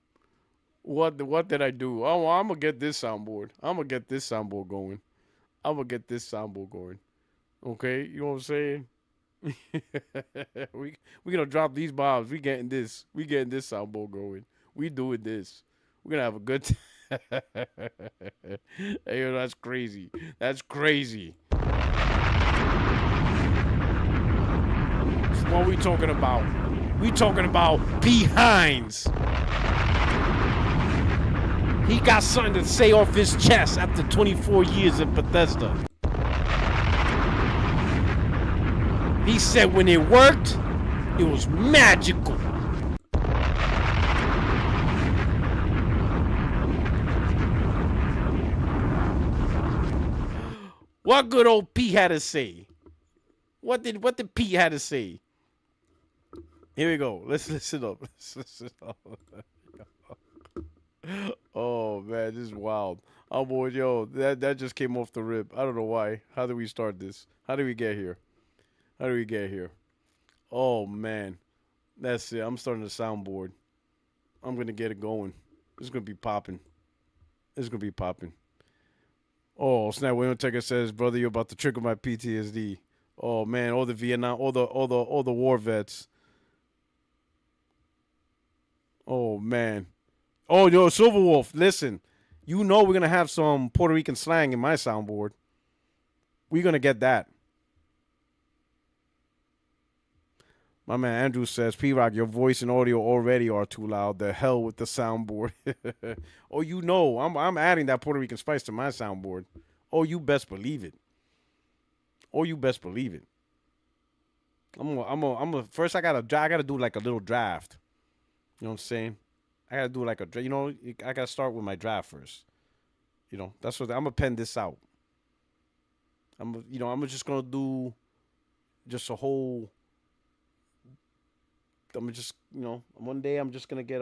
What did I do? Oh, I'm gonna get this soundboard. I'm gonna get this soundboard going. Okay, you know what I'm saying? we gonna drop these bombs. We getting this soundboard going. We doing this. We're gonna have a good time. Hey, yo, that's crazy. That's crazy. So what we talking about? We talking about P. Hines. He got something to say off his chest after 24 years in Bethesda. He said when it worked, it was magical. What good old P had to say? What did P had to say? Here we go. Let's listen up. Oh man, this is wild. Oh boy, yo, that just came off the rip. I don't know why. How did we start this? How did we get here? Oh man, that's it. I'm starting the soundboard. I'm gonna get it going. It's gonna be popping. Oh snap! William Tucker says, "Brother, you're about to trigger my PTSD." Oh man, all the Vietnam, all the war vets. Oh man. Oh yo, Silverwolf, listen. You know we're gonna have some Puerto Rican slang in my soundboard. We're gonna get that. My man Andrew says, P-Rock, your voice and audio already are too loud. The hell with the soundboard. Oh, you know, I'm adding that Puerto Rican spice to my soundboard. Oh, you best believe it. Oh, you best believe it. First I gotta do like a little draft. You know what I'm saying? I gotta do like I gotta start with my draft first. You know, that's what I'm gonna pen this out. I'm just gonna do just a whole. I'm just, one day I'm just gonna get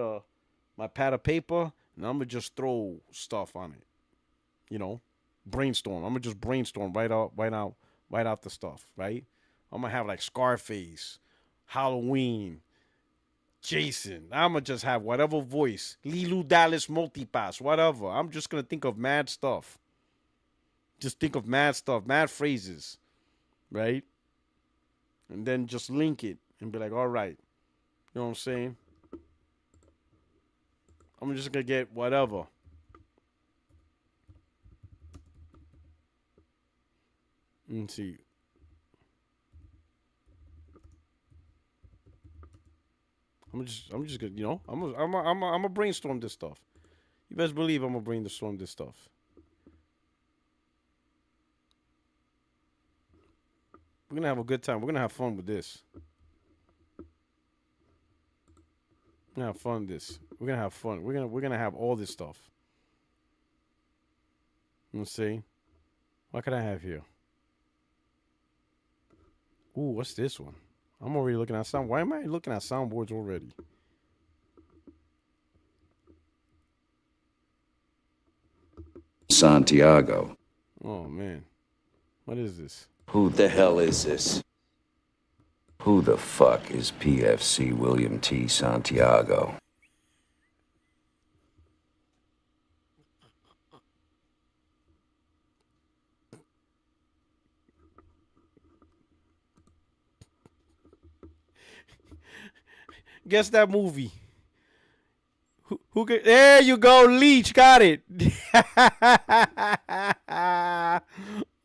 my pad of paper and I'm gonna just throw stuff on it. Brainstorm. I'm gonna just brainstorm right out the stuff, right? I'm gonna have like Scarface, Halloween, Jason. I'm gonna just have whatever voice, Lilu Dallas Multipass, whatever. I'm just gonna think of mad stuff. Just think of mad stuff, mad phrases, right? And then just link it and be like, all right. You know what I'm saying? I'm just gonna get whatever. Let's see. I'm just gonna, I'm gonna brainstorm this stuff. You best believe I'm gonna brainstorm this stuff. We're gonna have a good time. We're gonna have fun with this. We're gonna have fun with this. We're gonna have fun. We're gonna have all this stuff. Let's see. What can I have here? Ooh, what's this one? I'm already looking at sound. Why am I looking at soundboards already? Santiago. Oh man, what is this? Who the hell is this? Who the fuck is PFC William T. Santiago? Guess that movie. Who could? There you go, Leech. Got it.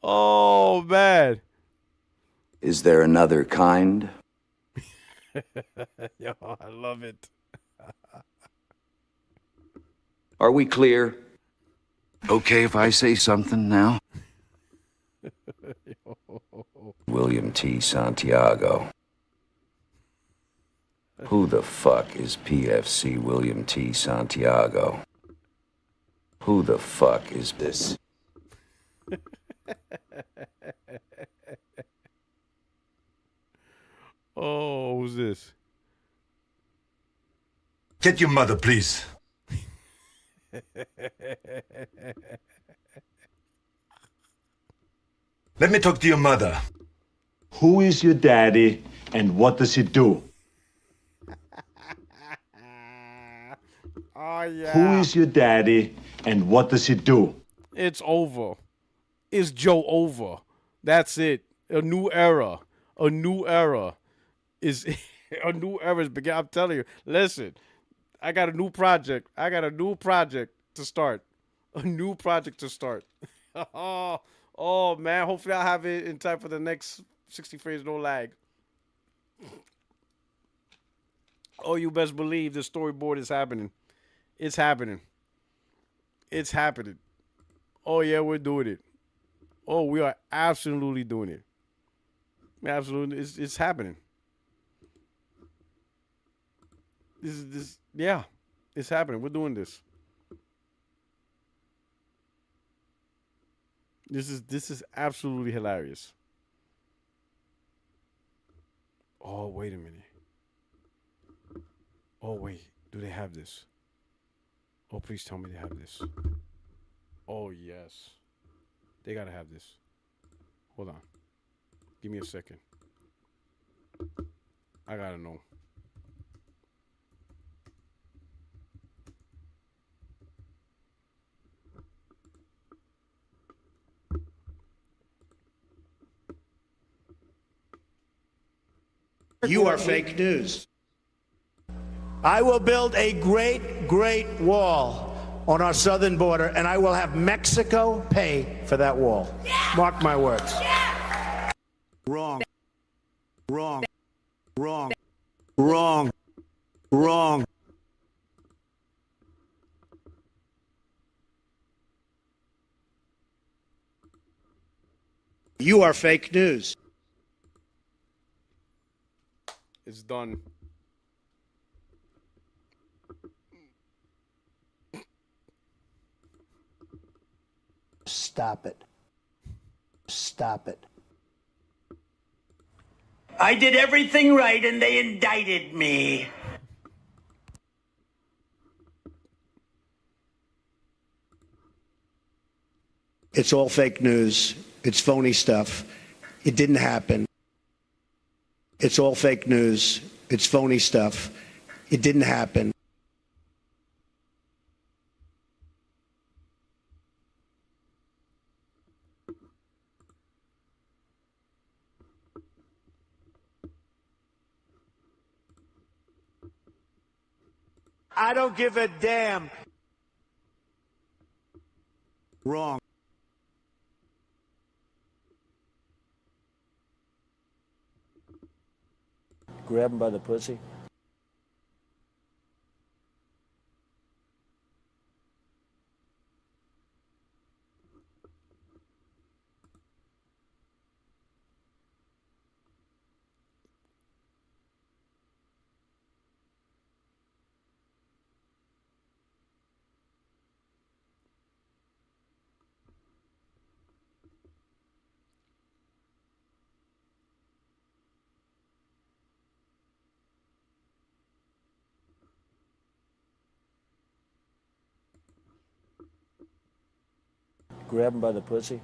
Oh man. Is there another kind? Yo, I love it. Are we clear? Okay if I say something now? William T. Santiago. Who the fuck is PFC William T. Santiago? Who the fuck is this? Oh, who's this? Get your mother, please. Let me talk to your mother. Who is your daddy and what does he do? Oh yeah. Who is your daddy and what does he do? It's over. It's Joe over. That's it. A new era. A new era is a new era is beginning. I'm telling you. Listen, I got a new project. To start. A new project to start. Oh man. Hopefully I'll have it in time for the next 60 frames, no lag. Oh, you best believe the storyboard is happening. It's happening. It's happening. Oh yeah, we're doing it. Oh, we are absolutely doing it. Absolutely, it's happening. Yeah, it's happening. We're doing this. This is absolutely hilarious. Oh, wait a minute. Oh, wait. Do they have this? Oh, please tell me they have this. Oh, yes. They gotta have this. Hold on. Give me a second. I gotta know. You are fake news. I will build a great, great wall on our southern border, and I will have Mexico pay for that wall. Yeah. Mark my words. Wrong. Wrong. Wrong. Wrong. Wrong. You are fake news. It's done. Stop it. Stop it. I did everything right and they indicted me. It's all fake news. It's phony stuff. It didn't happen. It's all fake news. It's phony stuff. It didn't happen. I don't give a damn. Wrong. Grab him by the pussy. Grab him by the pussy.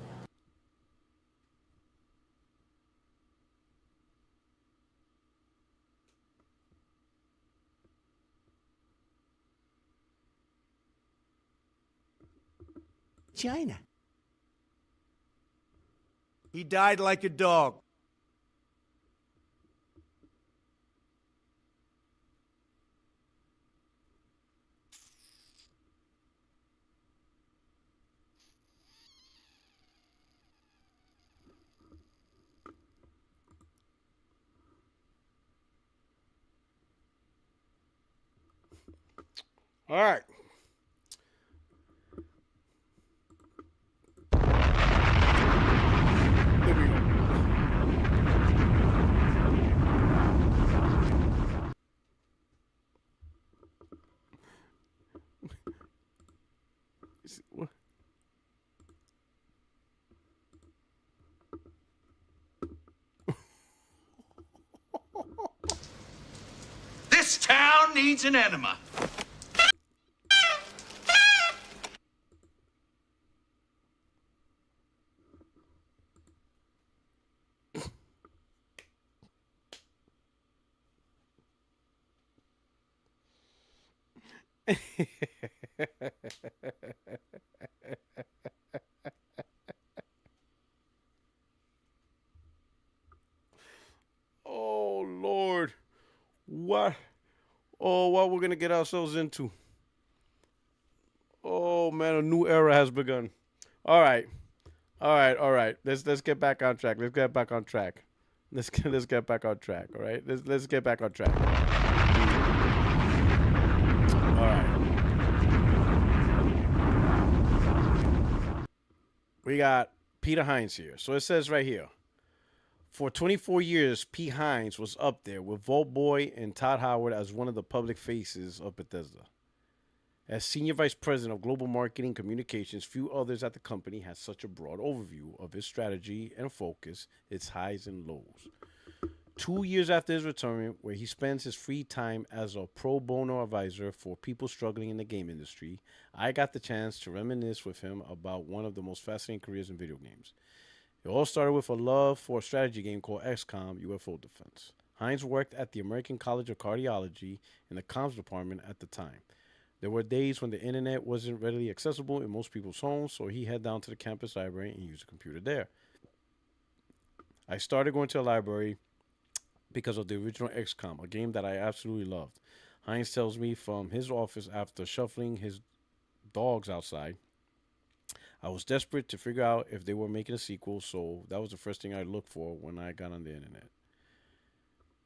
China. He died like a dog. All right. Here we go. What? This town needs an enema. Oh Lord, what? Oh, what we're gonna get ourselves into? Oh man, a new era has begun. All right, all right, all right. Let's get back on track. Let's get back on track. Let's get back on track. All right, let's get back on track. All right. We got Peter Hines here. So it says right here, for 24 years, Pete Hines was up there with Vault Boy and Todd Howard as one of the public faces of Bethesda. As Senior Vice President of Global Marketing Communications, few others at the company had such a broad overview of its strategy and focus, its highs and lows. 2 years after his retirement, where he spends his free time as a pro bono advisor for people struggling in the game industry, I got the chance to reminisce with him about one of the most fascinating careers in video games. It all started with a love for a strategy game called XCOM UFO Defense. Hines worked at the American College of Cardiology in the comms department at the time. There were days when the internet wasn't readily accessible in most people's homes, so he head down to the campus library and used a computer there. I started going to the library because of the original XCOM, a game that I absolutely loved. Hines tells me from his office after shuffling his dogs outside, I was desperate to figure out if they were making a sequel, so that was the first thing I looked for when I got on the internet.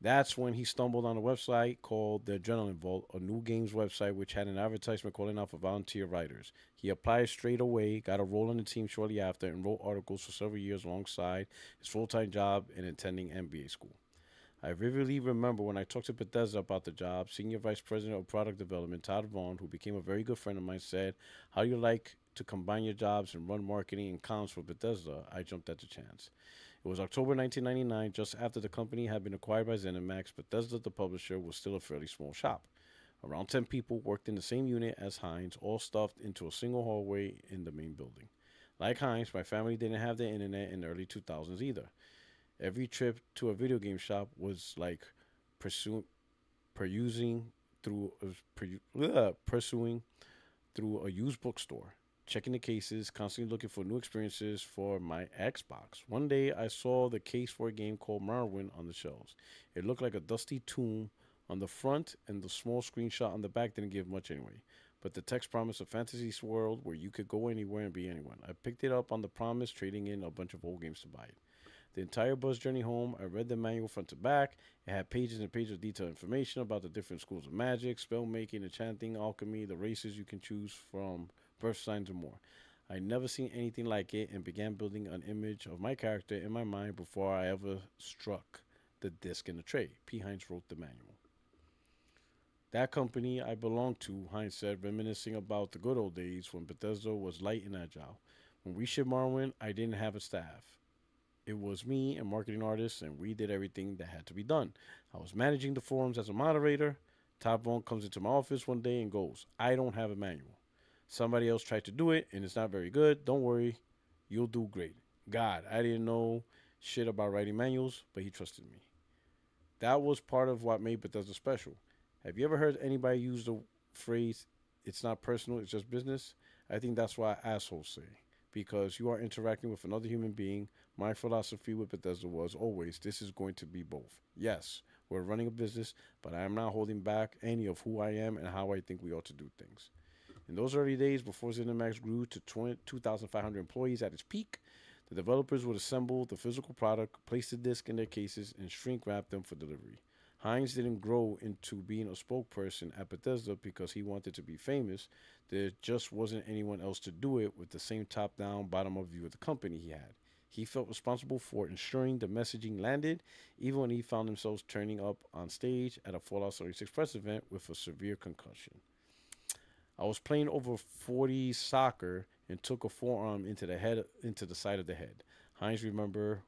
That's when he stumbled on a website called the Adrenaline Vault, a new games website which had an advertisement calling out for volunteer writers. He applied straight away, got a role on the team shortly after, and wrote articles for several years alongside his full time job in attending MBA school. I vividly remember when I talked to Bethesda about the job, Senior Vice President of Product Development, Todd Vaughn, who became a very good friend of mine, said, "How do you like to combine your jobs and run marketing and comms for Bethesda?" I jumped at the chance. It was October 1999, just after the company had been acquired by ZeniMax. Bethesda, the publisher, was still a fairly small shop. Around 10 people worked in the same unit as Hines, all stuffed into a single hallway in the main building. Like Hines, my family didn't have the internet in the early 2000s either. Every trip to a video game shop was like perusing through pursuing through a used bookstore, checking the cases, constantly looking for new experiences for my Xbox. One day, I saw the case for a game called Morrowind on the shelves. It looked like a dusty tomb on the front, and the small screenshot on the back didn't give much anyway. But the text promised a fantasy world where you could go anywhere and be anyone. I picked it up on the promise, trading in a bunch of old games to buy it. The entire bus journey home, I read the manual front to back. It had pages and pages of detailed information about the different schools of magic, spell making, enchanting, alchemy, the races you can choose from, birth signs, and more. I'd never seen anything like it and began building an image of my character in my mind before I ever struck the disc in the tray. P. Hines wrote the manual. That company I belonged to, Hines said, reminiscing about the good old days when Bethesda was light and agile. When we shipped Morrowind, I didn't have a staff. It was me and marketing artists, and we did everything that had to be done. I was managing the forums as a moderator. Todd Vaughn comes into my office one day and goes, "I don't have a manual. Somebody else tried to do it, and it's not very good. Don't worry, you'll do great." God, I didn't know shit about writing manuals, but he trusted me. That was part of what made Bethesda special. Have you ever heard anybody use the phrase, "It's not personal, it's just business"? I think that's what assholes say, because you are interacting with another human being. My philosophy with Bethesda was always, this is going to be both. Yes, we're running a business, but I am not holding back any of who I am and how I think we ought to do things. In those early days, before ZeniMax grew to 2,500 employees at its peak, the developers would assemble the physical product, place the disc in their cases, and shrink wrap them for delivery. Hines didn't grow into being a spokesperson at Bethesda because he wanted to be famous. There just wasn't anyone else to do it with the same top-down, bottom-up view of the company he had. He felt responsible for ensuring the messaging landed, even when he found himself turning up on stage at a Fallout 76 press event with a severe concussion. I was playing over 40 soccer and took a forearm into the side of the head. Hines remember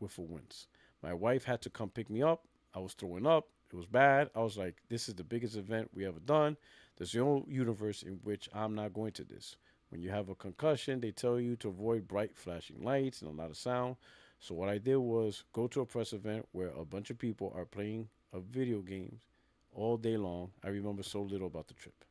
with a wince. My wife had to come pick me up. I was throwing up. It was bad. I was like, this is the biggest event we ever done. There's no universe in which I'm not going to this. When you have a concussion, they tell you to avoid bright flashing lights and a lot of sound. So what I did was go to a press event where a bunch of people are playing a video games all day long. I remember so little about the trip.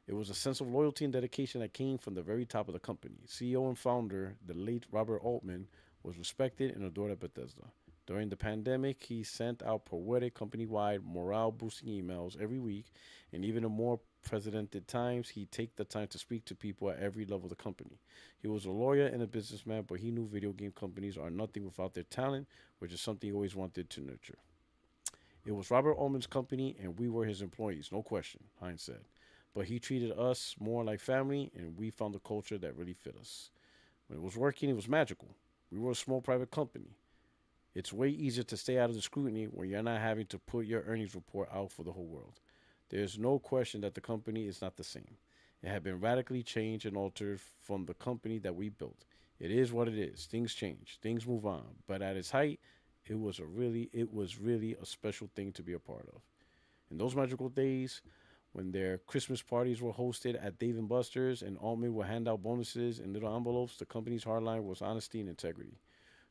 It was a sense of loyalty and dedication that came from the very top of the company. CEO and founder, the late Robert Altman, was respected and adored at Bethesda. During the pandemic, he sent out poetic company-wide morale-boosting emails every week, and even in more precedented times, he'd take the time to speak to people at every level of the company. He was a lawyer and a businessman, but he knew video game companies are nothing without their talent, which is something he always wanted to nurture. It was Robert Altman's company, and we were his employees, no question, Hines said. But he treated us more like family, and we found a culture that really fit us. When it was working, it was magical. We were a small private company. It's way easier to stay out of the scrutiny when you're not having to put your earnings report out for the whole world. There's no question that the company is not the same. It had been radically changed and altered from the company that we built. It is what it is. Things change. Things move on. But at its height, it was really a special thing to be a part of. In those magical days, when their Christmas parties were hosted at Dave & Buster's and Altman would hand out bonuses in little envelopes, the company's hardline was honesty and integrity.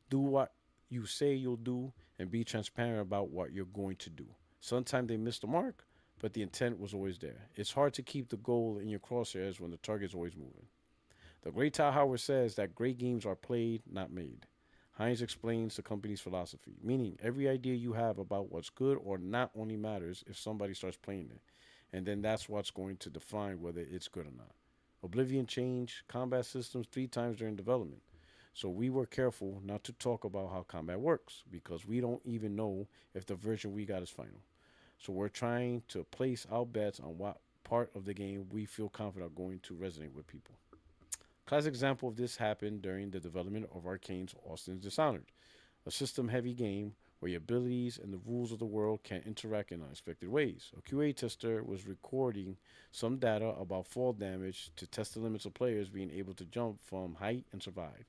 Do what you say you'll do and be transparent about what you're going to do. Sometimes they missed the mark, but the intent was always there. It's hard to keep the goal in your crosshairs when the target's always moving. The great Todd Howard says that great games are played, not made. Hines explains the company's philosophy, meaning every idea you have about what's good or not only matters if somebody starts playing it, and then that's what's going to define whether it's good or not. Oblivion changed combat systems 3 times during development. So we were careful not to talk about how combat works because we don't even know if the version we got is final. So we're trying to place our bets on what part of the game we feel confident are going to resonate with people. Classic example of this happened during the development of Arkane's Austin's Dishonored, a system-heavy game where your abilities and the rules of the world can interact in unexpected ways. A QA tester was recording some data about fall damage to test the limits of players being able to jump from height and survive.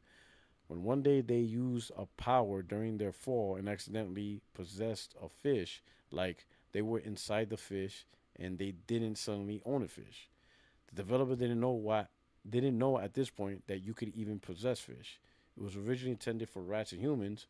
When one day they used a power during their fall and accidentally possessed a fish, like they were inside the fish and they didn't suddenly own a fish. The developer didn't know at this point that you could even possess fish. It was originally intended for rats and humans,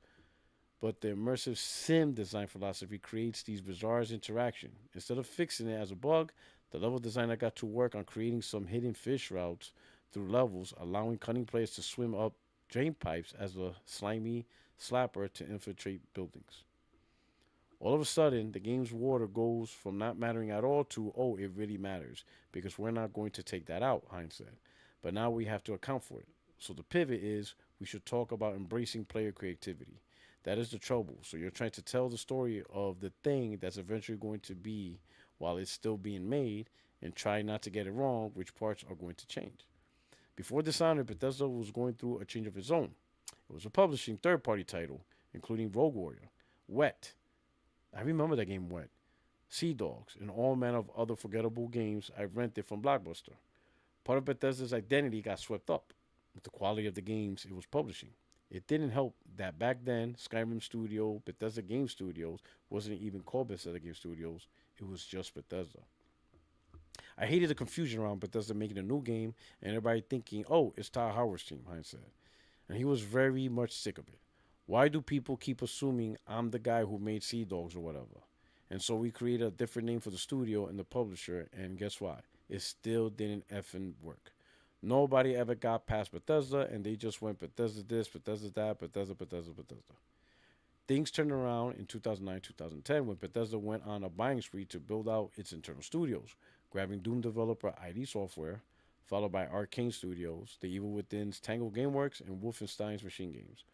but the immersive sim design philosophy creates these bizarre interactions. Instead of fixing it as a bug, the level designer got to work on creating some hidden fish routes through levels, allowing cunning players to swim up drain pipes as a slimy slapper to infiltrate buildings. All of a sudden, the game's water goes from not mattering at all to, oh, it really matters, because we're not going to take that out, Hines said. But now we have to account for it. So the pivot is we should talk about embracing player creativity. That is the trouble. So you're trying to tell the story of the thing that's eventually going to be while it's still being made and try not to get it wrong, which parts are going to change. Before Dishonored, Bethesda was going through a change of its own. It was a publishing third-party title, including Rogue Warrior, Wet. I remember that game, Wet. Sea Dogs, and all manner of other forgettable games I rented from Blockbuster. Part of Bethesda's identity got swept up with the quality of the games it was publishing. It didn't help that back then, Skyrim Studio, Bethesda Game Studios, wasn't even called Bethesda Game Studios. It was just Bethesda. I hated the confusion around Bethesda making a new game and everybody thinking, oh, it's Todd Howard's team, Hines said. And he was very much sick of it. Why do people keep assuming I'm the guy who made Sea Dogs or whatever? And so we created a different name for the studio and the publisher, and guess what? It still didn't effing work. Nobody ever got past Bethesda, and they just went Bethesda this, Bethesda that, Bethesda. Things turned around in 2009, 2010 when Bethesda went on a buying spree to build out its internal studios, grabbing Doom developer ID Software, followed by Arcane Studios, The Evil Within's Tango Gameworks, and Wolfenstein's Machine Games.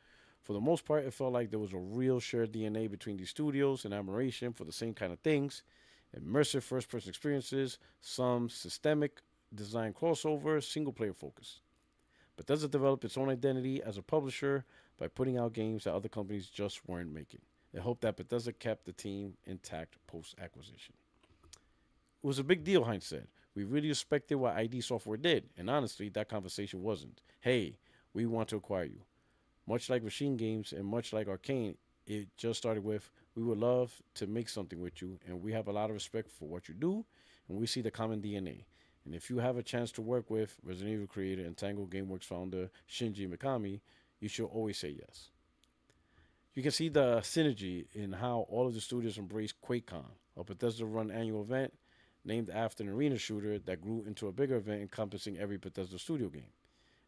For the most part, it felt like there was a real shared DNA between these studios and admiration for the same kind of things: immersive first-person experiences, some systemic design crossover, single-player focus. Bethesda developed its own identity as a publisher by putting out games that other companies just weren't making. It hoped that Bethesda kept the team intact post-acquisition. It was a big deal, Hines said. We really respected what ID Software did, and honestly, that conversation wasn't, hey, we want to acquire you. Much like Machine Games and much like Arcane, it just started with, we would love to make something with you, and we have a lot of respect for what you do, and we see the common DNA. And if you have a chance to work with Resident Evil creator and Tango Gameworks founder Shinji Mikami, you should always say yes. You can see the synergy in how all of the studios embrace QuakeCon, a Bethesda-run annual event named after an arena shooter that grew into a bigger event encompassing every Bethesda studio game.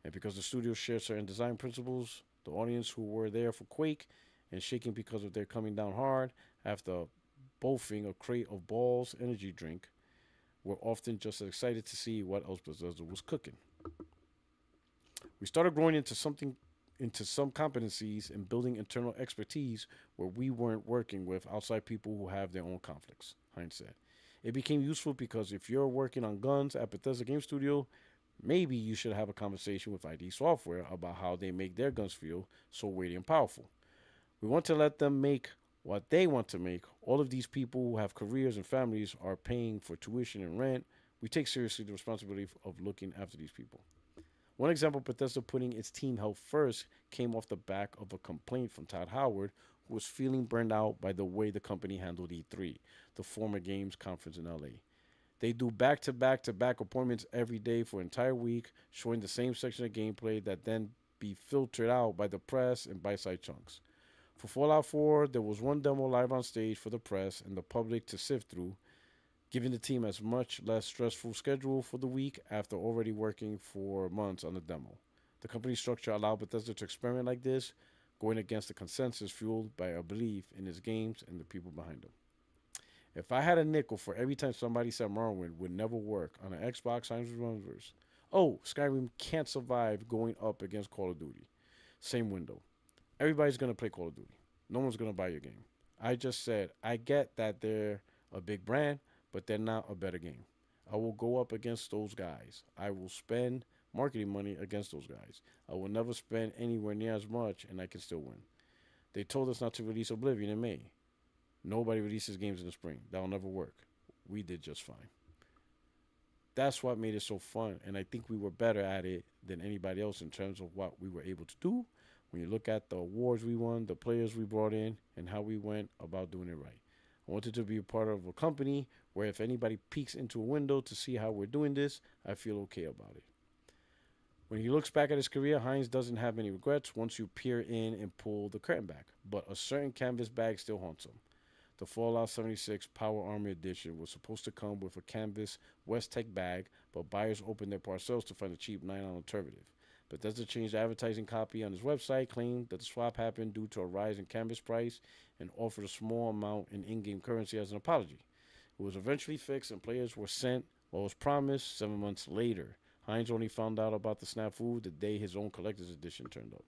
And because the studios share certain design principles, the audience who were there for Quake and shaking because of their coming down hard after boffing a crate of Balls energy drink were often just as excited to see what else Bethesda was cooking. We started growing into some competencies and building internal expertise where we weren't working with outside people who have their own conflicts, Hines said. It became useful because if you're working on guns at Bethesda Game Studio, maybe you should have a conversation with ID Software about how they make their guns feel so weighty and powerful. We want to let them make what they want to make. All of these people who have careers and families are paying for tuition and rent. We take seriously the responsibility of looking after these people. One example of Bethesda putting its team health first came off the back of a complaint from Todd Howard, who was feeling burned out by the way the company handled E3, the former games conference in LA. They do back-to-back appointments every day for an entire week, showing the same section of gameplay that then be filtered out by the press in bite-sized chunks. For Fallout 4, there was one demo live on stage for the press and the public to sift through, giving the team a much less stressful schedule for the week after already working for months on the demo. The company structure allowed Bethesda to experiment like this, going against the consensus fueled by a belief in its games and the people behind them. If I had a nickel for every time somebody said Morrowind would never work on an Xbox, Hines remembers, oh, Skyrim can't survive going up against Call of Duty. same window. Everybody's going to play Call of Duty. No one's going to buy your game. I just said, I get that they're a big brand, but they're not a better game. I will go up against those guys. I will spend marketing money against those guys. I will never spend anywhere near as much, and I can still win. They told us not to release Oblivion in May. Nobody releases games in the spring. That'll never work. We did just fine. That's what made it so fun, and I think we were better at it than anybody else in terms of what we were able to do. When you look at the awards we won, the players we brought in, and how we went about doing it right. I wanted to be a part of a company where if anybody peeks into a window to see how we're doing this, I feel okay about it. When he looks back at his career, Hines doesn't have many regrets once you peer in and pull the curtain back, but a certain canvas bag still haunts him. The Fallout 76 Power Armor Edition was supposed to come with a canvas West Tech bag, but buyers opened their parcels to find a cheap 9-ounce alternative. Bethesda changed the advertising copy on his website, claimed that the swap happened due to a rise in canvas price, and offered a small amount in in-game currency as an apology. It was eventually fixed, and players were sent what was promised 7 months later. Hines only found out about the snafu the day his own collector's edition turned up.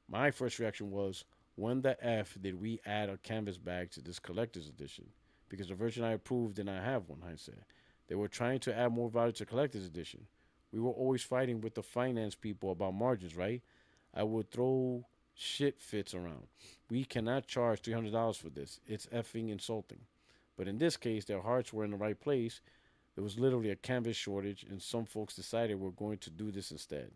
My first reaction was, when the F did we add a canvas bag to this collector's edition? Because the version I approved did not have one, Hines said. They were trying to add more value to collector's edition. We were always fighting with the finance people about margins, right? I would throw shit fits around. We cannot charge $300 for this. It's effing insulting. But in this case, their hearts were in the right place. There was literally a canvas shortage, and some folks decided we're going to do this instead.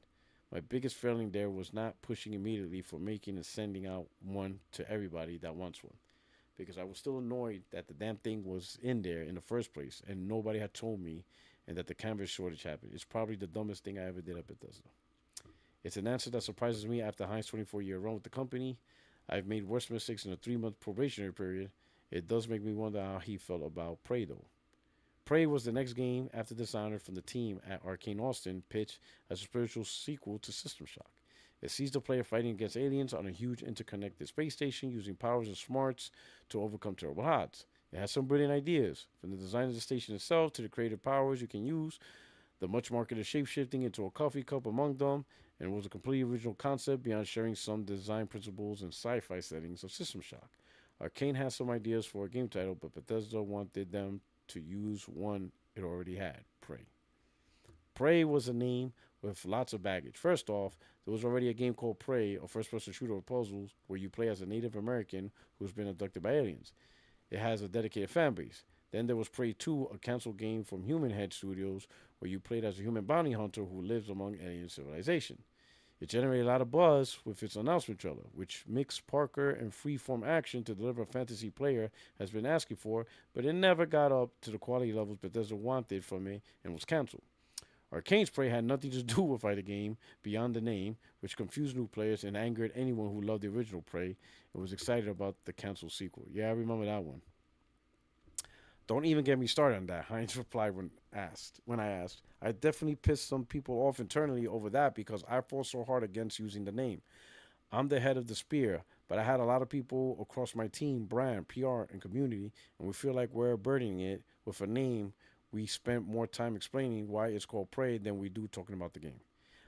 My biggest failing there was not pushing immediately for making and sending out one to everybody that wants one. Because I was still annoyed that the damn thing was in there in the first place, and nobody had told me, and that the canvas shortage happened. It's probably the dumbest thing I ever did at Bethesda. It's an answer that surprises me after Hines' 24-year run with the company. I've made worse mistakes in a 3-month probationary period. It does make me wonder how he felt about Prey, though. Prey was the next game after Dishonored from the team at Arcane Austin pitched as a spiritual sequel to System Shock. It sees the player fighting against aliens on a huge interconnected space station using powers and smarts to overcome terrible odds. It has some brilliant ideas, from the design of the station itself to the creative powers you can use, the much marketed shape-shifting into a coffee cup among them, and it was a completely original concept beyond sharing some design principles and sci-fi settings of System Shock. Arcane has some ideas for a game title, but Bethesda wanted them to use one it already had, Prey. Prey was a name with lots of baggage. First off, there was already a game called Prey, a first-person shooter with puzzles, where you play as a Native American who's been abducted by aliens. It has a dedicated fan base. Then there was Prey 2, a canceled game from Human Head Studios, where you played as a human bounty hunter who lives among alien civilization. It generated a lot of buzz with its announcement trailer, which mixed Parker and freeform action to deliver a fantasy player has been asking for, but it never got up to the quality levels Bethesda wanted from it and was canceled. Arcane's Prey had nothing to do with either game beyond the name, which confused new players and angered anyone who loved the original Prey and was excited about the canceled sequel. Yeah, I remember that one. Don't even get me started on that, Hines replied when I asked. I definitely pissed some people off internally over that because I fought so hard against using the name. I'm the head of the spear, but I had a lot of people across my team, brand, PR, and community, and we feel like we're burdening it with a name. We spent more time explaining why it's called Prey than we do talking about the game.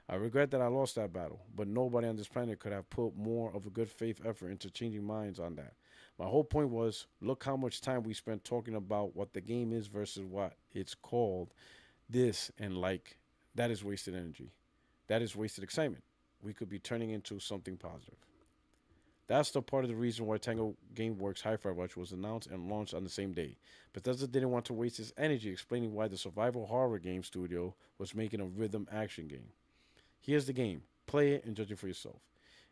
I regret that I lost that battle, but nobody on this planet could have put more of a good faith effort into changing minds on that. My whole point was, look how much time we spent talking about what the game is versus what it's called. This and like, that is wasted energy. That is wasted excitement. We could be turning into something positive. That's the part of the reason why Tango Gameworks Hi-Fi Rush was announced and launched on the same day. Bethesda didn't want to waste its energy explaining why the survival horror game studio was making a rhythm action game. Here's the game. Play it and judge it for yourself.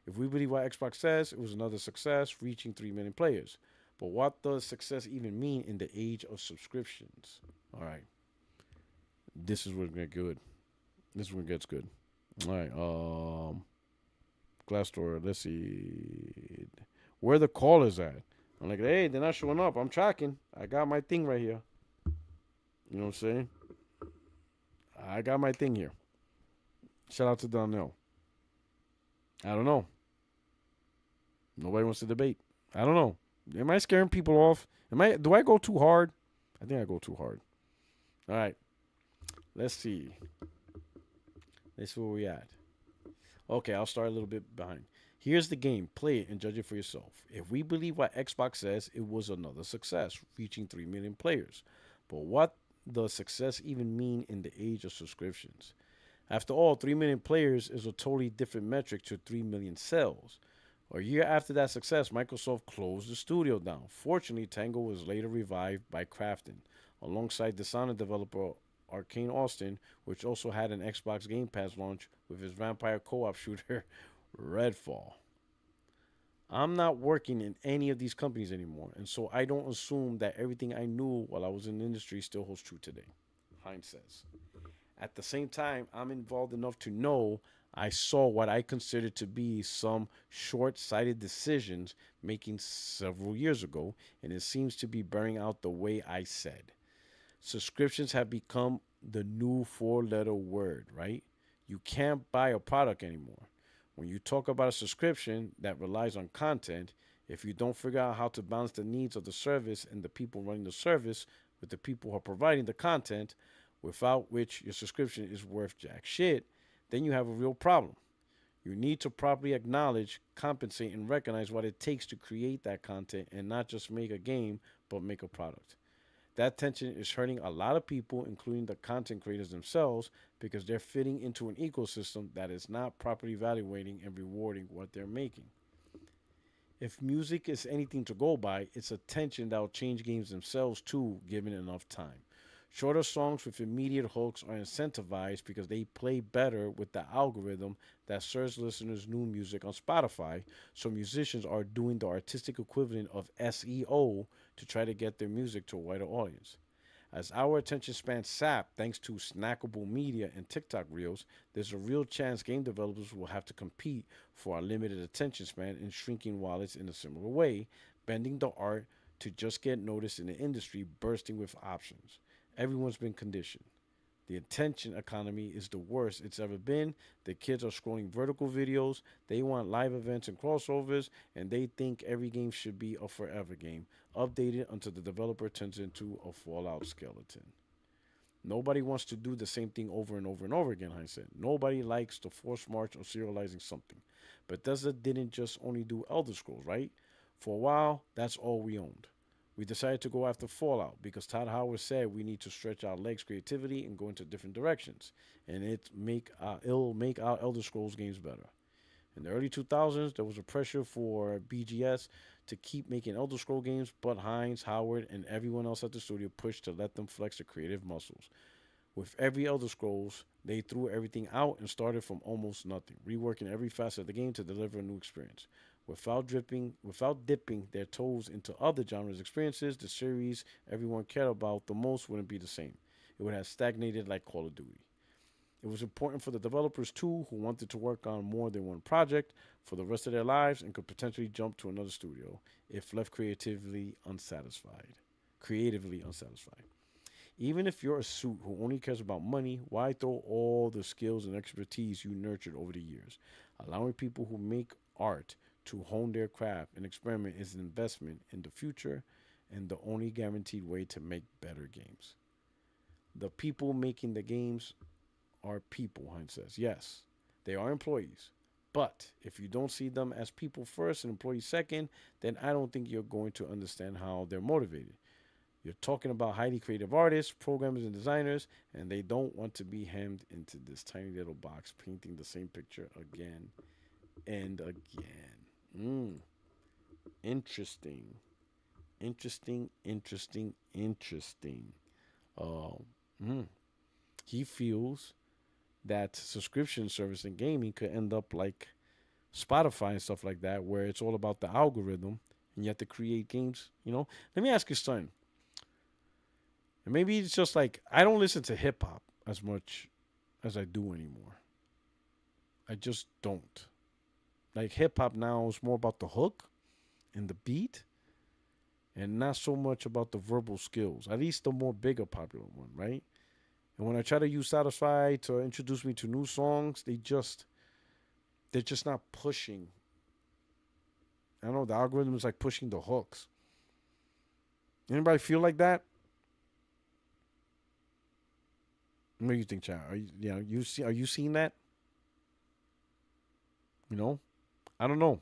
If we believe what Xbox says, it was another success, reaching 3 million players. But what does success even mean in the age of subscriptions? All right. This is where it gets good. This is where it gets good. All right. Glassdoor, let's see. Where the callers at? I'm like, hey, they're not showing up. I'm tracking. I got my thing right here. You know what I'm saying? I got my thing here. Shout out to Donnell. I don't know. Nobody wants to debate. I don't know. Am I scaring people off? Do I go too hard? I think I go too hard. All right. Let's see. Let's see where we at. Okay, I'll start a little bit behind. Here's the game. Play it and judge it for yourself. If we believe what Xbox says, it was another success, reaching 3 million players. But what does success even mean in the age of subscriptions? After all, 3 million players is a totally different metric to 3 million sales. A year after that success, Microsoft closed the studio down. Fortunately, Tango was later revived by Crafton, alongside Dishonored developer Arcane Austin, which also had an Xbox Game Pass launch with his vampire co-op shooter, Redfall. I'm not working in any of these companies anymore, and so I don't assume that everything I knew while I was in the industry still holds true today, Hines says. At the same time, I'm involved enough to know I saw what I considered to be some short sighted decisions making several years ago, and it seems to be bearing out the way I said. Subscriptions have become the new 4 letter word, right? You can't buy a product anymore. When you talk about a subscription that relies on content, if you don't figure out how to balance the needs of the service and the people running the service with the people who are providing the content, without which your subscription is worth jack shit, then you have a real problem. You need to properly acknowledge, compensate, and recognize what it takes to create that content and not just make a game, but make a product. That tension is hurting a lot of people, including the content creators themselves, because they're fitting into an ecosystem that is not properly evaluating and rewarding what they're making. If music is anything to go by, it's a tension that will change games themselves too, given enough time. Shorter songs with immediate hooks are incentivized because they play better with the algorithm that serves listeners new music on Spotify, so musicians are doing the artistic equivalent of SEO to try to get their music to a wider audience. As our attention span sap thanks to snackable media and TikTok reels, there's a real chance game developers will have to compete for our limited attention span and shrinking wallets in a similar way, bending the art to just get noticed in the industry bursting with options. Everyone's been conditioned. The attention economy is the worst it's ever been. The kids are scrolling vertical videos. They want live events and crossovers, and they think every game should be a forever game, updated until the developer turns into a Fallout skeleton. Nobody wants to do the same thing over and over and over again, Heinz said. Nobody likes the forced march of serializing something. Bethesda didn't just only do Elder Scrolls, right? For a while, that's all we owned. We decided to go after Fallout because Todd Howard said we need to stretch our legs creativity and go into different directions, and it'll make our Elder Scrolls games better. In the early 2000s, there was a pressure for BGS to keep making Elder Scroll games, but Hines, Howard, and everyone else at the studio pushed to let them flex their creative muscles. With every Elder Scrolls, they threw everything out and started from almost nothing, reworking every facet of the game to deliver a new experience. Without dipping their toes into other genres' experiences, the series everyone cared about the most wouldn't be the same. It would have stagnated like Call of Duty. It was important for the developers too, who wanted to work on more than one project for the rest of their lives and could potentially jump to another studio if left creatively unsatisfied. Even if you're a suit who only cares about money, why throw all the skills and expertise you nurtured over the years? Allowing people who make art to hone their craft and experiment is an investment in the future and the only guaranteed way to make better games. The people making the games are people, Hines says. Yes, they are employees. But if you don't see them as people first and employees second, then I don't think you're going to understand how they're motivated. You're talking about highly creative artists, programmers, and designers, and they don't want to be hemmed into this tiny little box painting the same picture again and again. Interesting. He feels that subscription service in gaming could end up like Spotify and stuff like that, where it's all about the algorithm and you have to create games. Let me ask you something. And maybe it's just like I don't listen to hip hop as much as I do anymore. I just don't. Like hip hop now is more about the hook and the beat and not so much about the verbal skills. At least the more bigger popular one, right? And when I try to use Satisfy to introduce me to new songs, they're just not pushing. I don't know, the algorithm is like pushing the hooks. Anybody feel like that? What do you think, Chad? Are you seeing that? You know, I don't know.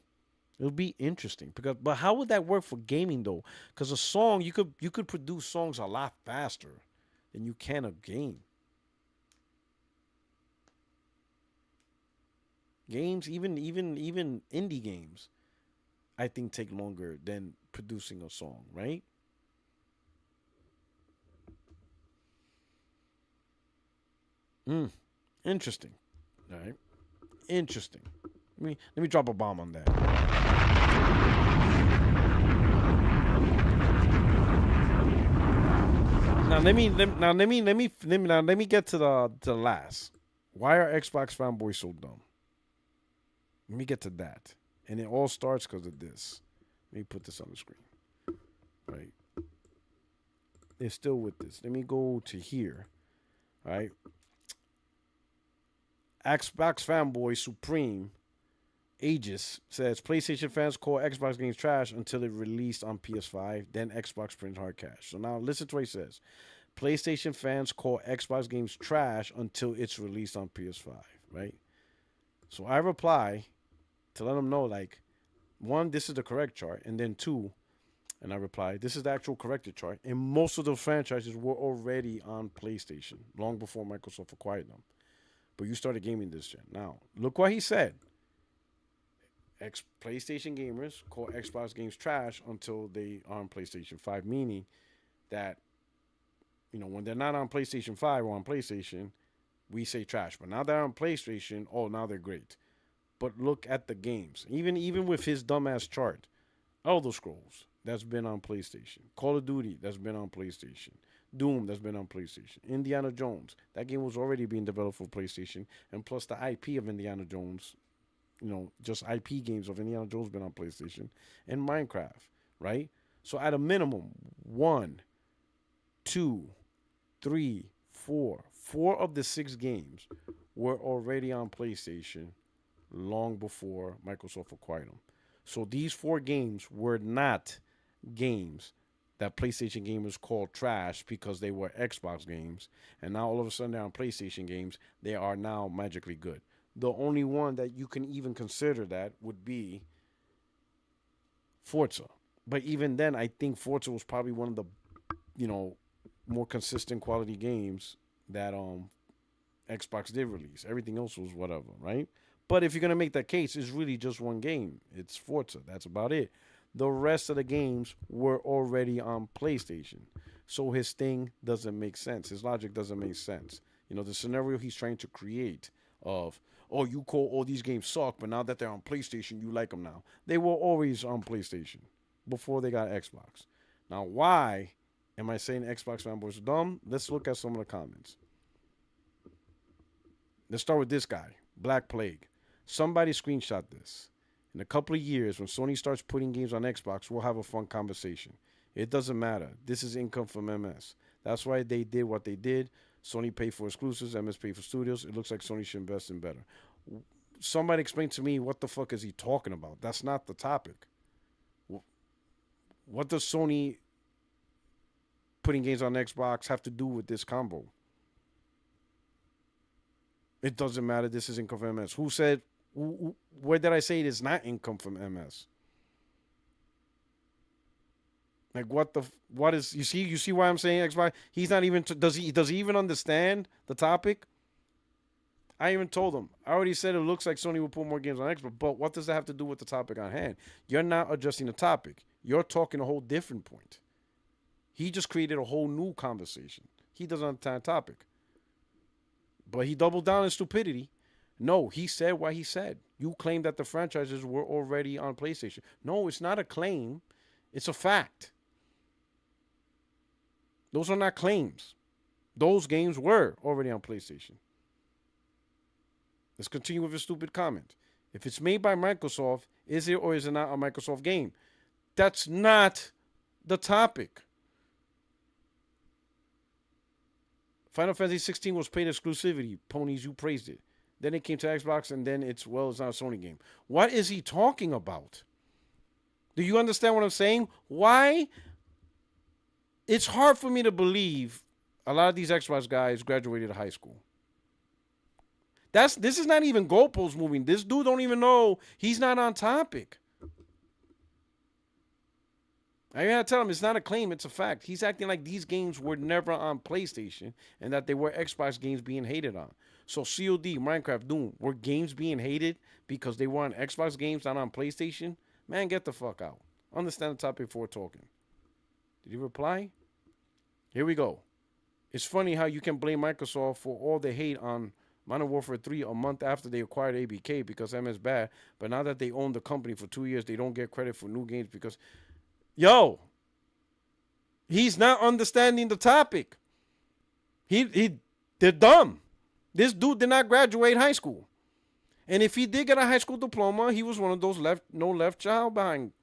It'll be interesting but how would that work for gaming though? Because a song you could produce songs a lot faster than you can a game. Games, even indie games, I think take longer than producing a song, right? Mm, interesting. All right, interesting. Let me drop a bomb on that. Let me get to the last. Why are Xbox fanboys so dumb? Let me get to that, and it all starts because of this. Let me put this on the screen. Right, they're still with this. Let me go to here. All right, Xbox fanboy Supreme Aegis says PlayStation fans call Xbox games trash until it released on PS5. Then Xbox prints hard cash. So now listen to what he says. PlayStation fans call Xbox games trash until it's released on PS5, right? So I reply to let them know, like, one, this is the correct chart, and then two, and I reply, this is the actual corrected chart, and most of the franchises were already on PlayStation long before Microsoft acquired them. But you started gaming this gen. Now, look what he said. PlayStation gamers call Xbox games trash until they are on PlayStation 5, meaning that, when they're not on PlayStation 5 or on PlayStation, we say trash. But now they're on PlayStation, oh, now they're great. But look at the games. Even with his dumbass chart, Elder Scrolls, that's been on PlayStation. Call of Duty, that's been on PlayStation. Doom, that's been on PlayStation. Indiana Jones, that game was already being developed for PlayStation. And plus the IP of Indiana Jones, just IP games of Indiana Jones been on PlayStation. And Minecraft, right? So at a minimum, 1, 2, 3, 4. 4 of the 6 games were already on PlayStation long before Microsoft acquired them. So these 4 games were not games that PlayStation gamers called trash because they were Xbox games. And now all of a sudden they're on PlayStation games. They are now magically good. The only one that you can even consider that would be Forza. But even then, I think Forza was probably one of the, more consistent quality games that Xbox did release. Everything else was whatever, right? But if you're gonna make that case, it's really just one game. It's Forza. That's about it. The rest of the games were already on PlayStation. So his thing doesn't make sense. His logic doesn't make sense. The scenario he's trying to create of, oh, you call all these games suck, but now that they're on PlayStation, you like them now. They were always on PlayStation before they got Xbox. Now, why am I saying Xbox fanboys are dumb? Let's look at some of the comments. Let's start with this guy, Black Plague. Somebody screenshot this. In a couple of years, when Sony starts putting games on Xbox, we'll have a fun conversation. It doesn't matter. This is income from MS. That's why they did what they did. Sony paid for exclusives, MS paid for studios. It looks like Sony should invest in better. Somebody explain to me what the fuck is he talking about? That's not the topic. What does Sony putting games on Xbox have to do with this combo? It doesn't matter. This is income from MS. Who said? Where did I say it is not income from MS? Like what is you see why I'm saying Xbox? He's not even does he even understand the topic? I even told him. I already said it looks like Sony will put more games on Xbox, but what does that have to do with the topic on hand? You're not adjusting the topic. You're talking a whole different point. He just created a whole new conversation. He doesn't understand the topic. But he doubled down on stupidity. No, he said what he said. You claim that the franchises were already on PlayStation. No, it's not a claim. It's a fact. Those are not claims. Those games were already on PlayStation. Let's continue with his stupid comment. If it's made by Microsoft, is it or is it not a Microsoft game? That's not the topic. Final Fantasy 16 was paid exclusivity. Ponies, you praised it. Then it came to Xbox, and then it's not a Sony game. What is he talking about? Do you understand what I'm saying? Why? It's hard for me to believe a lot of these Xbox guys graduated high school. This is not even goalpost moving. This dude don't even know he's not on topic. I gotta tell him it's not a claim, it's a fact. He's acting like these games were never on PlayStation and that they were Xbox games being hated on. So COD, Minecraft, Doom were games being hated because they were on Xbox games, not on PlayStation. Man, get the fuck out. Understand the topic before talking. Did he reply? Here we go. It's funny how you can blame Microsoft for all the hate on Modern Warfare 3 a month after they acquired ABK because MS bad, but now that they own the company for 2 years, they don't get credit for new games because... Yo, he's not understanding the topic. They're dumb. This dude did not graduate high school. And if he did get a high school diploma, he was one of those no left child behind.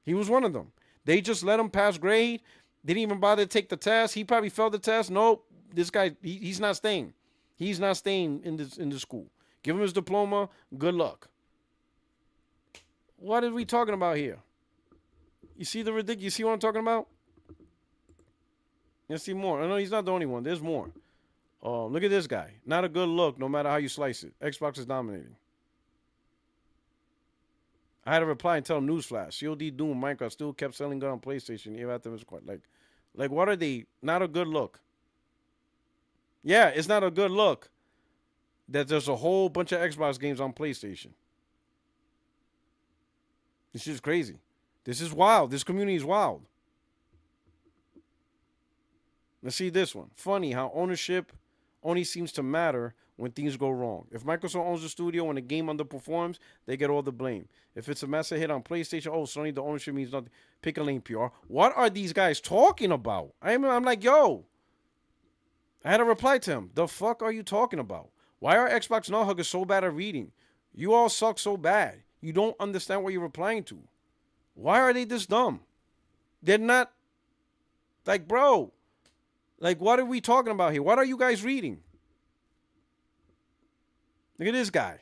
He was one of them. They just let him pass grade. Didn't even bother to take the test. He probably failed the test. Nope, this guy, he's not staying. He's not staying in this school. Give him his diploma. Good luck. What are we talking about here? You see the ridiculous? You see what I'm talking about? You see more. I know he's not the only one. There's more. Look at this guy. Not a good look, no matter how you slice it. Xbox is dominating. I had to reply and tell him newsflash. COD, Doom, Minecraft still kept selling good on PlayStation. Even after it was quite like what are they? Not a good look. Yeah, it's not a good look that there's a whole bunch of Xbox games on PlayStation. This is crazy. This is wild. This community is wild. Let's see this one. Funny how ownership only seems to matter when things go wrong. If Microsoft owns the studio when a game underperforms, they get all the blame. If it's a massive hit on PlayStation, oh, Sony, the ownership means nothing. Pick a lane, PR. What are these guys talking about? I'm like, yo. I had to reply to him. The fuck are you talking about? Why are Xbox Null Huggers so bad at reading? You all suck so bad. You don't understand what you're replying to. Why are they this dumb? They're not, like, bro, like, what are we talking about here? What are you guys reading? Look at this guy.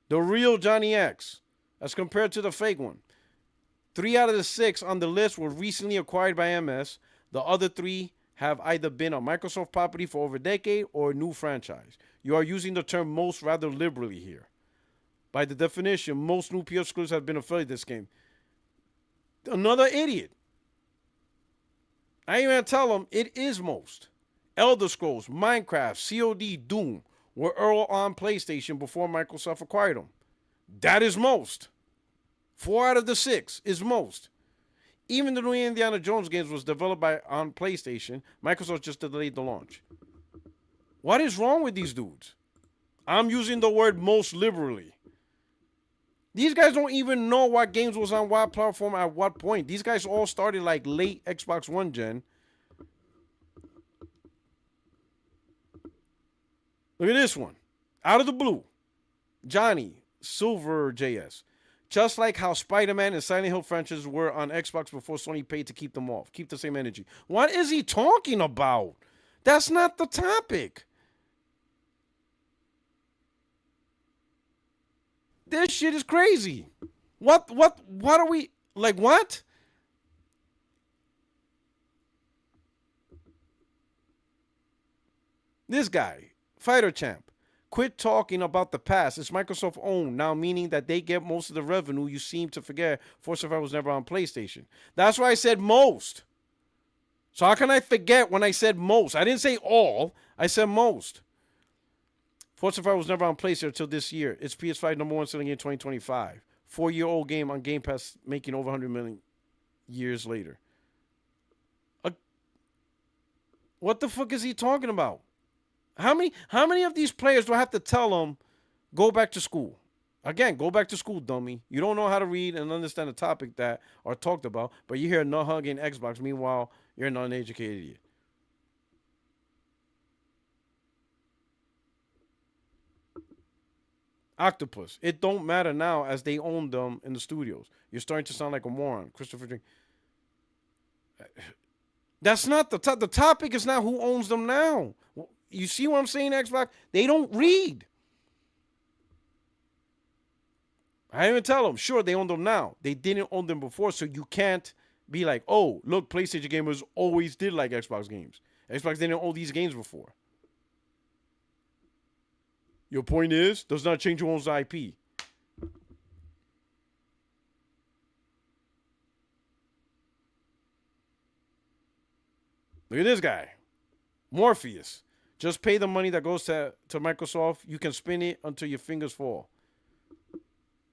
The real Johnny X, as compared to the fake one. 3 out of the 6 on the list were recently acquired by MS. The other 3 have either been a Microsoft property for over a decade or a new franchise. You are using the term most rather liberally here. By the definition, most new PS exclusives have been affiliated with this game. Another idiot. I ain't gonna tell him it is most. Elder Scrolls, Minecraft, COD, Doom were all on PlayStation before Microsoft acquired them. That is most. 4 out of the 6 is most. Even the new Indiana Jones games was developed on PlayStation. Microsoft just delayed the launch. What is wrong with these dudes? I'm using the word most liberally. These guys don't even know what games was on what platform at what point. These guys all started like late Xbox One gen. Look at this one. Out of the blue. Johnny, Silver JS. Just like how Spider-Man and Silent Hill franchises were on Xbox before Sony paid to keep them off. Keep the same energy. What is he talking about? That's not the topic. This shit is crazy. What are we, like, what? This guy, Fighter Champ, quit talking about the past. It's Microsoft owned now, meaning that they get most of the revenue. You seem to forget Forza 5 was never on PlayStation. That's why I said most. So how can I forget when I said most? I didn't say all. I said most. Forza 5 was never on PlayStation until this year. It's PS5 #1 selling in 2025. 4-year-old game on Game Pass making over 100 million years later. What the fuck is he talking about? How many of these players do I have to tell them, go back to school? Again, go back to school, dummy. You don't know how to read and understand the topic that are talked about, but you hear no hugging Xbox. Meanwhile, you're an uneducated idiot. Octopus. It don't matter now as they own them in the studios. You're starting to sound like a moron. Christopher Drink. That's not the topic. The topic is not who owns them now. You see what I'm saying, Xbox? They don't read. I didn't even tell them. Sure, they own them now. They didn't own them before, so you can't be like, oh, look, PlayStation gamers always did like Xbox games. Xbox didn't own these games before. Your point is, does not change who owns the IP. Look at this guy. Morpheus. Just pay the money that goes to Microsoft. You can spin it until your fingers fall.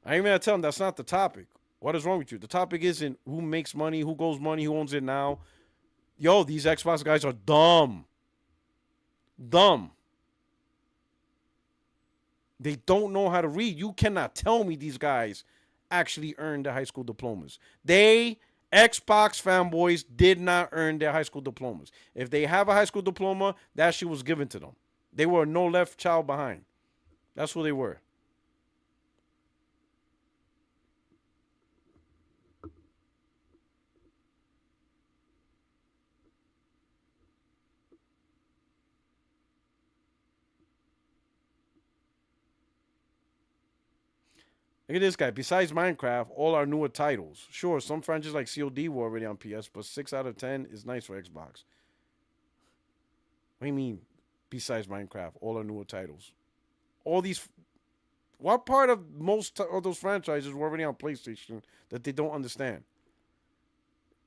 I ain't gonna tell him that's not the topic. What is wrong with you? The topic isn't who makes money, who goes money, who owns it now. Yo, these Xbox guys are dumb. Dumb. They don't know how to read. You cannot tell me these guys actually earned their high school diplomas. Xbox fanboys did not earn their high school diplomas. If they have a high school diploma, that shit was given to them. They were no left child behind. That's who they were. Look at this guy. Besides Minecraft, all our newer titles. Sure, some franchises like COD were already on PS, but 6 out of 10 is nice for Xbox. What do you mean, besides Minecraft, all our newer titles? All these... What part of most of those franchises were already on PlayStation that they don't understand?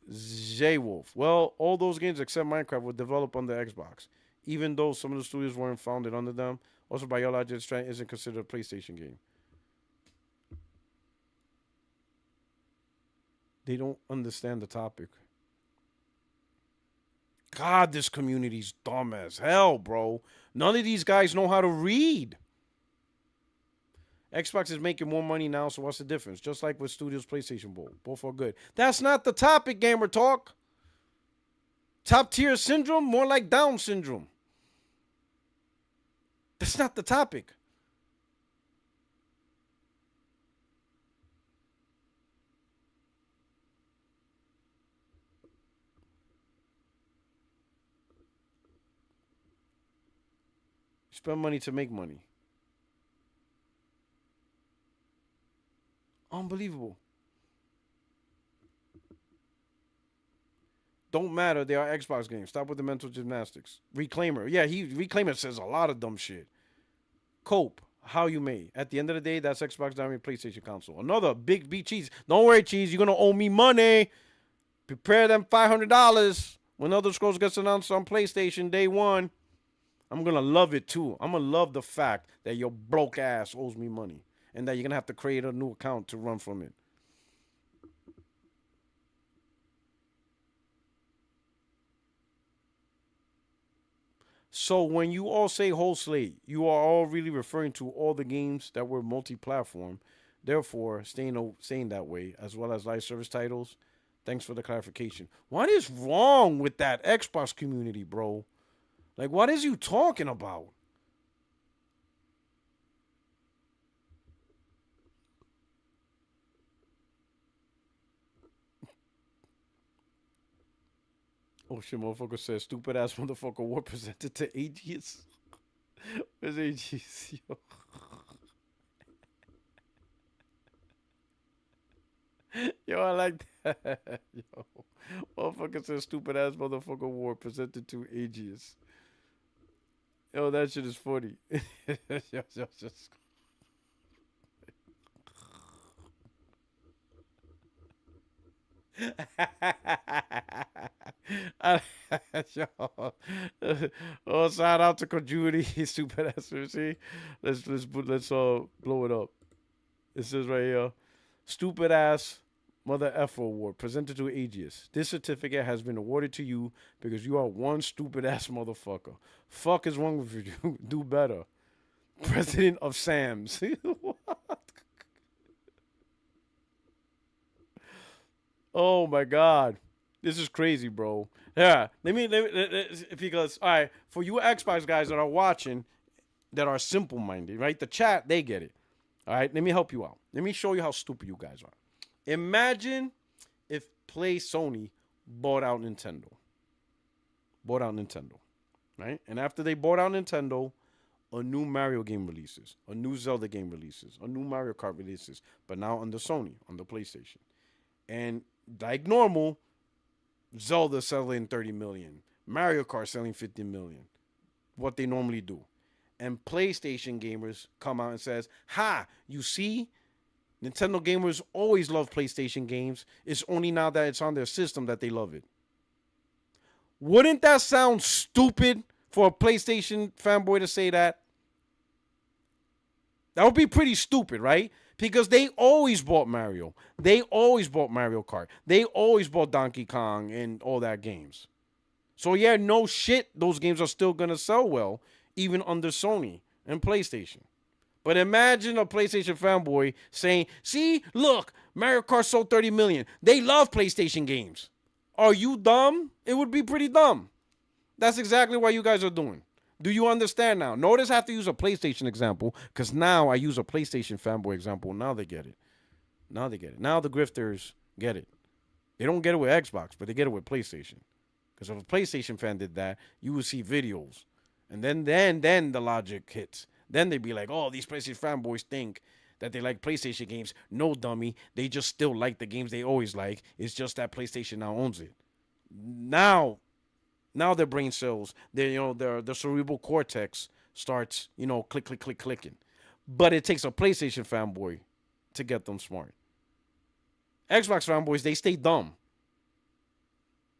J-Wolf. Well, all those games except Minecraft were developed on the Xbox, even though some of the studios weren't founded under them. Also, by your logic, Strand isn't considered a PlayStation game. They don't understand the topic. God, this community's dumb as hell, bro. None of these guys know how to read. Xbox is making more money now, so what's the difference? Just like with Studios PlayStation Bowl. Both are good. That's not the topic, Gamer Talk. Top tier syndrome? More like Down syndrome. That's not the topic. Spend money to make money. Unbelievable. Don't matter. They are Xbox games. Stop with the mental gymnastics. Reclaimer. Yeah, Reclaimer says a lot of dumb shit. Cope. How you made. At the end of the day, that's Xbox dominating PlayStation console. Another big B Cheese. Don't worry, Cheese. You're going to owe me money. Prepare them $500 when Elder Scrolls gets announced on PlayStation day one. I'm going to love it, too. I'm going to love the fact that your broke ass owes me money and that you're going to have to create a new account to run from it. So when you all say whole slate, you are all really referring to all the games that were multi-platform, therefore staying that way, as well as live service titles. Thanks for the clarification. What is wrong with that Xbox community, bro? Like, what is you talking about? Oh, shit, motherfucker says, stupid ass motherfucker war presented to Aegis. Where's Aegis? Yo. Yo, I like that. Yo. Motherfucker says, stupid ass motherfucker war presented to Aegis. Yo, that shit is funny. Yo, just... Oh, shout out to Kojuni, stupid ass. See, let's blow it up. It says right here, stupid ass mother F award presented to Aegis. This certificate has been awarded to you because you are one stupid ass motherfucker. Fuck is wrong with you? Do better. President of Sam's. What? Oh my God. This is crazy, bro. Yeah. Because, all right, for you Xbox guys that are watching, that are simple minded, right? The chat, they get it. All right. Let me help you out. Let me show you how stupid you guys are. Imagine if Sony bought out Nintendo. Right? And after they bought out Nintendo, a new Mario game releases, a new Zelda game releases, a new Mario Kart releases, but now under Sony, on the PlayStation. And like normal, Zelda selling 30 million, Mario Kart selling 50 million, what they normally do. and PlayStation gamers come out and says, "Ha, you see, Nintendo gamers always love PlayStation games. It's only now that it's on their system that they love it." Wouldn't that sound stupid for a PlayStation fanboy to say that? That would be pretty stupid, right? Because they always bought Mario. They always bought Mario Kart. They always bought Donkey Kong and all that games. So yeah, no shit, those games are still going to sell well, even under Sony and PlayStation. But imagine a PlayStation fanboy saying, "See, look, Mario Kart sold 30 million. They love PlayStation games." Are you dumb? It would be pretty dumb. That's exactly what you guys are doing. Do you understand now? Notice I have to use a PlayStation example because now I use a PlayStation fanboy example. Now they get it. Now they get it. Now the grifters get it. They don't get it with Xbox, but they get it with PlayStation. Because if a PlayStation fan did that, you would see videos. And then the logic hits. Then they'd be like, "Oh, these PlayStation fanboys think that they like PlayStation games." No, dummy. They just still like the games they always like. It's just that PlayStation now owns it. Now their brain cells, their cerebral cortex starts, clicking. But it takes a PlayStation fanboy to get them smart. Xbox fanboys, they stay dumb.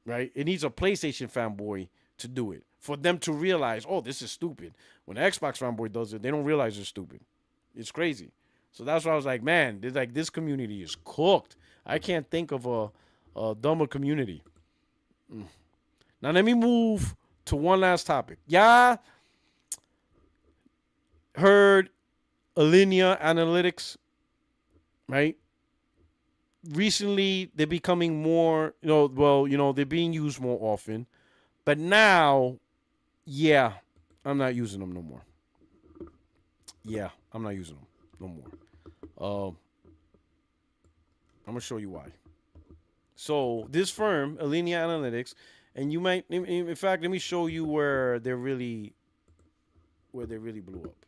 Right? It needs a PlayStation fanboy to do it. For them to realize, oh, this is stupid. When an Xbox fanboy does it, they don't realize it's stupid. It's crazy. So that's why I was like, man, this community is cooked. I can't think of a dumber community. Now let me move to one last topic. Yeah, heard Alinea Analytics, right? Recently, they're becoming more, they're being used more often. But now, yeah, I'm not using them no more. Yeah, I'm not using them no more. I'm going to show you why. So this firm, Alinea Analytics, and you might, in fact, let me show you where they really blew up.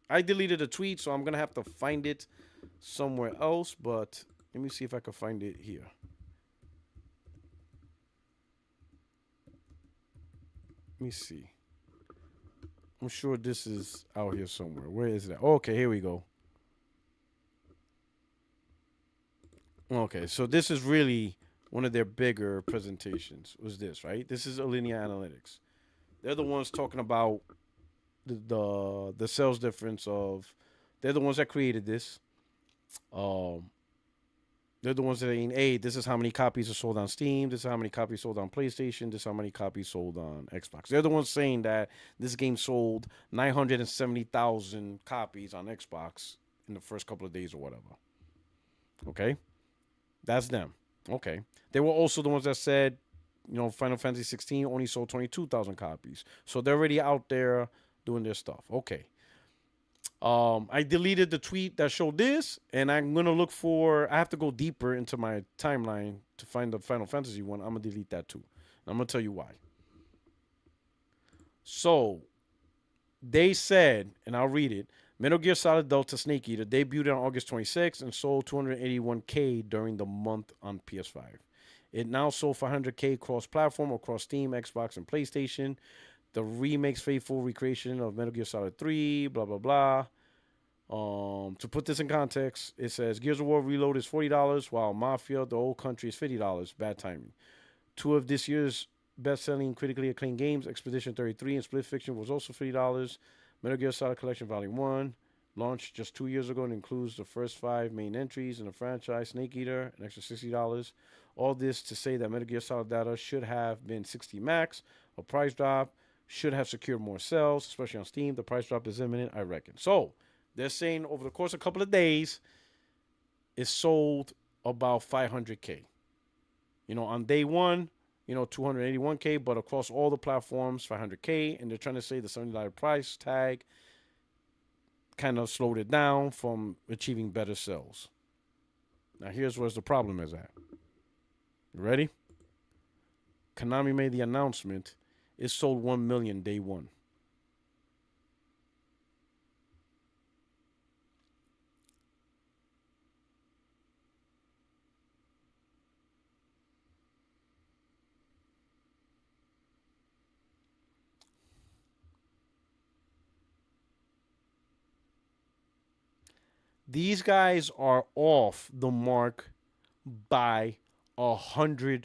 I deleted a tweet, so I'm going to have to find it somewhere else, but let me see if I can find it here. Let me see. I'm sure this is out here somewhere. Where is that? Oh, okay, here we go. Okay, so this is really one of their bigger presentations. Was this, right? This is Alinea Analytics. They're the ones talking about the sales difference of. They're the ones that created this. They're the ones that are saying, "Hey, this is how many copies are sold on Steam. This is how many copies sold on PlayStation. This is how many copies sold on Xbox." They're the ones saying that this game sold 970,000 copies on Xbox in the first couple of days or whatever. Okay? That's them. Okay. They were also the ones that said, Final Fantasy 16 only sold 22,000 copies. So they're already out there doing their stuff. Okay. I deleted the tweet that showed this, and I'm going to look I have to go deeper into my timeline to find the Final Fantasy one. I'm going to delete that too. I'm going to tell you why. So, they said, and I'll read it, Metal Gear Solid Delta Snake Eater debuted on August 26th and sold 281K during the month on PS5. It now sold 500K cross-platform across Steam, Xbox, and PlayStation. The remake's faithful recreation of Metal Gear Solid 3, blah, blah, blah. To put this in context, it says Gears of War Reload is $40, while Mafia, the Old Country, is $50. Bad timing. Two of this year's best-selling, critically acclaimed games, Expedition 33 and Split Fiction, was also $50. Metal Gear Solid Collection Volume 1, launched just 2 years ago and includes the first 5 main entries in the franchise, Snake Eater, an extra $60. All this to say that Metal Gear Solid data should have been $60 max. A price drop should have secured more sales, especially on Steam. The price drop is imminent, I reckon. So, they're saying over the course of a couple of days, it sold about 500K. On day one, 281K, but across all the platforms, 500K. And they're trying to say the $70 price tag kind of slowed it down from achieving better sales. Now, here's where the problem is at. You ready? Konami made the announcement. It sold 1 million day one. These guys are off the mark by 100%.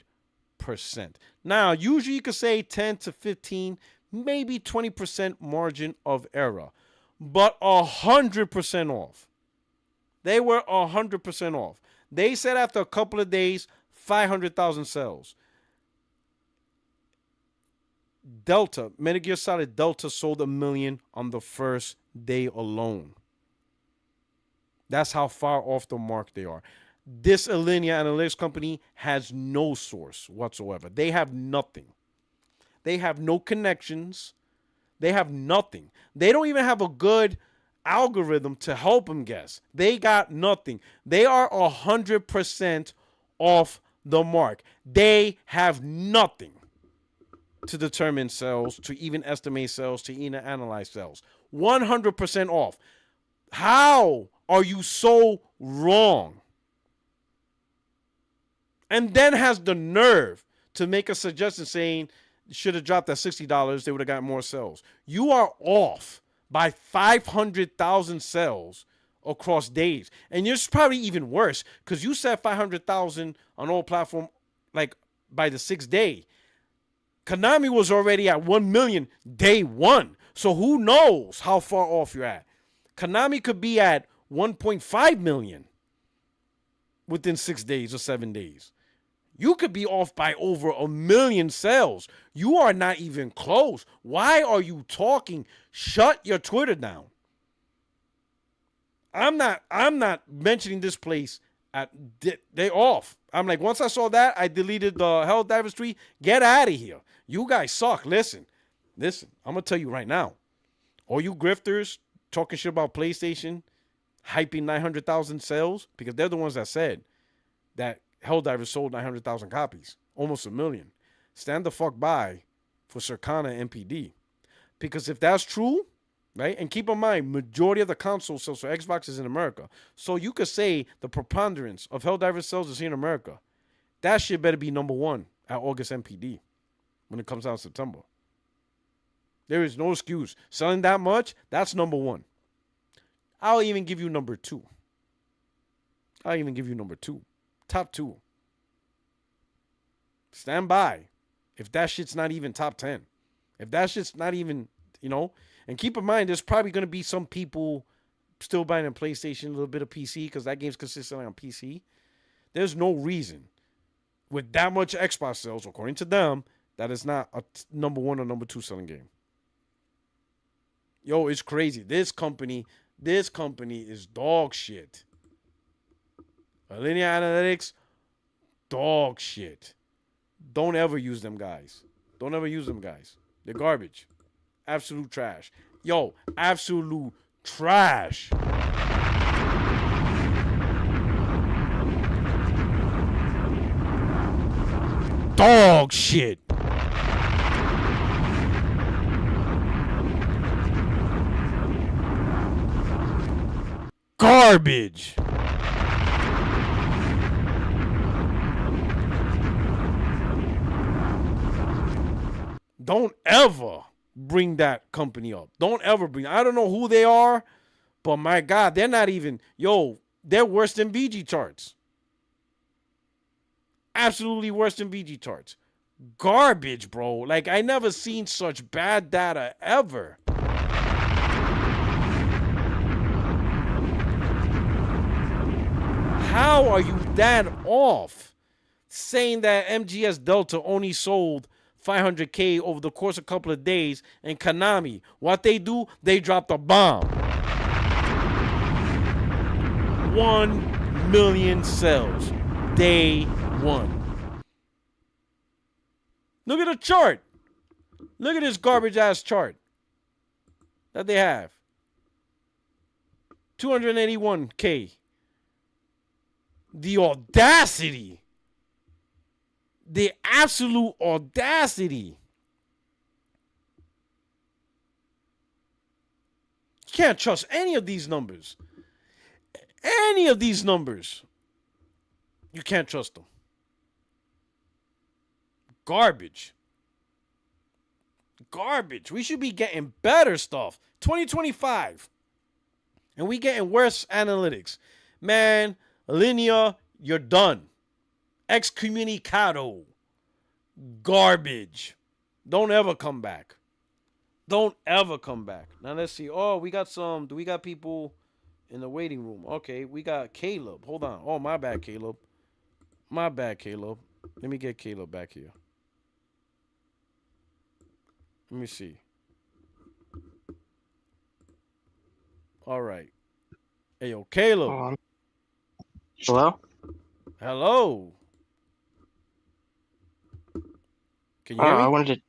Now, usually you could say 10 to 15, maybe 20% margin of error, but 100% off. They were 100% off. They said after a couple of days, 500,000 sales. Delta, Metal Gear Solid Delta sold 1 million on the first day alone. That's how far off the mark they are. This Alinea Analytics company has no source whatsoever. They have nothing. They have no connections. They have nothing. They don't even have a good algorithm to help them guess. They got nothing. They are 100% off the mark. They have nothing to determine sales, to even estimate sales, to even analyze sales. 100% off. How are you so wrong? And then has the nerve to make a suggestion saying should have dropped at $60, they would have got more sales. You are off by 500,000 sales across days. And it's probably even worse because you said 500,000 on all platform like by the 6th day. Konami was already at 1 million day one. So who knows how far off you're at. Konami could be at 1.5 million within 6 days or 7 days. You could be off by over 1 million sales. You are not even close. Why are you talking? Shut your Twitter down. I'm not mentioning this place they off. I'm like, once I saw that, I deleted the Helldivers tweet. Get out of here. You guys suck. Listen. I'm going to tell you right now. All you grifters talking shit about PlayStation, hyping 900,000 sales, because they're the ones that said that Helldivers sold 900,000 copies, almost 1 million. Stand the fuck by for Circana and MPD. Because if that's true, right, and keep in mind, majority of the console sales for Xbox is in America. So you could say the preponderance of Helldivers sales is here in America. That shit better be number one at August MPD when it comes out in September. There is no excuse. Selling that much, that's number one. I'll even give you number two. Top two. Stand by. If that shit's not even top 10. If that shit's not even, and keep in mind, there's probably going to be some people still buying a PlayStation, a little bit of PC, because that game's consistently on PC. There's no reason with that much Xbox sales, according to them, that it's not a number one or number two selling game. Yo, it's crazy. This company is dog shit. Alinea Analytics, dog shit. Don't ever use them guys. They're garbage. Absolute trash. Yo, absolute trash. Dog shit. Garbage. Don't ever bring that company up. I don't know who they are, but my God, they're not even, they're worse than VG charts. Absolutely worse than VG charts. Garbage, bro. Like, I never seen such bad data ever. How are you that off? Saying that MGS Delta only sold 500K over the course of a couple of days, and Konami, what they do, they dropped a bomb. 1 million sales. Day one. Look at the chart. Look at this garbage ass chart that they have. 281K. The audacity. The absolute audacity. You can't trust any of these numbers. You can't trust them. Garbage. We should be getting better stuff. 2025. And we getting worse analytics. Man, Linear, you're done. Excommunicado. Garbage. Don't ever come back. Don't ever come back. Now let's see. Oh, we got some. Do we got people in the waiting room? Okay, we got Caleb. Hold on. Oh, my bad, Caleb. My bad, Caleb. Let me get Caleb back here. Let me see. All right. Hey, yo, Caleb. Hello? Hello. Can you hear me? I wanted to...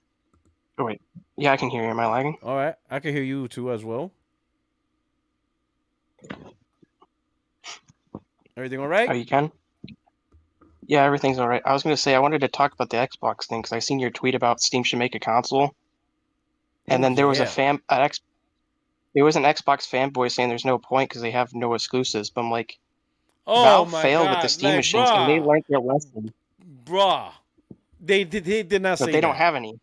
Oh, wait. Yeah, I can hear you. Am I lagging? All right. I can hear you too as well. Everything all right? Oh, you can? Yeah, everything's all right. I was going to say, I wanted to talk about the Xbox thing, because I seen your tweet about Steam should make a console. And then there was there was an Xbox fanboy saying there's no point because they have no exclusives. But I'm like, Valve failed with the Steam machines, and they learned their lesson. Bruh. They did not say that. But they don't have any.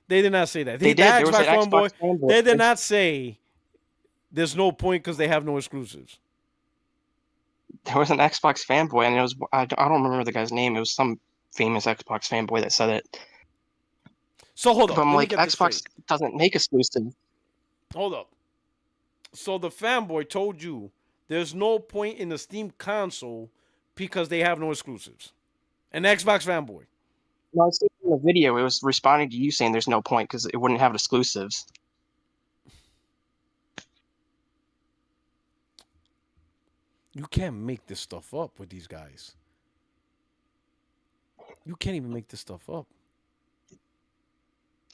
They did not say that. They did. There was an Xbox fanboy. They did not say there's no point because they have no exclusives. There was an Xbox fanboy, and it was I don't remember the guy's name. It was some famous Xbox fanboy that said it. So hold on. But I'm like, Xbox doesn't make exclusive. Hold up. So the fanboy told you there's no point in the Steam console because they have no exclusives. An Xbox fanboy. No, I was in the video. It was responding to you saying there's no point because it wouldn't have exclusives. You can't make this stuff up with these guys. You can't even make this stuff up.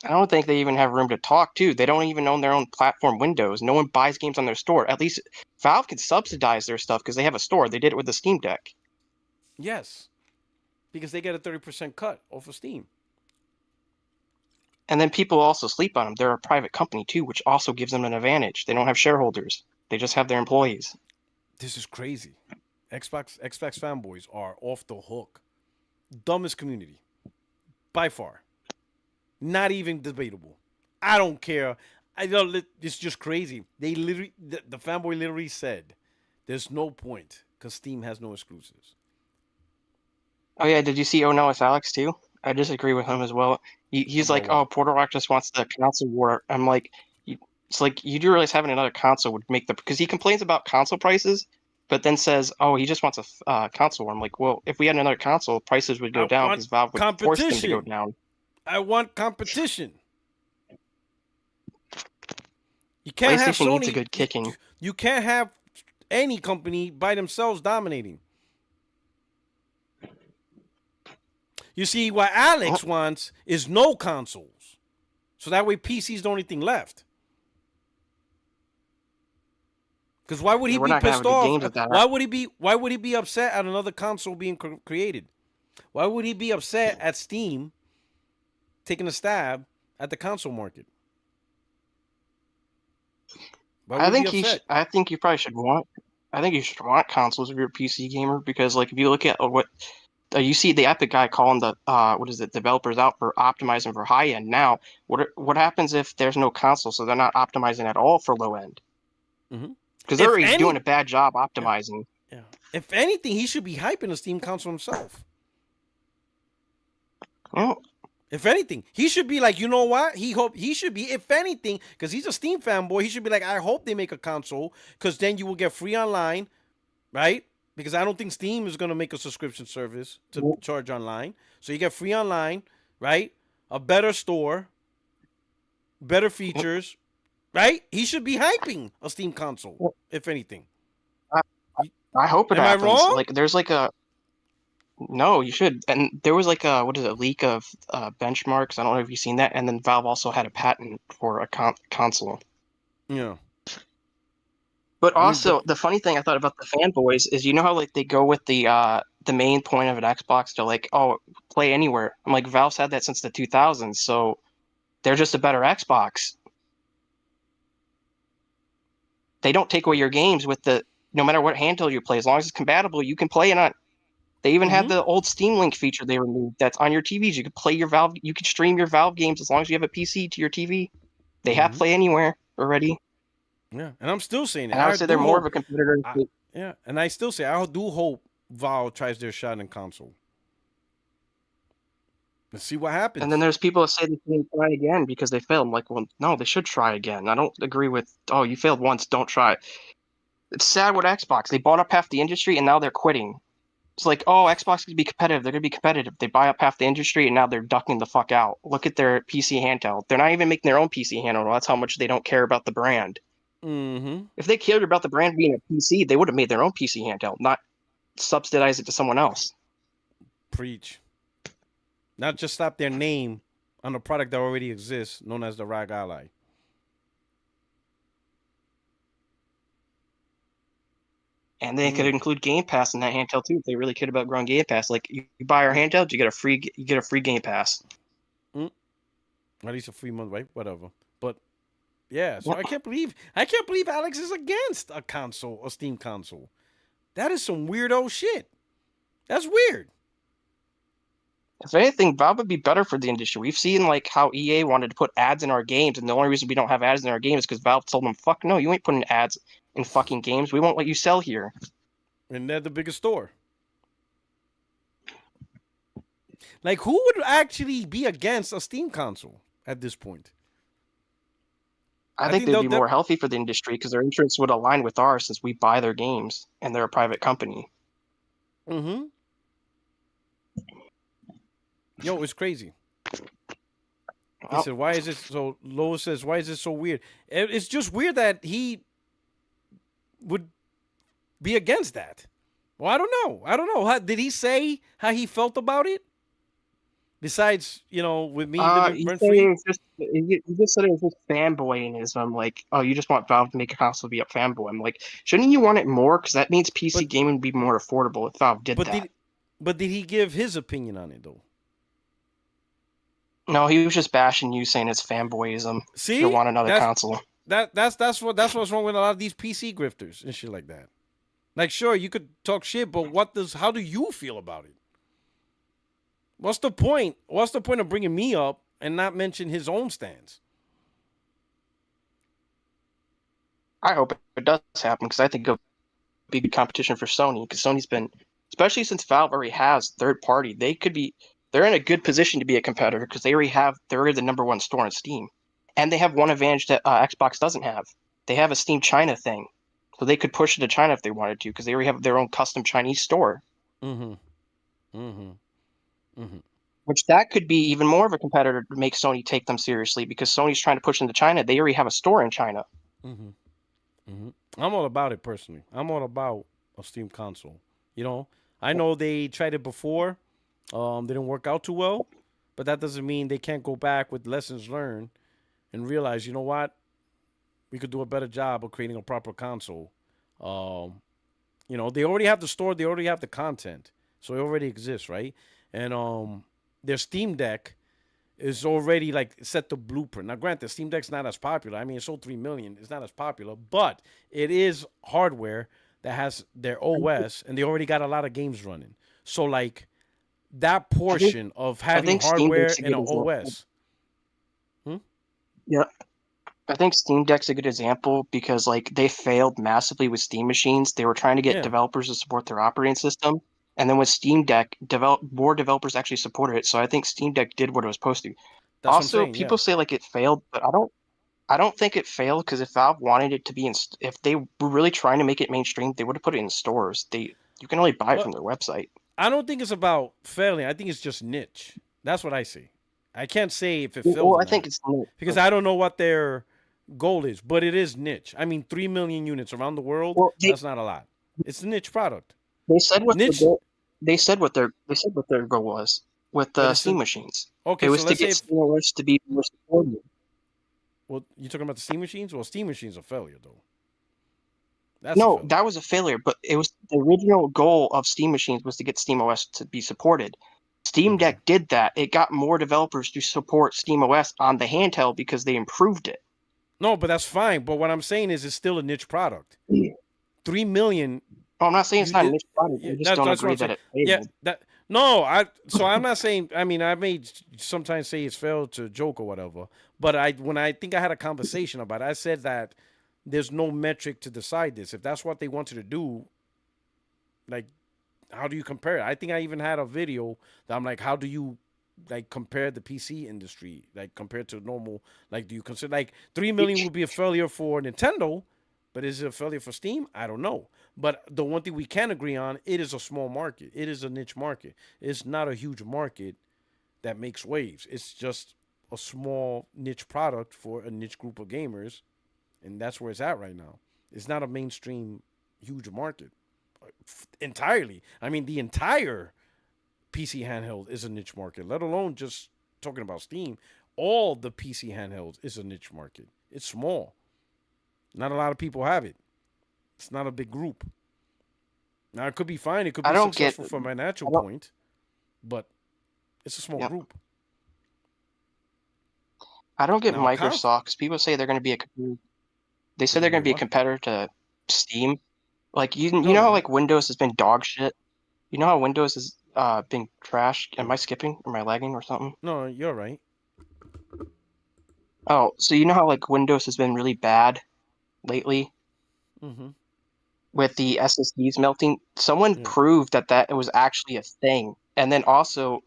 I don't think they even have room to talk, too. They don't even own their own platform windows. No one buys games on their store. At least Valve can subsidize their stuff because they have a store. They did it with the Steam Deck. Yes. Because they get a 30% cut off of Steam. And then people also sleep on them. They're a private company, too, which also gives them an advantage. They don't have shareholders. They just have their employees. This is crazy. Xbox fanboys are off the hook. Dumbest community. By far. Not even debatable. I don't care. It's just crazy. They literally, the fanboy literally said, there's no point because Steam has no exclusives. Oh, yeah. Did you see Oh No, It's Alex, too? I disagree with him as well. He's like, oh, Puertorock just wants the console war. I'm like, it's like, you do realize having another console would make because he complains about console prices, but then says, oh, he just wants a console war. I'm like, well, if we had another console, prices would go down because Valve would force them to go down. I want competition. You can't have Sony. Needs a good kicking. You can't have any company by themselves dominating. You see, what Alex wants is no consoles. So that way PC's the only thing left. Because why would he be pissed off? Why would he be upset at another console being created? Why would he be upset at Steam taking a stab at the console market? I think you probably should want. I think you should want consoles if you're a PC gamer because, like, if you look at what you see, the Epic guy calling the developers out for optimizing for high end. Now, what happens if there's no console, so they're not optimizing at all for low end? Because they're already doing a bad job optimizing. Yeah. If anything, he should be hyping the Steam console himself. Well, if anything, he should be like, you know what? He should be, if anything, because he's a Steam fanboy, he should be like, I hope they make a console, because then you will get free online, right? Because I don't think Steam is going to make a subscription service to charge online. So you get free online, right? A better store, better features, right? He should be hyping a Steam console, if anything. I hope it happens. Am I wrong? Like, there's like a... No, you should. And there was like a leak of benchmarks. I don't know if you've seen that. And then Valve also had a patent for a console. Yeah. But also, the funny thing I thought about the fanboys is, you know how like they go with the main point of an Xbox to like, oh, play anywhere. I'm like, Valve's had that since the 2000s, so they're just a better Xbox. They don't take away your games with no matter what handheld you play, as long as it's compatible, you can play it on. They even had the old Steam Link feature they removed that's on your TVs. You can play you can stream your Valve games as long as you have a PC to your TV. They have Play Anywhere already. Yeah, and I'm still saying it. And I would say they're more of a competitor. Yeah, and I still say I do hope Valve tries their shot in console. Let's see what happens. And then there's people that say they can't try again because they failed. I'm like, well, no, they should try again. I don't agree with, oh, you failed once, don't try. It's sad with Xbox. They bought up half the industry and now they're quitting. It's like, oh, Xbox can be competitive. They're going to be competitive. They buy up half the industry and now they're ducking the fuck out. Look at their PC handheld. They're not even making their own PC handheld. That's how much they don't care about the brand. Mm-hmm. If they cared about the brand being a PC, they would have made their own PC handheld, not subsidize it to someone else. Preach. Not just slap their name on a product that already exists, known as the ROG Ally. And they could include Game Pass in that handheld too if they really cared about growing Game Pass. Like you buy our handheld, you get a free Game Pass. At least a free month, right? Whatever. But yeah, so I can't believe Alex is against a Steam console. That is some weirdo shit. That's weird. If anything, Valve would be better for the industry. We've seen like how EA wanted to put ads in our games, and the only reason we don't have ads in our games is because Valve told them, "Fuck no, you ain't putting ads in fucking games. We won't let you sell here." And they're the biggest store. Like, who would actually be against a Steam console at this point? I think they'd be more healthy for the industry because their interests would align with ours since we buy their games and they're a private company. Mm-hmm. Yo, it's crazy. He said, why is it so... Lois says, why is it so weird? It's just weird that he would be against that. Well, I don't know. Did he say how he felt about it? Besides, with me living rent-free? He just said it was just fanboyism. Like, oh, you just want Valve to make a console be a fanboy. I'm like, shouldn't you want it more? Because that means PC gaming would be more affordable if Valve did that. But did he give his opinion on it, though? No, he was just bashing you, saying it's fanboyism. See, you want another console. That's what's wrong with a lot of these PC grifters and shit like that. Like, sure, you could talk shit, but how do you feel about it? What's the point? What's the point of bringing me up and not mention his own stance? I hope it does happen because I think it'll be good competition for Sony because Sony's been, especially since Valve already has third party, they're in a good position to be a competitor because they're the number one store on Steam. And they have one advantage that Xbox doesn't have. They have a Steam China thing. So they could push it to China if they wanted to because they already have their own custom Chinese store. Mm-hmm. Mm-hmm. Mm-hmm. Which that could be even more of a competitor to make Sony take them seriously because Sony's trying to push into China. They already have a store in China. Mm-hmm. Mm-hmm. I'm all about it personally. I'm all about a Steam console. I know they tried it before. Didn't work out too well, but that doesn't mean they can't go back with lessons learned and realize, you know what? We could do a better job of creating a proper console. They already have the store. They already have the content. So it already exists, right? And their Steam Deck is already like set the blueprint. Now, granted, Steam Deck's not as popular. I mean, it sold 3 million. It's not as popular, but it is hardware that has their OS, and they already got a lot of games running. So, like, that portion of having hardware and an OS. Yeah. I think Steam Deck's a good example because, like, they failed massively with Steam machines. They were trying to get developers to support their operating system. And then with Steam Deck, more developers actually supported it. So I think Steam Deck did what it was supposed to. That's also, people say like it failed, but I don't think it failed because if Valve wanted it to be if they were really trying to make it mainstream, they would have put it in stores. You can only buy it from their website. I don't think it's about failing. I think it's just niche. That's what I see. I can't say if it failed. Well, I think it's niche because I don't know what their goal is, but it is niche. I mean, 3 million units around the world. That's not a lot. It's a niche product. They said what their goal was with the Steam machines. Okay, it was to get SteamOS to be more supported. Well, you're talking about the Steam machines? Well, Steam machines are failure, though. That was a failure, but it was the original goal of Steam machines was to get SteamOS to be supported. Steam Deck did that. It got more developers to support SteamOS on the handheld because they improved it. No, but that's fine. But what I'm saying is it's still a niche product. 3 million. Oh, I'm not saying it's not a niche product. I just don't agree that it failed. I'm not saying, I mean, I may sometimes say it's failed to joke or whatever, but when I think I had a conversation about it, I said that there's no metric to decide this. If that's what they wanted to do, like, how do you compare it? I think I even had a video that I'm like, how do you like compare the PC industry, like compared to normal? Like, do you consider like 3 million would be a failure for Nintendo, but is it a failure for Steam? I don't know. But the one thing we can agree on, it is a small market. It is a niche market. It's not a huge market that makes waves. It's just a small niche product for a niche group of gamers, and that's where it's at right now. It's not a mainstream huge market entirely. I mean, the entire PC handheld is a niche market, let alone just talking about Steam. All the PC handhelds is a niche market. It's small. Not a lot of people have it. It's not a big group. Now, it could be fine. It could be successful from a financial point, but it's a small group. I don't get Microsoft because people say they're going to be they said they're going to be a competitor to Steam. Like, you know how like Windows has been dog shit? You know how Windows has been trashed? Am I skipping? Am I lagging or something? No, you're right. Oh, so you know how like Windows has been really bad lately? Mm-hmm. With the SSDs melting? Someone proved that it was actually a thing. And then also,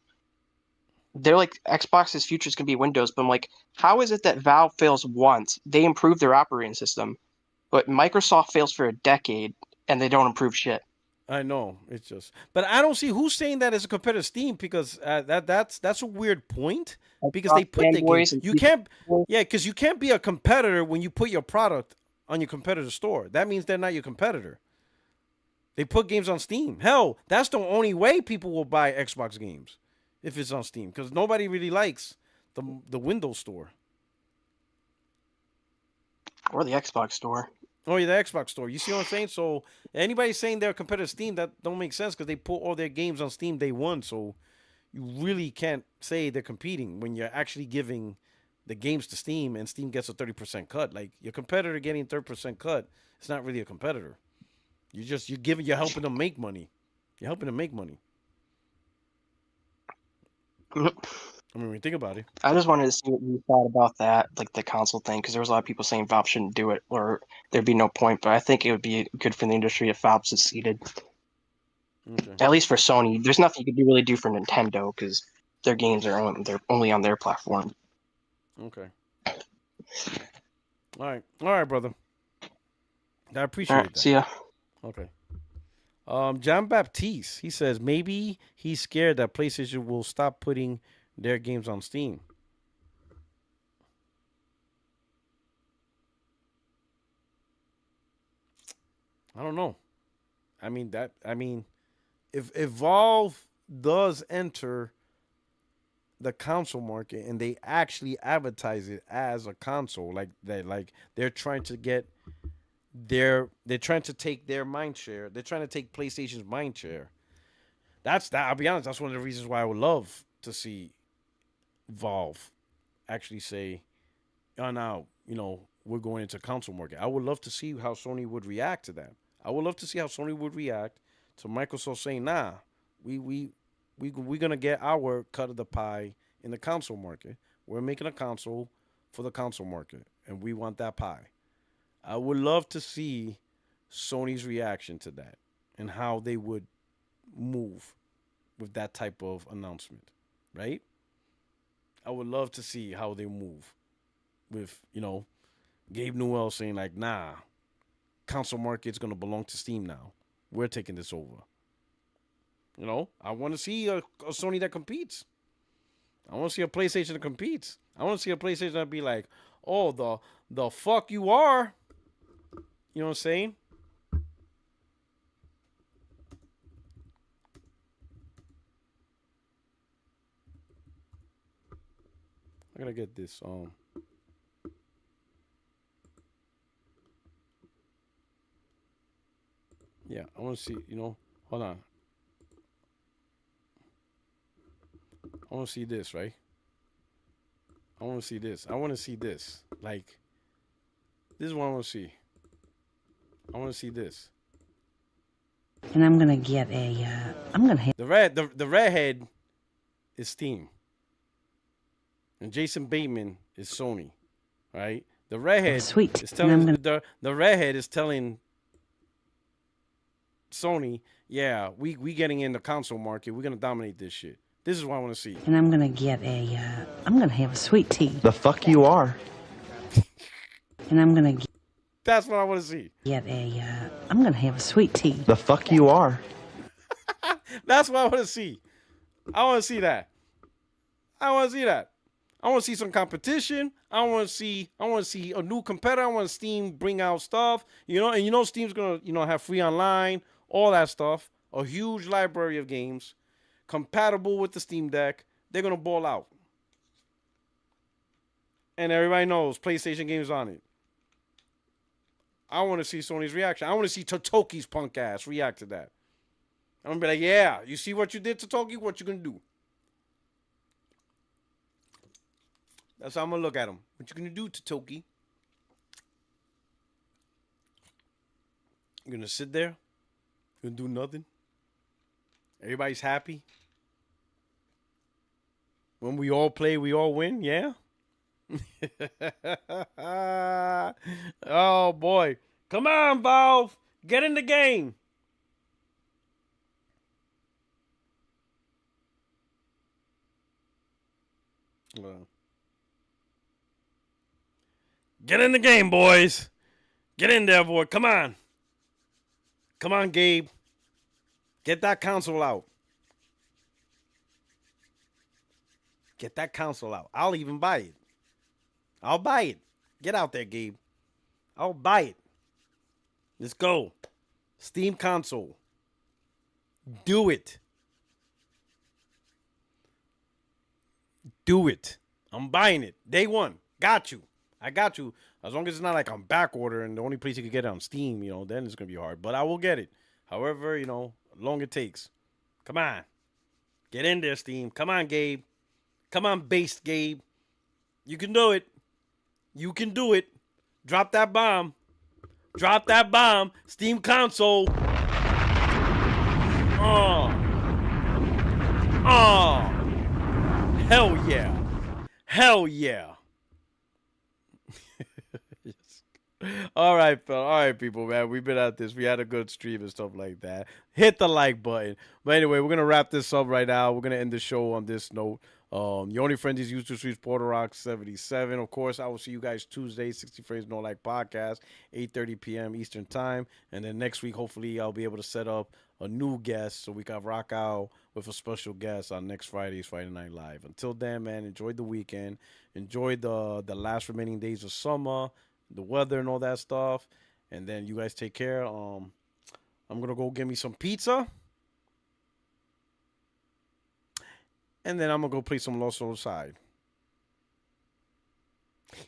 they're like, Xbox's future is going to be Windows, but I'm like, how is it that Valve fails once? They improve their operating system, but Microsoft fails for a decade, and they don't improve shit. I know, it's just, but I don't see who's saying that as a competitor to Steam, because that's a weird point, because they put the games. You can't, because you can't be a competitor when you put your product on your competitor's store. That means they're not your competitor. They put games on Steam. Hell, that's the only way people will buy Xbox games, if it's on Steam, because nobody really likes the Windows store or the Xbox store. Oh, yeah, the Xbox store. You see what I'm saying? So anybody saying they're a competitor to Steam, that don't make sense, because they put all their games on Steam day one. So you really can't say they're competing when you're actually giving the games to Steam and Steam gets a 30% cut. Like, your competitor getting 30% cut, it's not really a competitor. You're helping them make money. You're helping them make money. I mean, when you think about it. I just wanted to see what you thought about that, like the console thing, because there was a lot of people saying Valve shouldn't do it, or there'd be no point. But I think it would be good for the industry if Valve succeeded. Okay. At least for Sony, there's nothing you could really do for Nintendo, because their games are only on their platform. Okay. All right, brother. I appreciate that. See ya. Okay. John Baptiste, he says maybe he's scared that PlayStation will stop putting their games on Steam. I don't know. If Valve does enter the console market and they actually advertise it as a console, they're trying to get they're trying to take their mind share. They're trying to take PlayStation's mind share. I'll be honest, that's one of the reasons why I would love to see Valve actually say, oh, now, we're going into console market. I would love to see how Sony would react to that. I would love to see how Sony would react to Microsoft saying, nah, we're gonna get our cut of the pie in the console market. We're making a console for the console market, and we want that pie. I would love to see Sony's reaction to that and how they would move with that type of announcement, right? I would love to see how they move with, Gabe Newell saying like, nah, console market's going to belong to Steam now. We're taking this over. I want to see a Sony that competes. I want to see a PlayStation that competes. I want to see a PlayStation that be like, oh, the fuck you are. You know what I'm saying? I gotta get this. Yeah, I want to see. Hold on. I want to see this, right? I want to see this. I want to see this. Like, this is what I want to see. I want to see this. And I'm gonna get the redhead is Steam. And Jason Bateman is Sony, right? The redhead Sweet. is telling the redhead is telling Sony, yeah, we getting in the console market. We're gonna dominate this shit. This is what I want to see. And I'm gonna get I'm gonna have a sweet tea. The fuck you are. And I'm gonna That's what I want to see. get I'm gonna have a sweet tea. The fuck you are. That's what I want to see. I want to see that. I want to see that. I want to see some competition. I want to see a new competitor. I want Steam bring out stuff, and Steam's gonna, have free online, all that stuff. A huge library of games compatible with the Steam Deck. They're gonna ball out, and everybody knows PlayStation games on it. I want to see Sony's reaction. I want to see Totoki's punk ass react to that. I'm gonna be like, yeah, you see what you did, Totoki? What you gonna do? That's how I'm gonna look at him. What you gonna do, Totoki? You gonna sit there? You gonna do nothing? Everybody's happy? When we all play, we all win, yeah? Oh boy. Come on, Valve. Get in the game. Get in the game, boys. Get in there, boy. Come on. Come on, Gabe. Get that console out. Get that console out. I'll even buy it. I'll buy it. Get out there, Gabe. I'll buy it. Let's go. Steam console. Do it. Do it. I'm buying it. Day one. Got you. I got you. As long as it's not like I'm back order and the only place you can get it on Steam, then it's going to be hard. But I will get it. However, long it takes. Come on. Get in there, Steam. Come on, Gabe. Come on, based Gabe. You can do it. You can do it. Drop that bomb. Drop that bomb. Steam console. Oh. Hell yeah. Hell yeah. Yes. All right, people, man. We've been at this. We had a good stream and stuff like that. Hit the like button. But anyway, we're going to wrap this up right now. We're going to end the show on this note. Your only friend is YouTube Streets Puertorock77. Of course, I will see you guys Tuesday, 60 Frames No Like Podcast, 8:30 p.m. Eastern Time. And then next week, hopefully, I'll be able to set up a new guest so we can rock out with a special guest on next Friday's Friday Night Live. Until then, man, enjoy the weekend. Enjoy the last remaining days of summer, the weather and all that stuff. And then you guys take care. I'm going to go get me some pizza. And then I'm going to go play some Lost Souls side.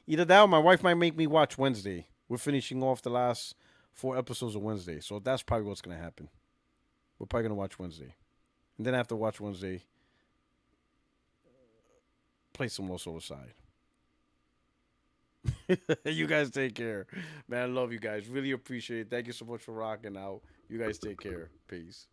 Either that or my wife might make me watch Wednesday. We're finishing off the last 4 episodes of Wednesday. So that's probably what's going to happen. We're probably going to watch Wednesday. And then after watch Wednesday, play some Lost Souls side. You guys take care. Man, I love you guys. Really appreciate it. Thank you so much for rocking out. You guys take care. Peace.